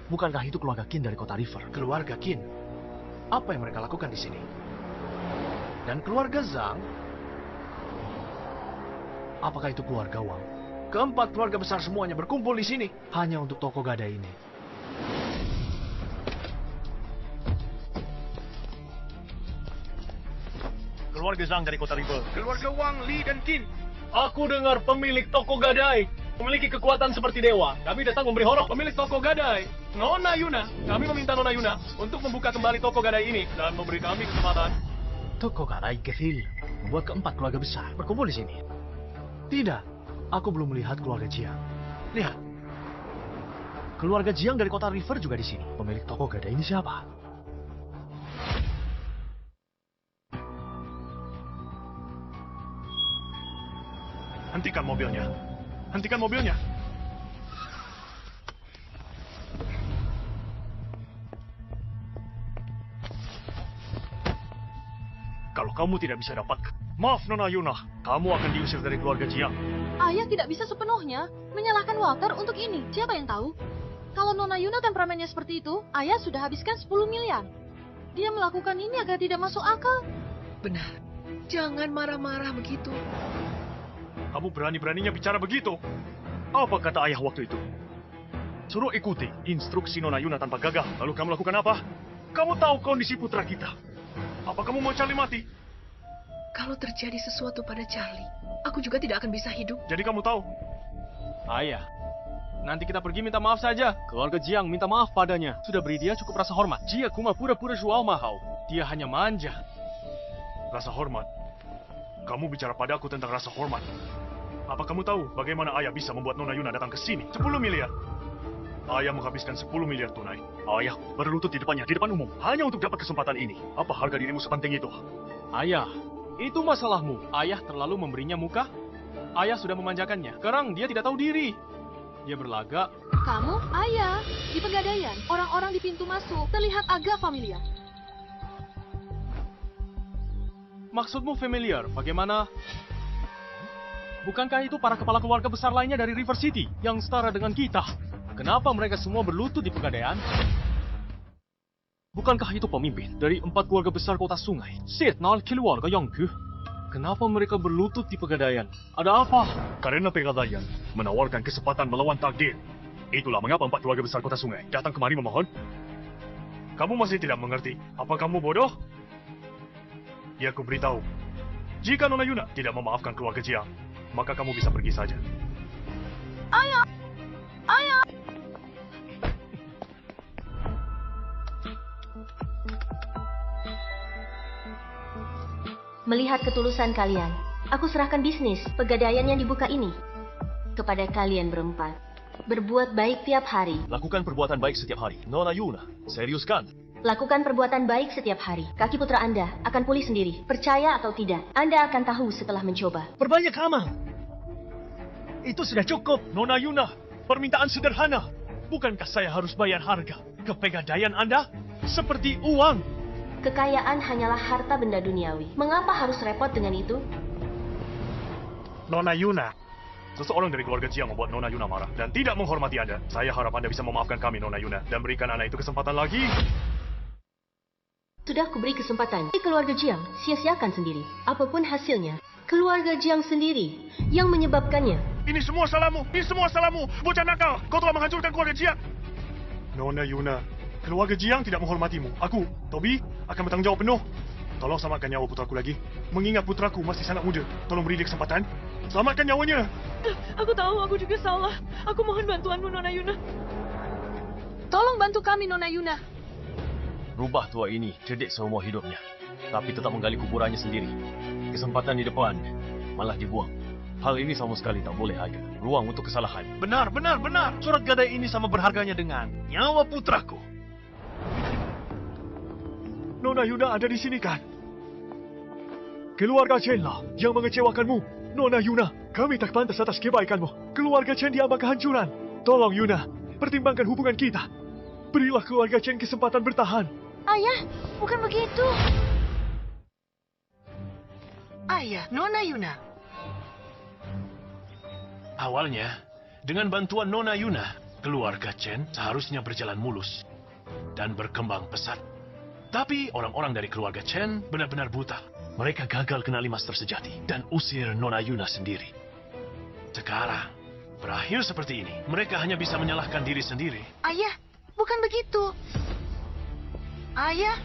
Bukankah itu keluarga Qin dari kota River? Keluarga Qin? Apa yang mereka lakukan di sini? Dan keluarga Zhang? Apakah itu keluarga Wang? Keempat keluarga besar semuanya berkumpul di sini hanya untuk toko gadai ini. Keluarga Zhang dari kota River. Keluarga Wang, Li, dan Qin. Aku dengar pemilik toko gadai memiliki kekuatan seperti dewa. Kami datang memberi horor. Pemilik toko gadai, Nona Yuna. Kami meminta Nona Yuna untuk membuka kembali toko gadai ini dan memberi kami kesempatan. Toko gadai kecil membuat keempat keluarga besar berkumpul di sini. Tidak, aku belum melihat keluarga Jiang. Lihat, keluarga Jiang dari kota River juga di sini. Pemilik toko gadai ini siapa? Hentikan mobilnya. Hentikan mobilnya. Kalau kamu tidak bisa dapatkan, maaf Nona Yuna, kamu akan diusir dari keluarga Jiang. Ayah tidak bisa sepenuhnya menyalahkan Walter untuk ini. Siapa yang tahu? Kalau Nona Yuna temperamennya seperti itu, ayah sudah habiskan 10 miliar. Dia melakukan ini agar tidak masuk akal. Benar. Jangan marah-marah begitu. Kamu berani-beraninya bicara begitu. Apa kata ayah waktu itu? Suruh ikuti instruksi Nona Yuna tanpa gagal. Lalu kamu lakukan apa? Kamu tahu kondisi putra kita. Apa kamu mau Charlie mati? Kalau terjadi sesuatu pada Charlie, aku juga tidak akan bisa hidup. Jadi kamu tahu? Ayah, nanti kita pergi minta maaf saja. Keluarga Jiang minta maaf padanya. Sudah beri dia cukup rasa hormat. Jia Kuma pura-pura jual mahal. Dia hanya manja. Rasa hormat? Kamu bicara padaku tentang rasa hormat. Apa kamu tahu bagaimana ayah bisa membuat Nona Yuna datang ke sini? 10 miliar. Ayah menghabiskan 10 miliar tunai. Ayah berlutut di depannya, di depan umum. Hanya untuk dapat kesempatan ini. Apa harga dirimu sepenting itu? Ayah, itu masalahmu. Ayah terlalu memberinya muka. Ayah sudah memanjakannya. Sekarang dia tidak tahu diri. Dia berlagak. Kamu, ayah, di Pegadaian, orang-orang di pintu masuk terlihat agak familiar. Maksudmu familiar? Bagaimana? Bukankah itu para kepala keluarga besar lainnya dari River City yang setara dengan kita? Kenapa mereka semua berlutut di Pegadaian? Bukankah itu pemimpin dari 4 keluarga besar kota sungai? Setnal keluarga Yongku. Kenapa mereka berlutut di Pegadaian? Ada apa? Karena Pegadaian menawarkan kesempatan melawan takdir. Itulah mengapa 4 keluarga besar kota sungai datang kemari memohon. Kamu masih tidak mengerti? Apa kamu bodoh? Ya, aku beritahu. Jika Nona Yuna tidak memaafkan keluarga Jiang, maka kamu bisa pergi saja. Ayah! Ayah! Melihat ketulusan kalian, aku serahkan bisnis Pegadaian yang dibuka ini kepada kalian berempat. Berbuat baik tiap hari. Lakukan perbuatan baik setiap hari. Nona Yuna, serius kan? Lakukan perbuatan baik setiap hari. Kaki putra Anda akan pulih sendiri. Percaya atau tidak, Anda akan tahu setelah mencoba. Perbanyak amal. Itu sudah cukup. Nona Yuna, permintaan sederhana. Bukankah saya harus bayar harga ke Pegadaian Anda? Seperti uang. Kekayaan hanyalah harta benda duniawi. Mengapa harus repot dengan itu? Nona Yuna. Seseorang dari keluarga Jiang membuat Nona Yuna marah dan tidak menghormati Anda. Saya harap Anda bisa memaafkan kami, Nona Yuna, dan berikan anak itu kesempatan lagi. Sudah kuberi kesempatan. Keluarga Jiang sia-siakan sendiri. Apapun hasilnya, keluarga Jiang sendiri yang menyebabkannya. Ini semua salahmu. Ini semua salahmu. Bocah nakal. Kau telah menghancurkan keluarga Jiang. Nona Yuna, keluarga Jiang tidak menghormatimu. Aku, Toby, akan bertanggung jawab penuh. Tolong selamatkan nyawa putraku lagi. Mengingat putraku masih sangat muda. Tolong beri dia kesempatan. Selamatkan nyawanya. Aku tahu aku juga salah. Aku mohon bantuanmu, Nona Yuna. Tolong bantu kami, Nona Yuna. Rubah tua ini cedek seumur hidupnya. Tapi tetap menggali kuburannya sendiri. Kesempatan di depan malah dibuang. Hal ini sama sekali tak boleh ada. Ruang untuk kesalahan. Benar, benar, benar. Surat gadai ini sama berharganya dengan nyawa putraku. Nona Yuna ada di sini kan? Keluarga Chen lah yang mengecewakanmu. Nona Yuna, kami tak pantas atas kebaikanmu. Keluarga Chen diambang kehancuran. Tolong Yuna, pertimbangkan hubungan kita. Berilah keluarga Chen kesempatan bertahan. Ayah, bukan begitu. Ayah, Nona Yuna. Awalnya, dengan bantuan Nona Yuna, keluarga Chen seharusnya berjalan mulus dan berkembang pesat. Tapi orang-orang dari keluarga Chen benar-benar buta. Mereka gagal kenali master sejati dan usir Nona Yuna sendiri. Sekarang, berakhir seperti ini. Mereka hanya bisa menyalahkan diri sendiri. Ayah, bukan begitu. Ayah.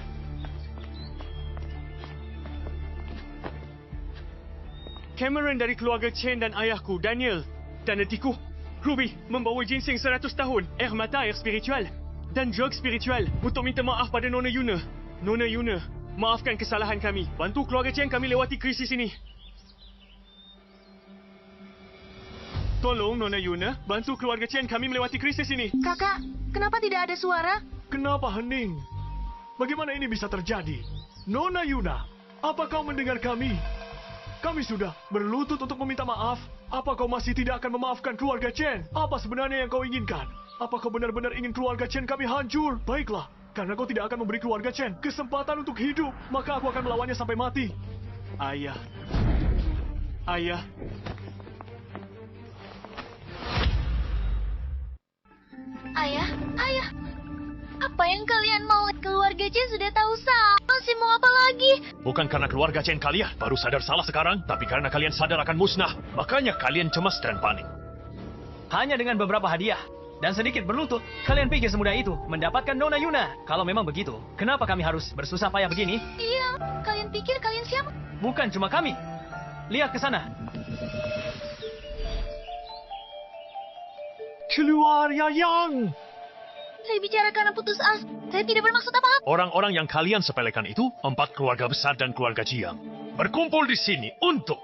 Cameron dari keluarga Chen dan ayahku, Daniel. Dan adikku, Ruby, membawa ginseng 100 tahun, air mata, air spiritual, dan drug spiritual untuk minta maaf pada Nona Yuna. Nona Yuna, maafkan kesalahan kami. Bantu keluarga Chen kami lewati krisis ini. Tolong, Nona Yuna, bantu keluarga Chen kami melewati krisis ini. Kakak, kenapa tidak ada suara? Kenapa hening? Bagaimana ini bisa terjadi? Nona Yuna, apa kau mendengar kami? Kami sudah berlutut untuk meminta maaf. Apa kau masih tidak akan memaafkan keluarga Chen? Apa sebenarnya yang kau inginkan? Apa kau benar-benar ingin keluarga Chen kami hancur? Baiklah, karena kau tidak akan memberi keluarga Chen kesempatan untuk hidup, maka aku akan melawannya sampai mati. Ayah. Ayah. Ayah. Apa yang kalian mau? Keluarga Chen sudah tahu salah. Masih mau apa lagi? Bukan karena keluarga Chen kalian baru sadar salah sekarang, tapi karena kalian sadar akan musnah. Makanya kalian cemas dan panik. Hanya dengan beberapa hadiah dan sedikit berlutut, kalian pikir semudah itu mendapatkan Nona Yuna? Kalau memang begitu, kenapa kami harus bersusah payah begini? Iya, kalian pikir kalian siapa? Bukan cuma kami. Lihat ke sana. Keluar, Yayang! Saya bicara karena putus asa. Saya tidak bermaksud apa-apa. Orang-orang yang kalian sepelekan itu, 4 keluarga besar dan keluarga Jiang, berkumpul di sini untuk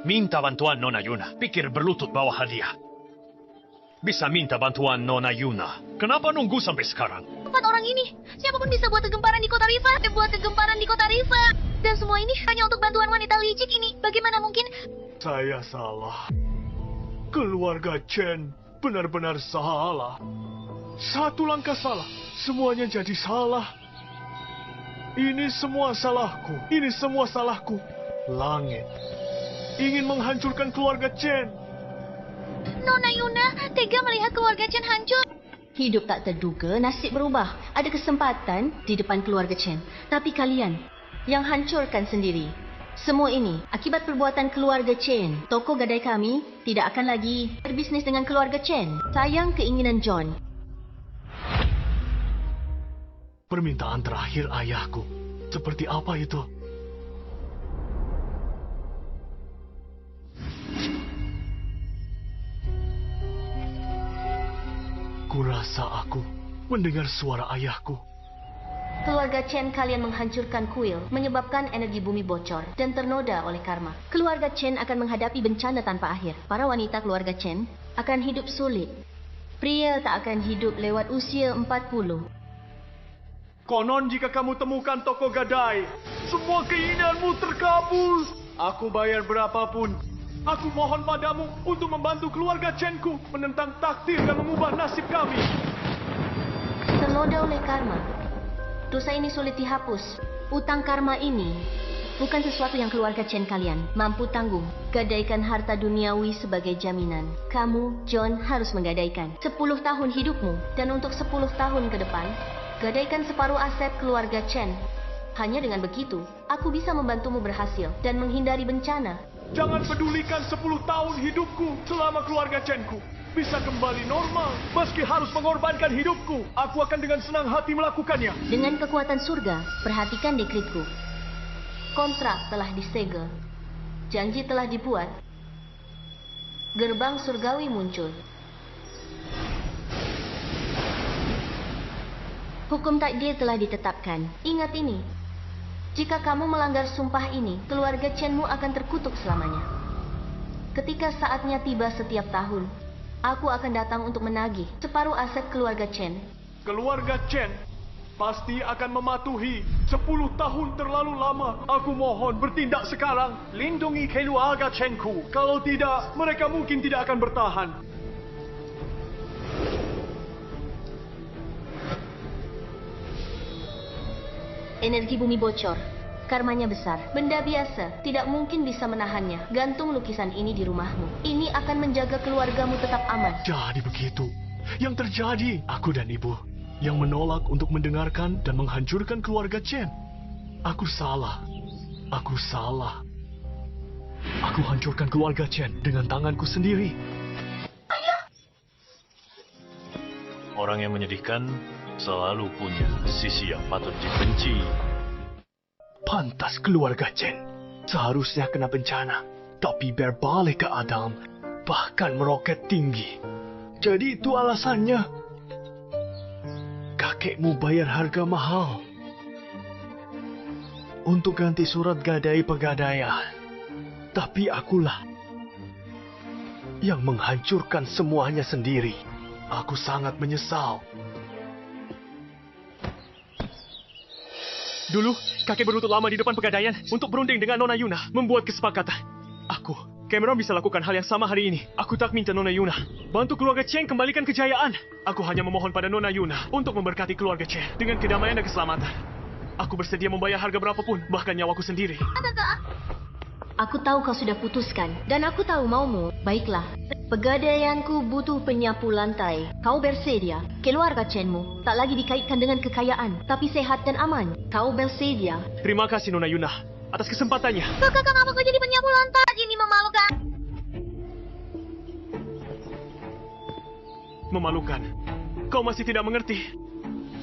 minta bantuan Nona Yuna. Pikir berlutut bawa hadiah. Bisa minta bantuan Nona Yuna. Kenapa nunggu sampai sekarang? 4 orang ini, siapapun bisa buat kegemparan di kota River. Dan semua ini hanya untuk bantuan wanita licik ini. Bagaimana mungkin? Saya salah. Keluarga Chen benar-benar salah. Satu langkah salah, semuanya jadi salah. Ini semua salahku. Langit ingin menghancurkan keluarga Chen. Nona Yuna tega melihat keluarga Chen hancur. Hidup tak terduga, nasib berubah. Ada kesempatan di depan keluarga Chen. Tapi kalian yang hancurkan sendiri. Semua ini akibat perbuatan keluarga Chen. Toko gadai kami tidak akan lagi berbisnis dengan keluarga Chen. Sayang keinginan John. Permintaan terakhir ayahku. Seperti apa itu? Kurasa aku mendengar suara ayahku. Keluarga Chen kalian menghancurkan kuil, menyebabkan energi bumi bocor dan ternoda oleh karma. Keluarga Chen akan menghadapi bencana tanpa akhir. Para wanita keluarga Chen akan hidup sulit. Pria tak akan hidup lewat usia 40. Konon jika kamu temukan toko gadai, semua keinginanmu terkabul. Aku bayar berapapun. Aku mohon padamu untuk membantu keluarga Chen-ku menentang takdir dan mengubah nasib kami. Ternoda oleh karma. Dosa ini sulit dihapus. Utang karma ini bukan sesuatu yang keluarga Chen kalian mampu tanggung. Gadaikan harta duniawi sebagai jaminan. Kamu, John, harus menggadaikan 10 tahun hidupmu. Dan untuk 10 tahun ke depan, gadaikan separuh aset keluarga Chen. Hanya dengan begitu, aku bisa membantumu berhasil dan menghindari bencana. Jangan pedulikan 10 tahun hidupku selama keluarga Chen-ku bisa kembali normal. Meski harus mengorbankan hidupku, aku akan dengan senang hati melakukannya. Dengan kekuatan surga, perhatikan dekritku. Kontrak telah disegel. Janji telah dibuat. Gerbang surgawi muncul. Hukum takdir telah ditetapkan. Ingat ini. Jika kamu melanggar sumpah ini, keluarga Chen-mu akan terkutuk selamanya. Ketika saatnya tiba setiap tahun, aku akan datang untuk menagih separuh aset keluarga Chen. Keluarga Chen pasti akan mematuhi. 10 tahun terlalu lama. Aku mohon bertindak sekarang. Lindungi keluarga Chen-ku. Kalau tidak, mereka mungkin tidak akan bertahan. Energi bumi bocor. Karmanya besar. Benda biasa tidak mungkin bisa menahannya. Gantung lukisan ini di rumahmu. Ini akan menjaga keluargamu tetap aman. Jadi begitu. Yang terjadi, aku dan ibu yang menolak untuk mendengarkan dan menghancurkan keluarga Chen. Aku salah. Aku salah. Aku hancurkan keluarga Chen dengan tanganku sendiri. Orang yang menyedihkan selalu punya sisi yang patut dibenci. Pantas keluarga Chen seharusnya kena bencana, tapi berbalik keadaan, bahkan meroket tinggi. Jadi itu alasannya. Kakekmu bayar harga mahal untuk ganti surat gadai pegadaian. Tapi akulah yang menghancurkan semuanya sendiri. Aku sangat menyesal. Dulu, kakek berlutut lama di depan pegadaian untuk berunding dengan Nona Yuna, membuat kesepakatan. Cameron bisa lakukan hal yang sama hari ini. Aku tak minta Nona Yuna bantu keluarga Chen kembalikan kejayaan. Aku hanya memohon pada Nona Yuna untuk memberkati keluarga Chen dengan kedamaian dan keselamatan. Aku bersedia membayar harga berapapun, bahkan nyawaku sendiri. Aku tahu kau sudah putuskan, dan aku tahu maumu. Baiklah, pegadaianku butuh penyapu lantai. Kau bersedia. Keluarga Chenmu tak lagi dikaitkan dengan kekayaan, tapi sehat dan aman. Kau bersedia. Terima kasih Nona Yuna atas kesempatannya. Kakak, kenapa kau jadi penyapu lantai? Ini memalukan. Memalukan. Kau masih tidak mengerti.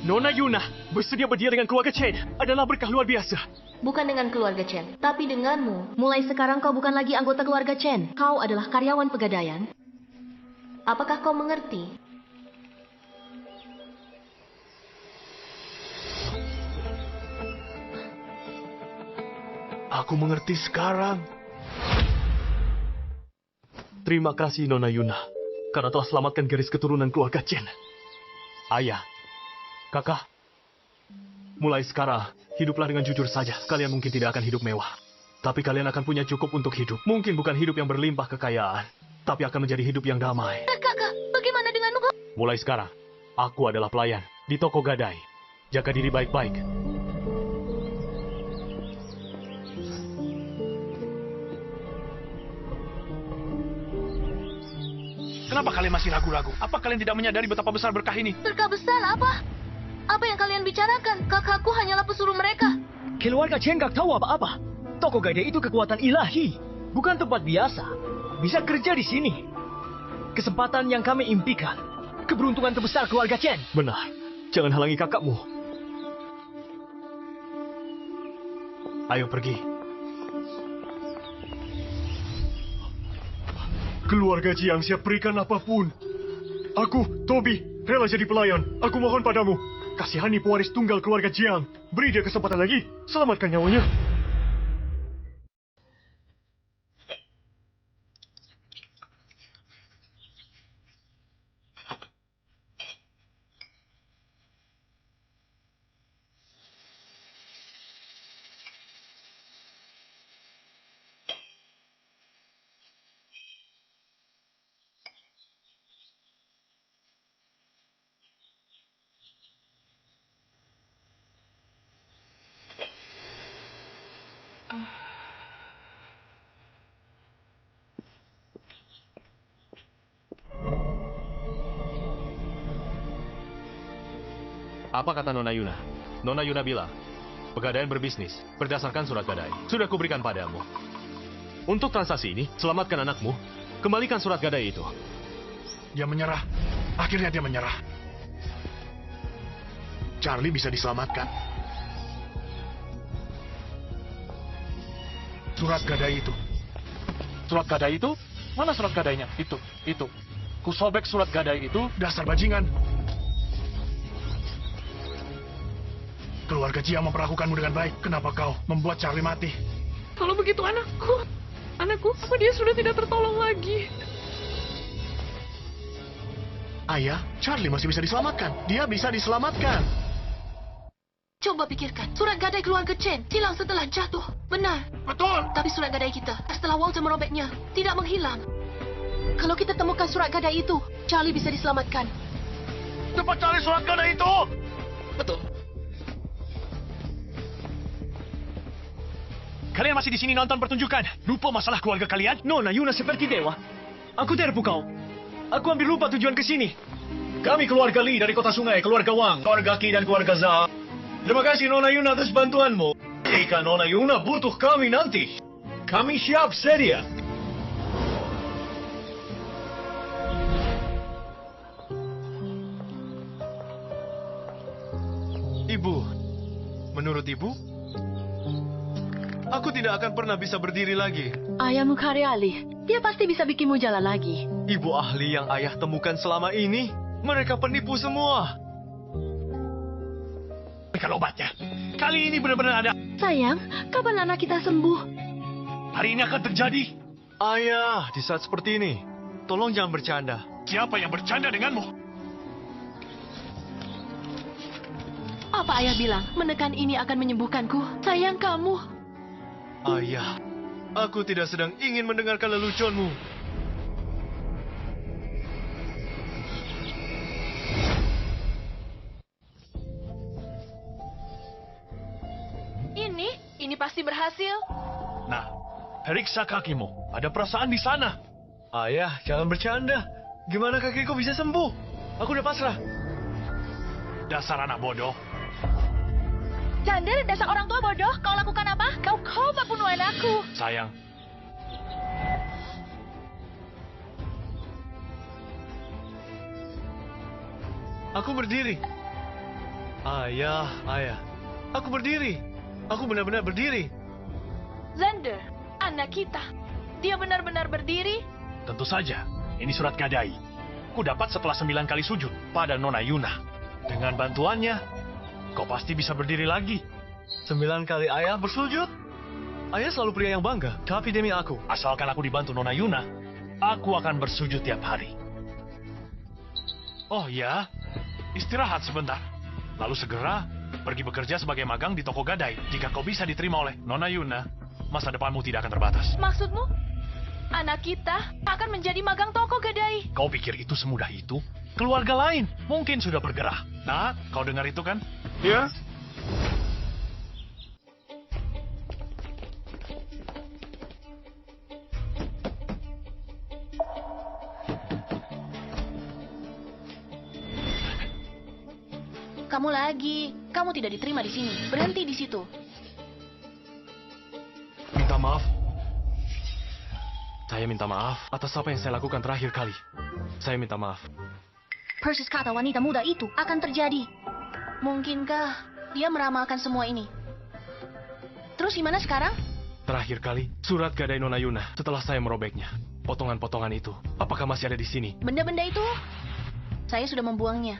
Nona Yuna bersedia berdia dengan keluarga Chen adalah berkah luar biasa. Bukan dengan keluarga Chen, tapi denganmu. Mulai sekarang kau bukan lagi anggota keluarga Chen. Kau adalah karyawan pegadaian. Apakah kau mengerti? Aku mengerti sekarang. Terima kasih Nona Yuna karena telah selamatkan garis keturunan keluarga Chen. Ayah, kakak, mulai sekarang hiduplah dengan jujur saja. Kalian mungkin tidak akan hidup mewah, tapi kalian akan punya cukup untuk hidup. Mungkin bukan hidup yang berlimpah kekayaan, tapi akan menjadi hidup yang damai. Kakak, bagaimana denganmu? Mulai sekarang, aku adalah pelayan di toko gadai. Jaga diri baik-baik. Kenapa kalian masih ragu-ragu? Apa kalian tidak menyadari betapa besar berkah ini? Berkah besar apa? Apa yang kalian bicarakan? Kakakku hanyalah pesuruh mereka. Keluarga Chen gak tahu apa-apa. Toko gadai itu kekuatan ilahi, bukan tempat biasa. Bisa kerja di sini. Kesempatan yang kami impikan. Keberuntungan terbesar keluarga Chen. Benar. Jangan halangi kakakmu. Ayo pergi. Keluarga Jiang siap berikan apapun. Aku, Toby, rela jadi pelayan. Aku mohon padamu. Kasihani pewaris tunggal keluarga Jiang. Beri dia kesempatan lagi. Selamatkan nyawanya. Apa kata Nona Yuna? Nona Yuna bilang, pegadaian berbisnis berdasarkan surat gadai. Sudah kuberikan padamu. Untuk transaksi ini, selamatkan anakmu. Kembalikan surat gadai itu. Dia menyerah. Akhirnya dia menyerah. Charlie bisa diselamatkan. Surat gadai itu. Surat gadai itu? Mana surat gadainya? Itu. Ku sobek surat gadai itu. Dasar bajingan. Keluarga Jiang memperlakukanmu dengan baik. Kenapa kau membuat Charlie mati? Kalau begitu anakku, apa dia sudah tidak tertolong lagi? Ayah, Charlie masih bisa diselamatkan. Dia bisa diselamatkan. Coba pikirkan, surat gadai keluarga Chen hilang setelah jatuh. Benar. Betul. Tapi surat gadai kita, setelah Walter merobeknya, tidak menghilang. Kalau kita temukan surat gadai itu, Charlie bisa diselamatkan. Cepat cari surat gadai itu! Betul. Kalian masih di sini nonton pertunjukan? Lupa masalah keluarga kalian? Nona Yuna seperti dewa. Aku terpukau. Aku hampir lupa tujuan ke sini. Kami keluarga Li dari kota sungai, keluarga Wang, keluarga Qi dan keluarga Zhao. Terima kasih Nona Yuna atas bantuanmu. Jika Nona Yuna butuh kami nanti, kami siap sedia. Ibu, menurut ibu, aku tidak akan pernah bisa berdiri lagi. Ayahmu Karyali, dia pasti bisa bikinmu jalan lagi. Ibu ahli yang ayah temukan selama ini, mereka penipu semua. Berikan obatnya. Kali ini benar-benar ada. Sayang, kapan anak kita sembuh? Hari ini akan terjadi. Ayah, di saat seperti ini, tolong jangan bercanda. Siapa yang bercanda denganmu? Apa ayah bilang? Menekan ini akan menyembuhkanku. Sayang kamu. Ayah, Aku tidak sedang ingin mendengarkan leluconmu. Ini pasti berhasil. Nah, periksa kakimu. Ada perasaan di sana. Ayah, jangan bercanda. Gimana kakiku bisa sembuh? Aku udah pasrah. Dasar anak bodoh. Jander, dasar orang tua bodoh. Kau lakukan apa? Kau coba bunuh anakku. Sayang. Aku berdiri. Ayah. Aku berdiri. Aku benar-benar berdiri. Zander, anak kita. Dia benar-benar berdiri? Tentu saja. Ini surat gadai. Ku dapat setelah 9 kali sujud pada Nona Yuna. Dengan bantuannya, kau pasti bisa berdiri lagi. 9 kali ayah bersujud? Ayah selalu pria yang bangga, tapi demi aku. Asalkan aku dibantu Nona Yuna, aku akan bersujud tiap hari. Oh ya, istirahat sebentar. Lalu segera pergi bekerja sebagai magang di toko gadai. Jika kau bisa diterima oleh Nona Yuna, masa depanmu tidak akan terbatas. Maksudmu? Anak kita akan menjadi magang toko gadai. Kau pikir itu semudah itu? Keluarga lain mungkin sudah bergerak. Nah, kau dengar itu kan? Ya? Kamu lagi. Kamu tidak diterima di sini. Berhenti di situ. Minta maaf. Saya minta maaf atas apa yang saya lakukan terakhir kali. Saya minta maaf. Persis kata wanita muda itu akan terjadi. Mungkinkah dia meramalkan semua ini? Terus gimana sekarang? Terakhir kali, surat gadai Nona Yuna setelah saya merobeknya. Potongan-potongan itu, apakah masih ada di sini? Benda-benda itu, saya sudah membuangnya.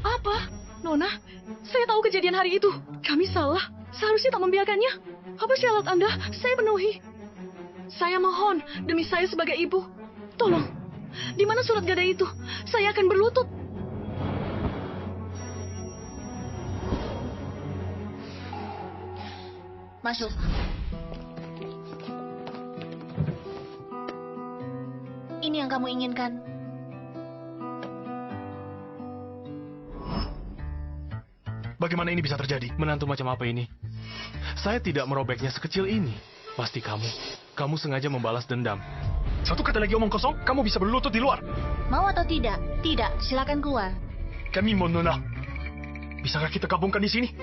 Apa? Nona, saya tahu kejadian hari itu. Kami salah. Seharusnya tak membiarkannya. Apa syarat Anda? Saya penuhi. Saya mohon, demi saya sebagai ibu. Tolong, di mana surat gadai itu? Saya akan berlutut. Masuk. Ini yang kamu inginkan. Bagaimana ini bisa terjadi? Menantu macam apa ini? Saya tidak merobeknya sekecil ini. Pasti kamu sengaja membalas dendam. Satu kata lagi omong kosong, kamu bisa berlutut di luar. Mau atau tidak? Tidak, silakan keluar. Kami mau Nona. Bisakah kita gabungkan di sini?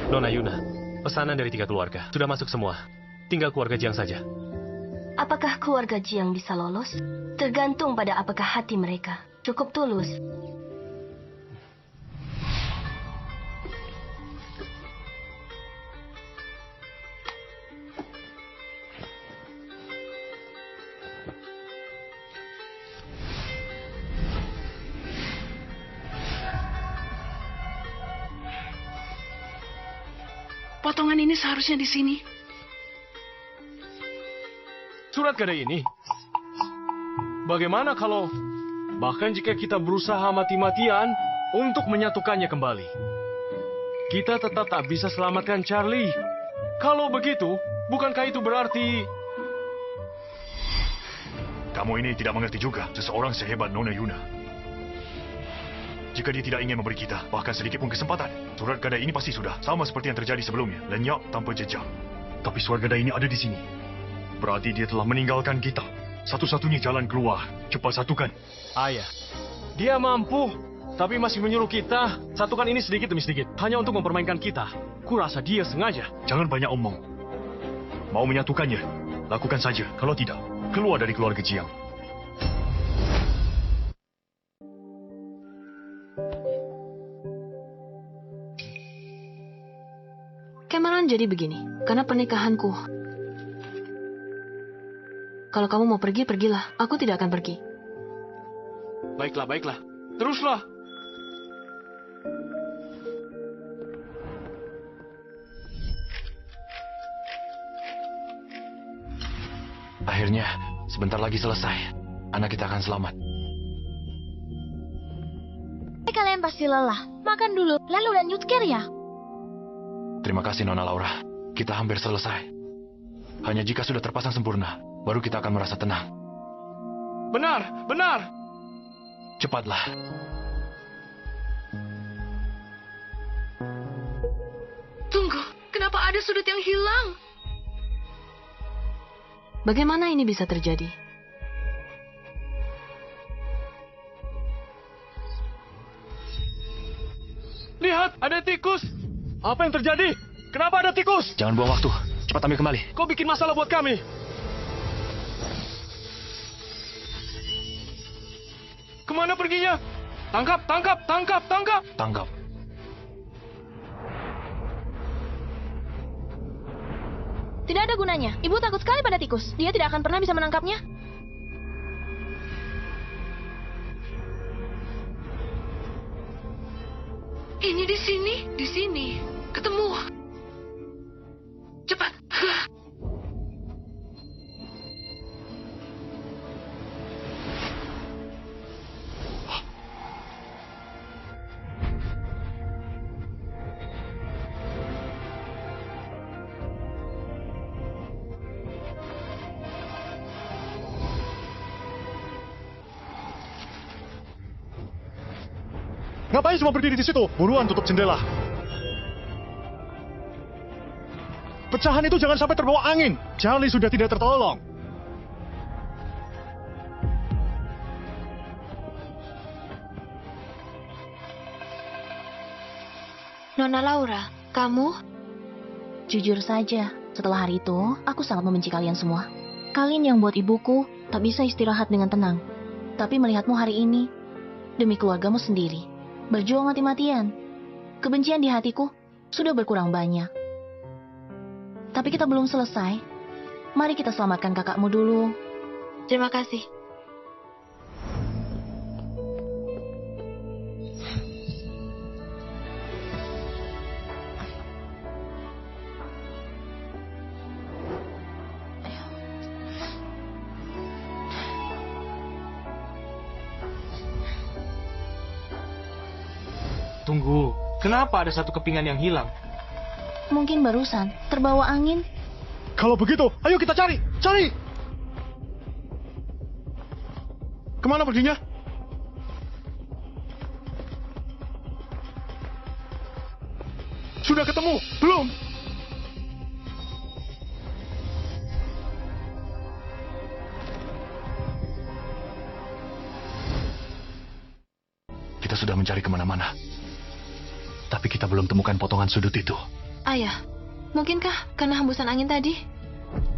Nona Yuna, pesanan dari 3 keluarga. Sudah masuk semua. Tinggal keluarga Jiang saja. Apakah keluarga Jiang bisa lolos? Tergantung pada apakah hati mereka cukup tulus. Potongan ini seharusnya di sini. Surat gadai ini? Bagaimana kalau bahkan jika kita berusaha mati-matian untuk menyatukannya kembali, kita tetap tak bisa selamatkan Charlie. Kalau begitu, bukankah itu berarti... Kamu ini tidak mengerti juga seseorang sehebat Nona Yuna. Jika dia tidak ingin memberi kita bahkan sedikit pun kesempatan, surat gadai ini pasti sudah sama seperti yang terjadi sebelumnya, lenyap tanpa jejak. Tapi surat gadai ini ada di sini. Berarti dia telah meninggalkan kita. Satu-satunya jalan keluar. Cepat satukan. Ayah, dia mampu, tapi masih menyuruh kita satukan ini sedikit demi sedikit, hanya untuk mempermainkan kita. Kurasa dia sengaja. Jangan banyak omong. Mau menyatukannya, lakukan saja. Kalau tidak, keluar dari keluarga Jiang. Cameron jadi begini, karena pernikahanku. Kalau kamu mau pergi, pergilah. Aku tidak akan pergi. Baiklah, baiklah. Teruslah. Akhirnya, sebentar lagi selesai. Anak kita akan selamat. Kalian pasti pasti lelah. Makan dulu, lalu lanjut ya. Terima kasih, Nona Laura. Kita hampir selesai. Hanya jika sudah terpasang sempurna, baru kita akan merasa tenang. Benar, benar. Cepatlah. Tunggu, kenapa ada sudut yang hilang? Bagaimana ini bisa terjadi? Lihat, ada tikus. Apa yang terjadi? Kenapa ada tikus? Jangan buang waktu. Cepat ambil kembali. Kau bikin masalah buat kami. Kemana perginya? Tangkap, tangkap, tangkap, tangkap. Tangkap. Tidak ada gunanya. Ibu takut sekali pada tikus. Dia tidak akan pernah bisa menangkapnya. Ini di sini. Ketemu. Cepat. Ngapain semua berdiri di situ? Buruan tutup jendela. Pecahan itu jangan sampai terbawa angin. Charlie sudah tidak tertolong. Nona Laura, kamu? Jujur saja, setelah hari itu, aku sangat membenci kalian semua. Kalian yang buat ibuku tak bisa istirahat dengan tenang. Tapi melihatmu hari ini, demi keluargamu sendiri, berjuang mati-matian. Kebencian di hatiku sudah berkurang banyak. Tapi kita belum selesai. Mari kita selamatkan kakakmu dulu. Terima kasih. Tunggu, kenapa ada satu kepingan yang hilang? Mungkin barusan terbawa angin. Kalau begitu, ayo kita cari. Cari! Kemana perginya? Sudah ketemu? Belum? Kita sudah mencari kemana-mana. Tapi kita belum temukan potongan sudut itu. Ayah, mungkinkah karena hembusan angin tadi?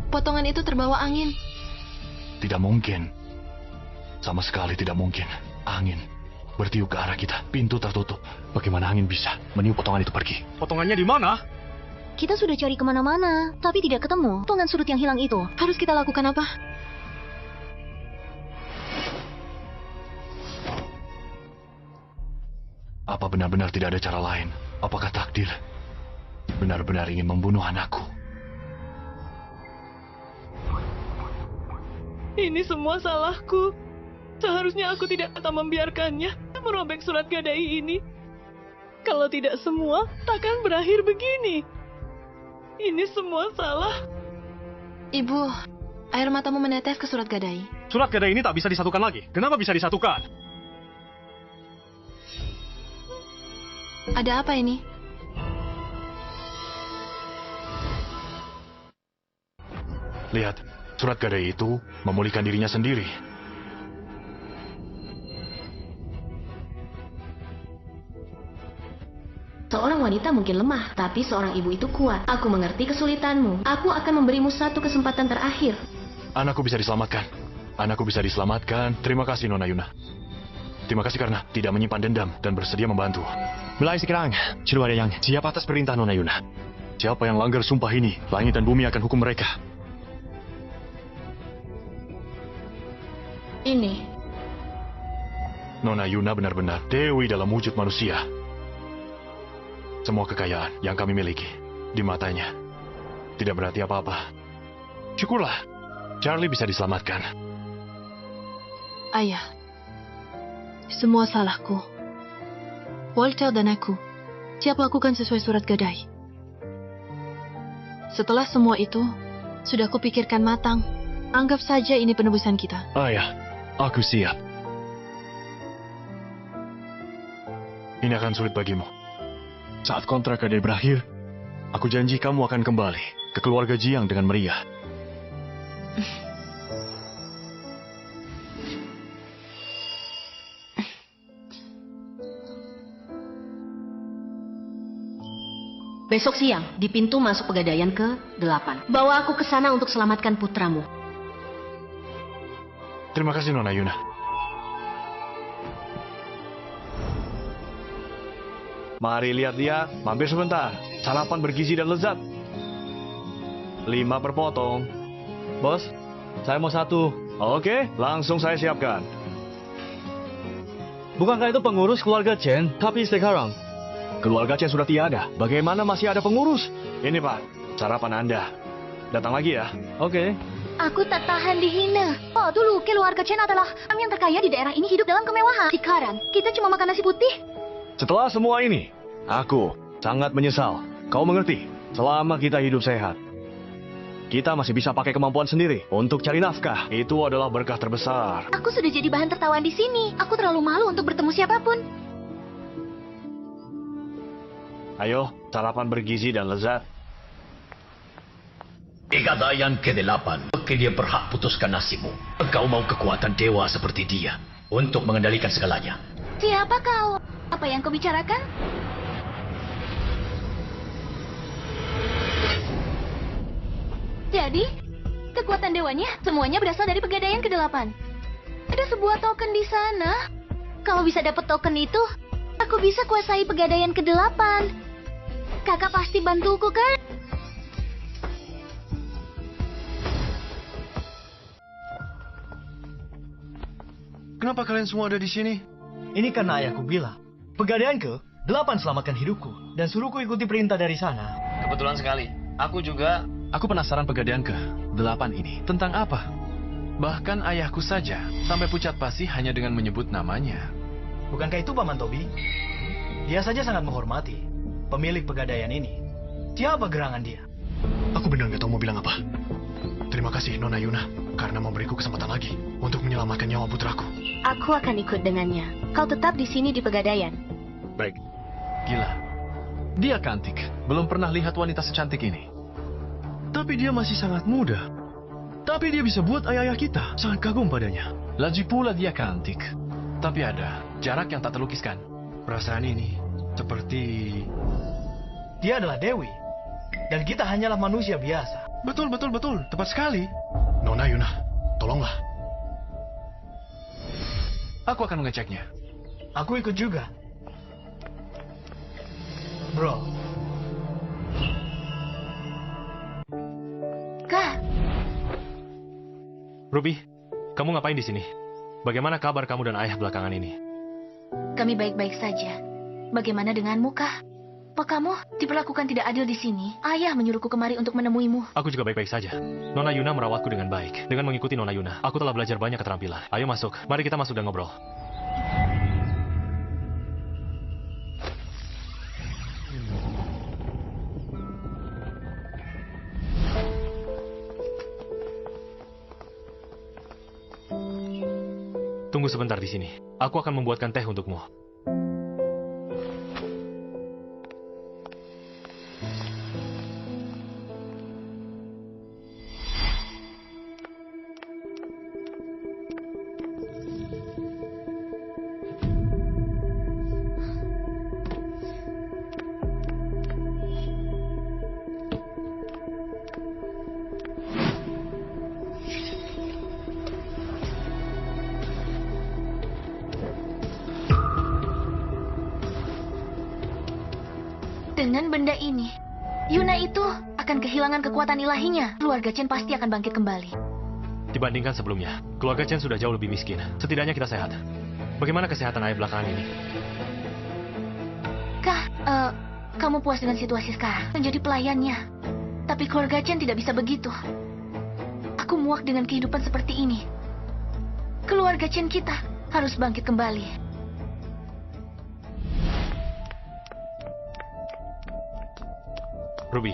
Potongan itu terbawa angin. Tidak mungkin. Sama sekali tidak mungkin. Angin bertiup ke arah kita. Pintu tertutup. Bagaimana angin bisa meniup potongan itu pergi? Potongannya di mana? Kita sudah cari kemana-mana, tapi tidak ketemu. Potongan sudut yang hilang itu. Harus kita lakukan apa? Apa benar-benar tidak ada cara lain? Apakah takdir benar-benar ingin membunuh anakku? Ini semua salahku. Seharusnya aku tidak akan membiarkannya merobek surat gadai ini. Kalau tidak semua, takkan berakhir begini. Ini semua salah. Ibu, air matamu menetes ke surat gadai. Surat gadai ini tak bisa disatukan lagi. Kenapa bisa disatukan? Ada apa ini? Lihat, surat gadai itu memulihkan dirinya sendiri. Seorang wanita mungkin lemah, tapi seorang ibu itu kuat. Aku mengerti kesulitanmu. Aku akan memberimu satu kesempatan terakhir. Anakku bisa diselamatkan. Anakku bisa diselamatkan. Terima kasih, Nona Yuna. Terima kasih karena tidak menyimpan dendam dan bersedia membantu. Mulai sekarang, yang siap atas perintah Nona Yuna. Siapa yang langgar sumpah ini, langit dan bumi akan hukum mereka. Ini. Nona Yuna benar-benar dewi dalam wujud manusia. Semua kekayaan yang kami miliki di matanya tidak berarti apa-apa. Syukurlah, Charlie bisa diselamatkan. Ayah, semua salahku. Walter dan aku siap lakukan sesuai surat gadai. Setelah semua itu sudah kupikirkan matang, anggap saja ini penebusan kita. Ayah, aku siap. Ini akan sulit bagimu. Saat kontrak gadai berakhir, aku janji kamu akan kembali ke keluarga Jiang dengan meriah. Besok siang, di pintu masuk Pegadaian ke-8. Bawa aku ke sana untuk selamatkan putramu. Terima kasih, Nona Yuna. Mari lihat-lihat, mampir sebentar. Sarapan bergizi dan lezat. 5 per potong. Bos, saya mau 1. Oke, langsung saya siapkan. Bukankah itu pengurus keluarga Chen? Tapi sekarang keluarga Chen sudah tiada. Bagaimana masih ada pengurus? Ini Pak, sarapan Anda. Datang lagi ya. Oke. Aku tak tahan dihina. Oh, dulu keluarga Chen adalah orang yang terkaya di daerah ini, hidup dalam kemewahan. Sekarang, kita cuma makan nasi putih. Setelah semua ini, aku sangat menyesal. Kau mengerti? Selama kita hidup sehat, kita masih bisa pakai kemampuan sendiri untuk cari nafkah. Itu adalah berkah terbesar. Aku sudah jadi bahan tertawaan di sini. Aku terlalu malu untuk bertemu siapapun. Ayo, sarapan bergizi dan lezat. Pegadaian ke-8, dia berhak putuskan nasibmu. Engkau mau kekuatan dewa seperti dia untuk mengendalikan segalanya. Siapa kau? Apa yang kau bicarakan? Jadi, kekuatan dewanya semuanya berasal dari Pegadaian ke-8. Ada sebuah token di sana. Kalau bisa dapat token itu, aku bisa kuasai Pegadaian ke-8. Kakak pasti bantuku, kan? Kenapa kalian semua ada di sini? Ini karena ayahku bilang, Pegadaian ke-8 selamatkan hidupku, dan suruhku ikuti perintah dari sana. Kebetulan sekali. Aku juga... Aku penasaran Pegadaian ke-8 ini. Tentang apa? Bahkan ayahku saja sampai pucat pasi hanya dengan menyebut namanya. Bukankah itu Paman Tobi? Dia saja sangat menghormati pemilik Pegadaian ini. Siapa gerangan dia? Aku benar nggak tahu mau bilang apa. Terima kasih Nona Yuna karena memberiku kesempatan lagi untuk menyelamatkan nyawa putraku. Aku akan ikut dengannya. Kau tetap di sini di Pegadaian. Baik. Gila. Dia cantik. Belum pernah lihat wanita secantik ini. Tapi dia masih sangat muda. Tapi dia bisa buat ayah-ayah kita. Sangat kagum padanya. Lagi pula dia cantik. Tapi ada jarak yang tak terlukiskan. Perasaan ini seperti... Dia adalah Dewi. Dan kita hanyalah manusia biasa. Betul. Tepat sekali. Nona Yuna, tolonglah. Aku akan mengeceknya. Aku ikut juga. Bro. Kak. Ruby, kamu ngapain di sini? Bagaimana kabar kamu dan ayah belakangan ini? Kami baik-baik saja. Bagaimana denganmu, Kak? Apa kamu diperlakukan tidak adil di sini? Ayah menyuruhku kemari untuk menemuimu. Aku juga baik-baik saja. Nona Yuna merawatku dengan baik. Dengan mengikuti Nona Yuna, aku telah belajar banyak keterampilan. Ayo masuk. Mari kita masuk dan ngobrol. Tunggu sebentar di sini. Aku akan membuatkan teh untukmu. Dengan benda ini, Yuna itu akan kehilangan kekuatan ilahinya. Keluarga Chen pasti akan bangkit kembali. Dibandingkan sebelumnya, keluarga Chen sudah jauh lebih miskin. Setidaknya kita sehat. Bagaimana kesehatan ayah belakangan ini? Kak, kamu puas dengan situasi sekarang? Menjadi pelayannya. Tapi keluarga Chen tidak bisa begitu. Aku muak dengan kehidupan seperti ini. Keluarga Chen kita harus bangkit kembali. Ruby.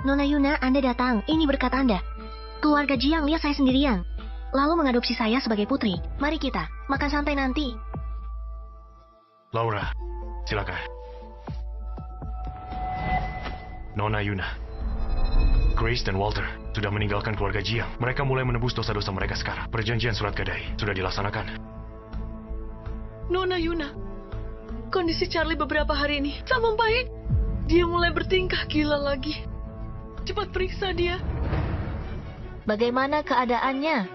Nona Yuna, Anda datang. Ini berkat Anda. Keluarga Jiang lihat saya sendirian, lalu mengadopsi saya sebagai putri. Mari kita makan santai nanti. Laura, silakan. Nona Yuna, Grace dan Walter sudah meninggalkan keluarga Jiang. Mereka mulai menebus dosa-dosa mereka sekarang. Perjanjian surat gadai sudah dilaksanakan. Nona Yuna, kondisi Charlie beberapa hari ini tak membaik. Dia mulai bertingkah gila lagi. Cepat periksa dia. Bagaimana keadaannya?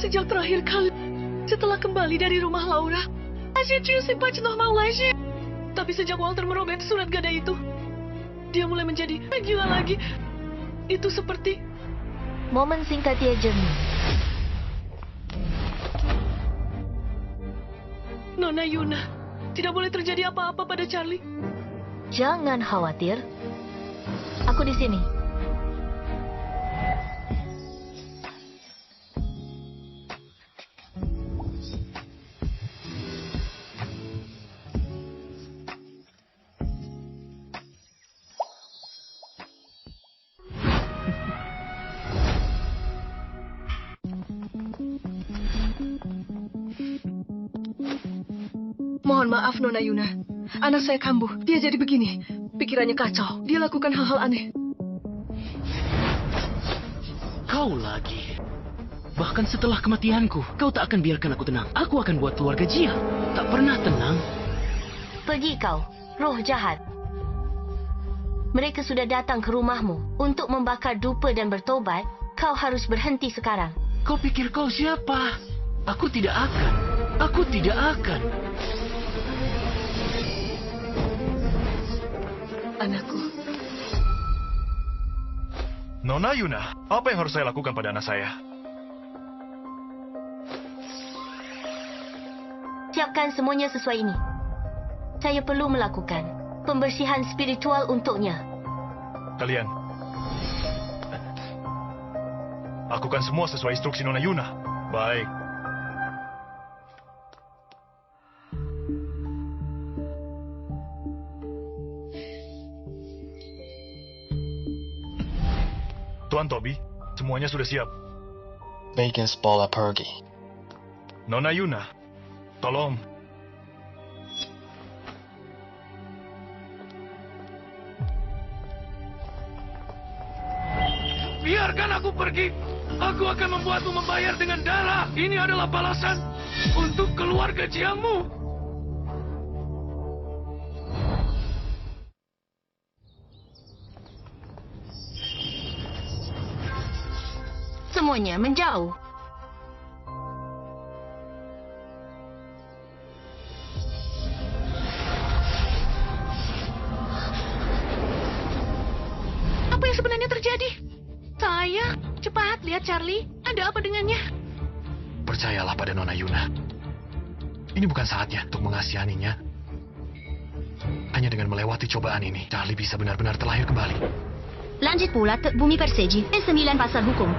Sejak terakhir kali setelah kembali dari rumah Laura, tapi sejak Walter merobek surat gadai itu, dia mulai menjadi gila lagi. Itu seperti momen singkat dia jernih. Nona Yuna, tidak boleh terjadi apa-apa pada Charlie. Jangan khawatir. Aku di sini. Mohon maaf, Nona Yuna. Anak saya kambuh. Dia jadi begini. Pikirannya kacau. Dia lakukan hal-hal aneh. Kau lagi. Bahkan setelah kematianku, kau tak akan biarkan aku tenang. Aku akan buat keluarga Jiang tak pernah tenang. Pergi kau, roh jahat. Mereka sudah datang ke rumahmu untuk membakar dupa dan bertobat. Kau harus berhenti sekarang. Kau pikir kau siapa? Aku tidak akan. Aku tidak akan. Anakku. Nona Yuna, apa yang harus saya lakukan pada anak saya? Siapkan semuanya sesuai ini. Saya perlu melakukan pembersihan spiritual untuknya. Kalian, lakukan semua sesuai instruksi Nona Yuna. Baik. Tuan Toby, semuanya sudah siap. Bagus bola pergi. Nona Yuna, tolong. Biarkan aku pergi. Aku akan membuatmu membayar dengan darah. Ini adalah balasan untuk keluarga Jiangmu. Semuanya menjauh. Apa yang sebenarnya terjadi? Saya, cepat lihat Charlie. Ada apa dengannya? Percayalah pada Nona Yuna. Ini bukan saatnya untuk mengasihaninya. Hanya dengan melewati cobaan ini, Charlie bisa benar-benar terlahir kembali. Langit bulat, bumi persegi. 9 pasal hukum.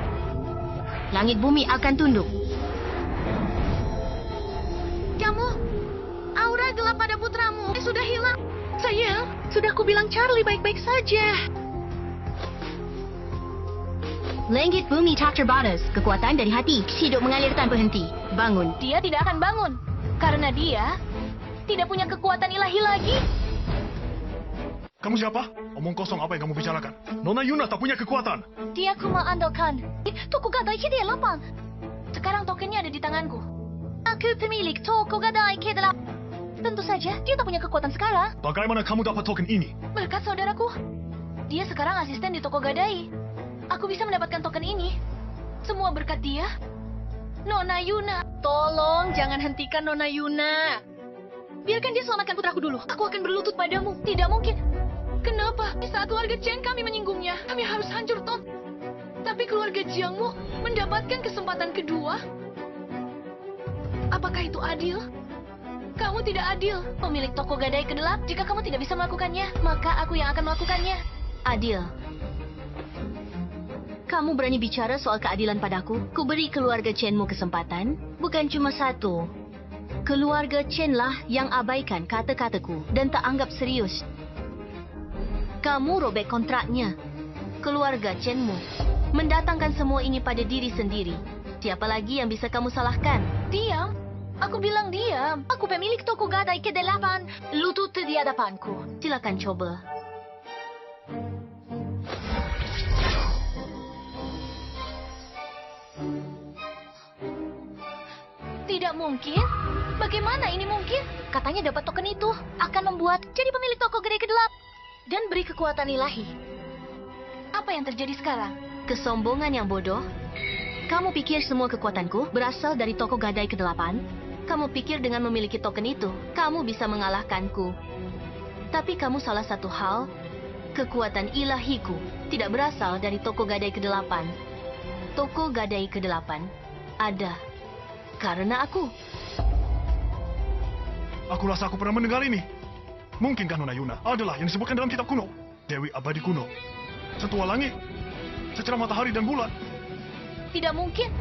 Langit bumi akan tunduk. Kamu, aura gelap pada putramu sudah hilang. Sayang, sudah aku bilang Charlie baik-baik saja. Langit bumi tak terbatas. Kekuatan dari hati hidup mengalir tanpa henti. Bangun. Dia tidak akan bangun. Karena dia tidak punya kekuatan ilahi lagi. Kamu siapa? Omong kosong apa yang kamu bicarakan? Nona Yuna tak punya kekuatan. Dia ku mengandalkan. Toko gadai dia lapang. Sekarang tokennya ada di tanganku. Aku pemilik toko gadai kedelapan. Tentu saja dia tak punya kekuatan sekarang. Bagaimana kamu dapat token ini? Berkat saudaraku. Dia sekarang asisten di toko gadai. Aku bisa mendapatkan token ini. Semua berkat dia. Nona Yuna. Tolong jangan hentikan Nona Yuna. Biarkan dia selamatkan putraku dulu. Aku akan berlutut padamu. Tidak mungkin. Kenapa? Di saat keluarga Chen kami menyinggungnya, kami harus hancur, Tom. Tapi keluarga Jiangmu mendapatkan kesempatan kedua. Apakah itu adil? Kamu tidak adil. Pemilik toko gadai kedelap, jika kamu tidak bisa melakukannya, maka aku yang akan melakukannya. Adil. Kamu berani bicara soal keadilan padaku? Ku beri keluarga Chenmu kesempatan, bukan cuma satu. Keluarga Chen lah yang abaikan kata-kataku dan tak anggap serius. Kamu robek kontraknya. Keluarga Chenmu mendatangkan semua ini pada diri sendiri. Siapa lagi yang bisa kamu salahkan? Diam. Aku bilang diam. Aku pemilik toko gadai ke-8. Lutut di hadapanku. Silakan coba. Tidak mungkin. Bagaimana ini mungkin? Katanya dapat token itu akan membuat jadi pemilik toko gadai ke-8 dan beri kekuatan ilahi. Apa yang terjadi sekarang? Kesombongan yang bodoh. Kamu pikir semua kekuatanku berasal dari toko gadai ke-8? Kamu pikir dengan memiliki token itu, kamu bisa mengalahkanku. Tapi kamu salah satu hal, kekuatan ilahiku tidak berasal dari toko gadai ke-8. Toko gadai ke-8 ada karena aku. Aku rasa aku pernah mendengar ini. Mungkinkah Nona Yuna adalah yang disebutkan dalam kitab kuno? Dewi abadi kuno. Setua langit. Secerah matahari dan bulan. Tidak mungkin.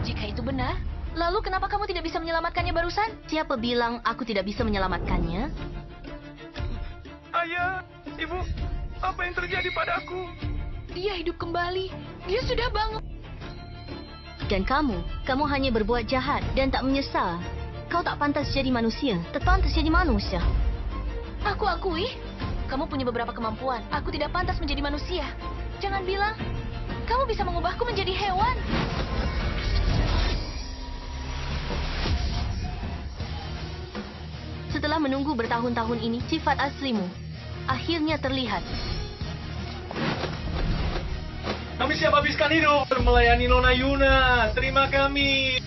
Jika itu benar, lalu kenapa kamu tidak bisa menyelamatkannya barusan? Siapa bilang aku tidak bisa menyelamatkannya? Ayah, Ibu, apa yang terjadi padaku? Dia hidup kembali. Dia sudah bangun. Dan kamu hanya berbuat jahat dan tak menyesal. Kau tak pantas jadi manusia. Tak pantas jadi manusia. Aku akui, kamu punya beberapa kemampuan. Aku tidak pantas menjadi manusia. Jangan bilang, kamu bisa mengubahku menjadi hewan. Setelah menunggu bertahun-tahun ini, sifat aslimu akhirnya terlihat. Kami siap habiskan hidup melayani Nona Yuna. Terima kami.